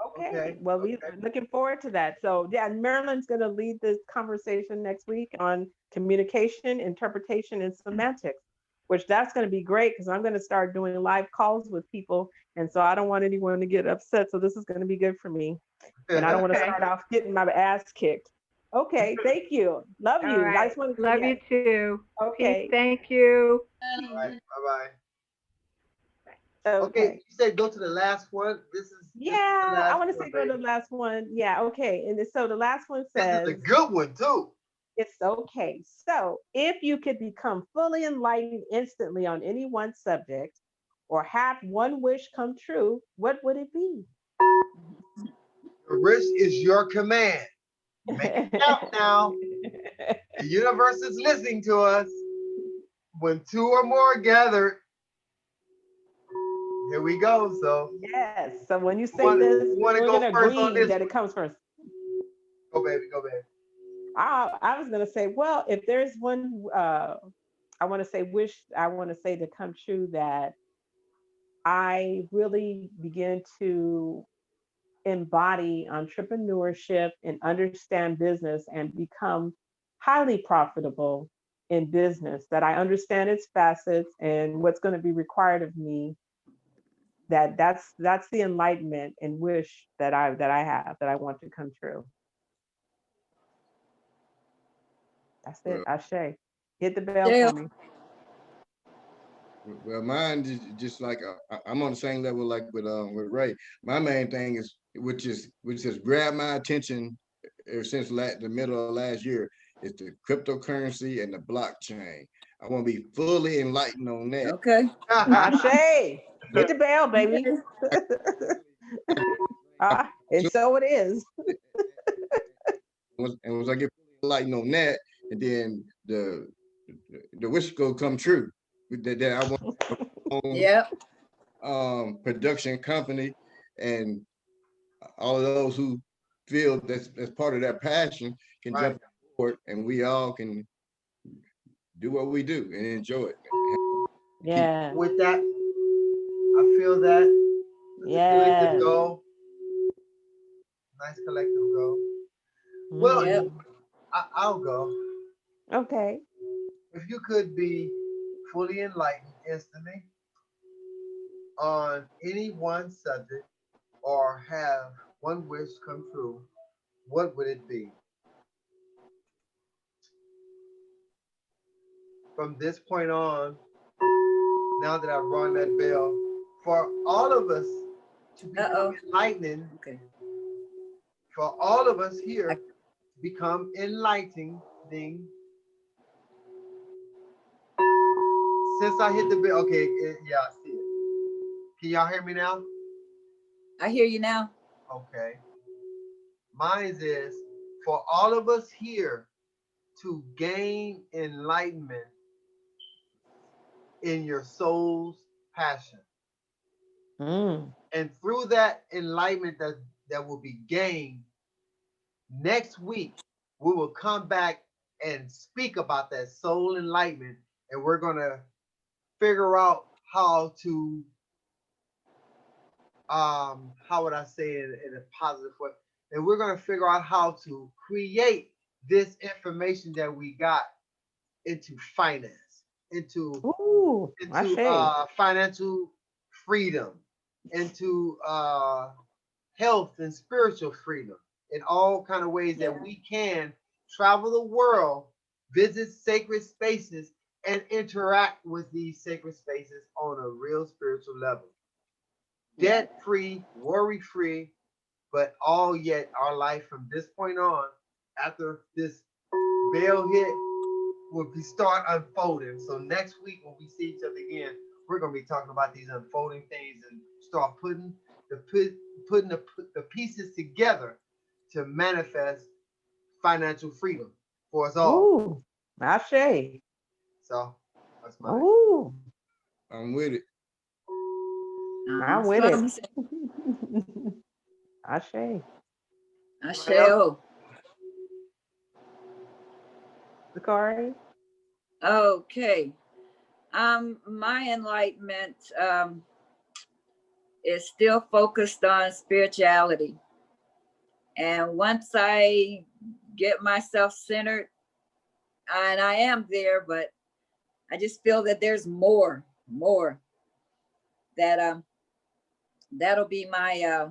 okay. Okay. Well, we're Okay. looking forward to that. So yeah, Marilyn's going to lead this conversation next week on communication, interpretation, and semantics, which that's going to be great because I'm going to start doing live calls with people, and so I don't want anyone to get upset. So this is going to be good for me, and I don't want to Okay. start off getting my ass kicked. Okay. Thank you. Love All you. I right. just want to say Love yes. you too. Peace. Okay. Thank you. All right. Bye bye. Okay, Okay. you said go to the last one. This is the Yeah, I last want to one, say go to baby. the last one. Yeah, okay. So the last one This is a says, good one too. it's okay. So if you could become fully enlightened instantly on any one subject or have one wish come true, what would it be? The wish is your command. Make it count now. The universe is listening to us. When two or more gathered, here we go. So, Yes. So when you who say want, this, who want to we're go going to first on agree this that it one? comes first. Go, baby. Go, baby. I was going to say, well, if there's one, I want to say wish, I want to say to come true that I really begin to embody entrepreneurship and understand business and become highly profitable in business, that I understand its facets and what's going to be required of me, that's the enlightenment and wish that I have, that I want to come true. That's it. Well, Ashe. Hit the bell for Dale. me. well, mine is just like I'm on the same level like with Ray. My main thing is which has grabbed my attention ever since the middle of last year is the cryptocurrency and the blockchain. I want to be fully enlightened on that. Okay. Ashe. Hit the bell, baby. Okay. And so it is. And once I get enlightened on that, and then the wish go come true. That I want my own Yep. production company, and all of those who feel that's part of their passion can Right. jump on board, and we all can do what we do and enjoy it. Keep Yes. With that, I feel that it's a collective Yes. goal. Nice collective goal. Well, Yep. Mhm. I'll go. Okay. If you could be fully enlightened instantly on any one subject or have one wish come true, what would it be? From this point on, now that I've rung that bell, for all of us to become Uh-oh. enlightening, Okay. for all of us here to become enlightening, since I hit the bell, okay, yeah, I see it. Can y'all hear me now? I hear you now. Okay. Mine is for all of us here to gain enlightenment in your soul's passion. Mm. And through that enlightenment that will be gained, next week we will come back and speak about that soul enlightenment, and we're going to figure out how to how would I say it in a positive way? And we're going to figure out how to create this information that we got into finance, into Ooh, financial freedom, into health and spiritual freedom, in all kind of ways that we can travel the world, visit sacred spaces, and interact with these sacred spaces on a real spiritual level. Debt free, worry free, but all yet our life from this point on, after this bell hit, will be start unfolding. So next week when we see each other again, we're gonna be talking about these unfolding things and start putting the pieces together to manifest financial freedom for us all. ooh, Ashe. So that's my Ooh, I'm with it. I'm with it. Ashe. Asheo. Zakari? Okay. My enlightenment is still focused on spirituality. And once I get myself centered, and I am there, but I just feel that there's more that that'll be my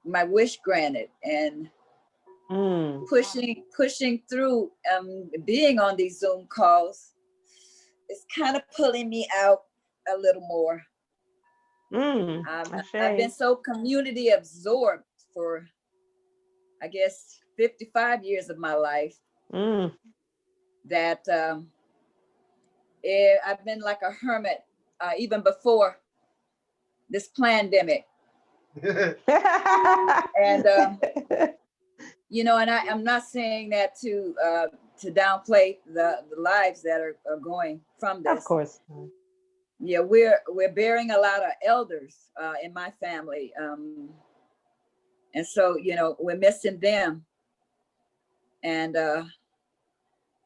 my wish granted, and pushing through being on these Zoom calls is kind of pulling me out a little more. I've been so community absorbed for, I guess, 55 years of my life that I've been like a hermit even before this pandemic. And you know, and I'm not saying that to downplay the lives that are going from this. Of course. Yeah, we're bearing a lot of elders in my family, and so, you know, we're missing them, and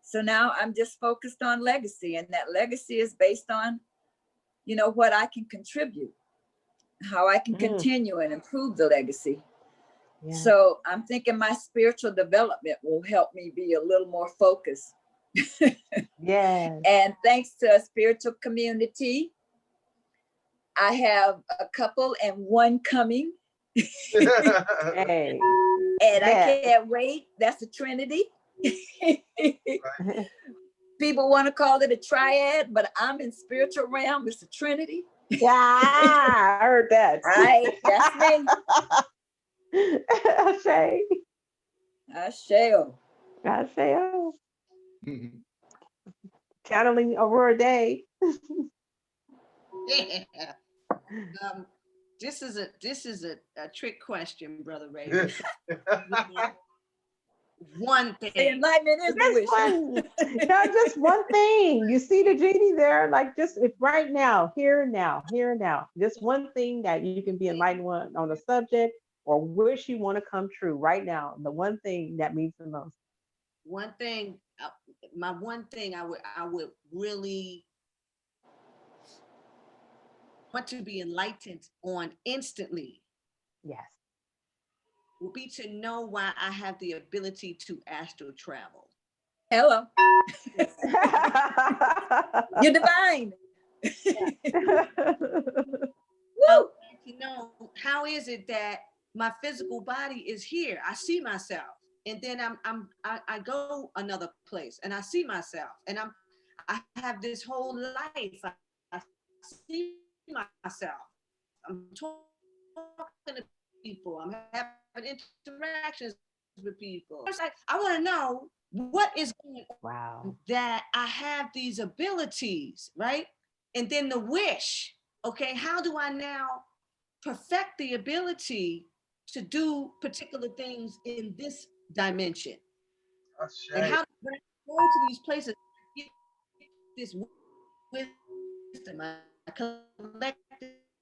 so now I'm just focused on legacy, and that legacy is based on, you know, what I can contribute, how I can continue and improve the legacy. Yeah. So I'm thinking my spiritual development will help me be a little more focused. Yeah. And thanks to a spiritual community, I have a couple and one coming. Hey. And I can't wait. That's a Trinity. People want to call it a triad, but I'm in spiritual realm. It's a Trinity. Yeah, I heard that. Right, that's me. Ashe. Asheo. Asheo. Channeling Aurora Day. Yeah. This is a trick question, Brother Ray. One thing. The enlightenment is the wish. No, just one thing. You see the genie there, like just if right now, here and now, just one thing that you can be enlightened on a subject or wish you want to come true right now. The one thing that means the most. One thing, my one thing I would really want to be enlightened on instantly. Yes. Will be to know why I have the ability to astral travel. Hello. You're divine. Well, you know, how is it that my physical body is here? I see myself, and then I go another place, and I see myself, and I have this whole life. I see myself. I'm talking to people. I'm having interactions with people. It's like I want to know what is going on that I have these abilities, right? And then the wish. Okay, how do I now perfect the ability to do particular things in this dimension. That's And shame. how do I go to these places, get this wisdom, I collect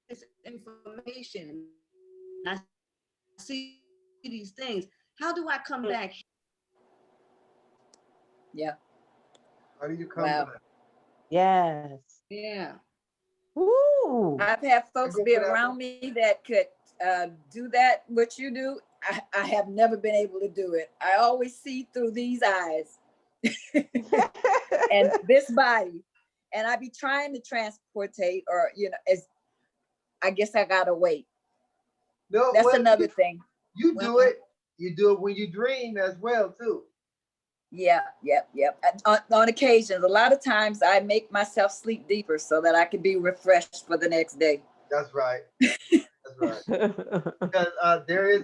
this information, I see these things. How do I come back? Yeah. How do you come Wow. back? Yes. Yeah. Woo. I've had folks go be for that around one. me that could do that, what you do. I have never been able to do it. I always see through these eyes and this body. And I be trying to transportate, or, as I guess I gotta wait. No, That's well, another thing. you Well, do it. You do it when you dream as well too. Yeah, yep. On occasions, a lot of times I make myself sleep deeper so that I can be refreshed for the next day. That's right. That's right. Because there is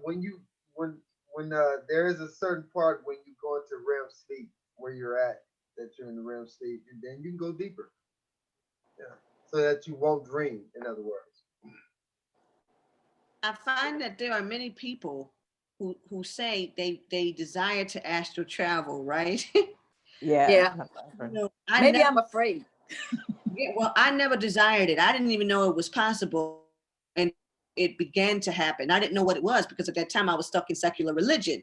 when there is a certain part when you go into REM sleep where you're at, that you're in the REM sleep, and then you can go deeper. Yeah. So that you won't dream. In other words. I find that there are many people who say they desire to astral travel, right? Yeah. Yeah, I maybe never, I'm afraid. yeah, well, I never desired it. I didn't even know it was possible, and it began to happen. I didn't know what it was because at that time I was stuck in secular religion,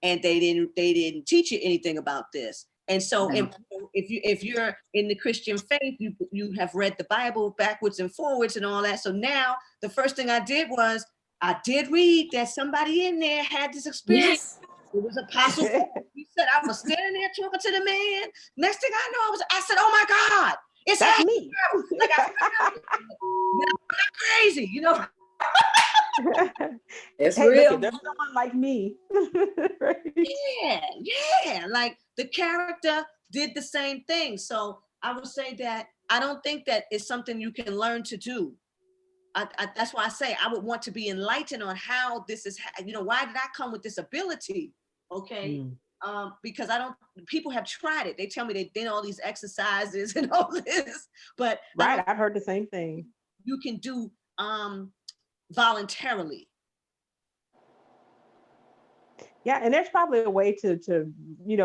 and they didn't teach you anything about this. And so, No. if you're in the Christian faith, you have read the Bible backwards and forwards and all that. So now the first thing I did was I did read that somebody in there had this experience. Yes. It was Apostle Paul. He said, I was standing there talking to the man. Next thing I know, I said, oh my God, it's That's astral me. travel. Like I'm crazy, It's Hey, look, real. there's someone like me. Yeah. Like the character did the same thing. So I would say that I don't think that it's something you can learn to do. That's why I say I would want to be enlightened on how this is, why did I come with this ability? Okay. Because people have tried it. They tell me they did all these exercises and all this, but Right. I've heard the same thing. you can do voluntarily. Yeah, and there's probably a way to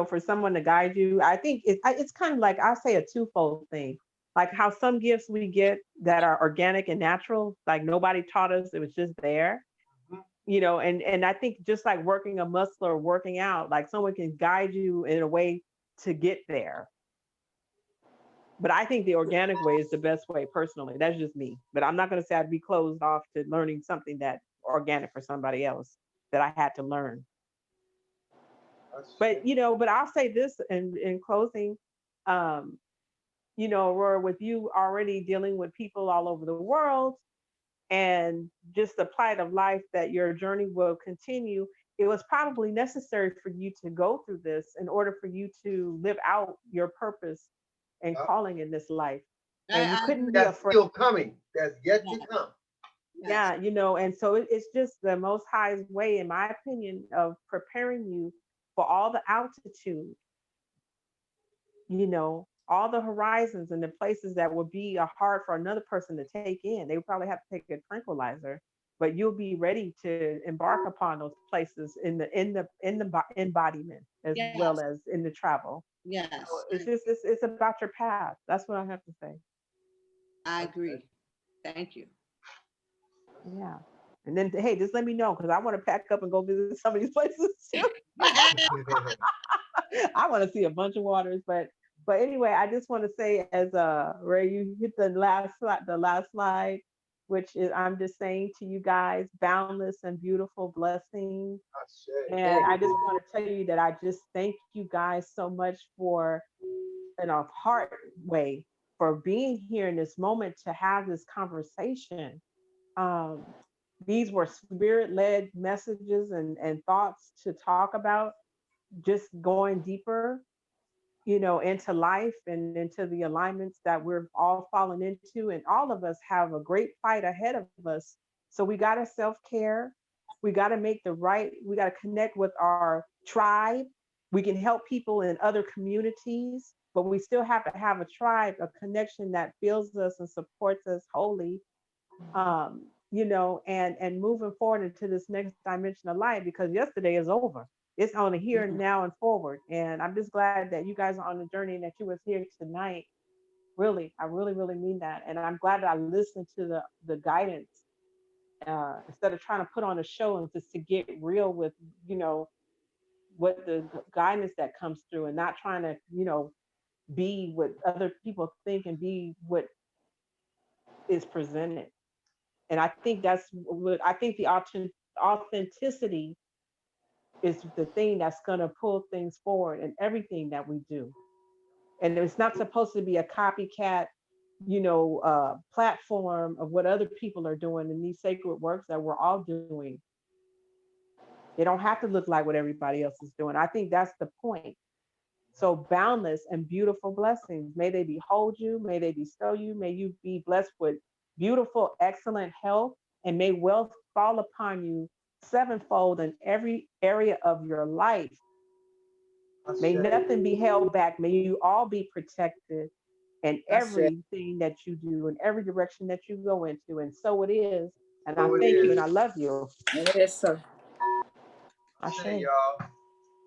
for someone to guide you. I think it's kind of like, I'll say, a twofold thing. Like how some gifts we get that are organic and natural, like nobody taught us, it was just there. And I think just like working a muscle or working out, like someone can guide you in a way to get there. But I think the organic way is the best way personally. That's just me. But I'm not going to say I'd be closed off to learning something that organic for somebody else that I had to learn. But I'll say this in closing, Aurora, with you already dealing with people all over the world and just the plight of life that your journey will continue, it was probably necessary for you to go through this in order for you to live out your purpose and calling in this life. And you couldn't be That's afraid. still coming. That's yet to come. Yeah, and so it's just the Most High's way, in my opinion, of preparing you for all the altitude, all the horizons and the places that would be hard for another person to take in. They would probably have to take a tranquilizer, but you'll be ready to embark upon those places in the embodiment as well as in the travel. Yes. It's about your path. That's what I have to say. I agree. Thank you. Yeah. And then, hey, just let me know, because I want to pack up and go visit some of these places too. I want to see a bunch of waters, but anyway, I just want to say, as Ray, you hit the last slide, which is, I'm just saying to you guys, boundless and beautiful blessings. And I just want to tell you that I just thank you guys so much for, in a heart way, for being here in this moment to have this conversation. These were spirit-led messages and thoughts to talk about, just going deeper, into life and into the alignments that we're all falling into. And all of us have a great fight ahead of us. So we got to self-care. We got to we got to connect with our tribe. We can help people in other communities, but we still have to have a tribe, a connection that feels us and supports us wholly. And moving forward into this next dimension of life, because yesterday is over. It's on the here and now and forward. And I'm just glad that you guys are on the journey and that you was here tonight. Really, I really, really mean that. And I'm glad that I listened to the guidance instead of trying to put on a show and just to get real with, what the guidance that comes through and not trying to, be what other people think and be what is presented. And I think that's what I think the authenticity is the thing that's going to pull things forward in everything that we do. And it's not supposed to be a copycat, platform of what other people are doing in these sacred works that we're all doing. They don't have to look like what everybody else is doing. I think that's the point. So boundless and beautiful blessings. May they behold you, may they bestow you, may you be blessed with beautiful, excellent health, and may wealth fall upon you sevenfold in every area of your life. May nothing be held back. May you all be protected in everything that you do, in every direction that you go into. And so it is. And I thank you and I love you. Yes, sir. I Say, say, y'all.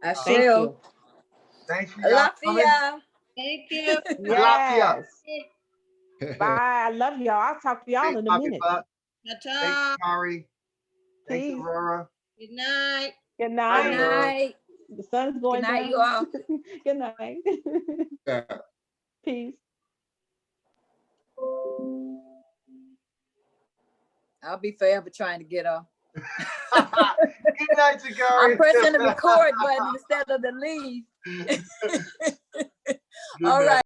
I thank shall. you. Thanks for y'all coming. Lafia. Thank you. Lafia. Yes. Bye. I love y'all. I'll talk to y'all Thanks, in a Bobby minute. Buck. Thanks, Ta-ta. Kari. Thanks, Peace. Aurora. Good night. Good Good night. night. The sun's going Good night, down. you all. Good night. Yeah. Peace. I'll be forever trying to get off. Good night, Jakari. I'm pressing the record button instead of the leave. Good All night. right.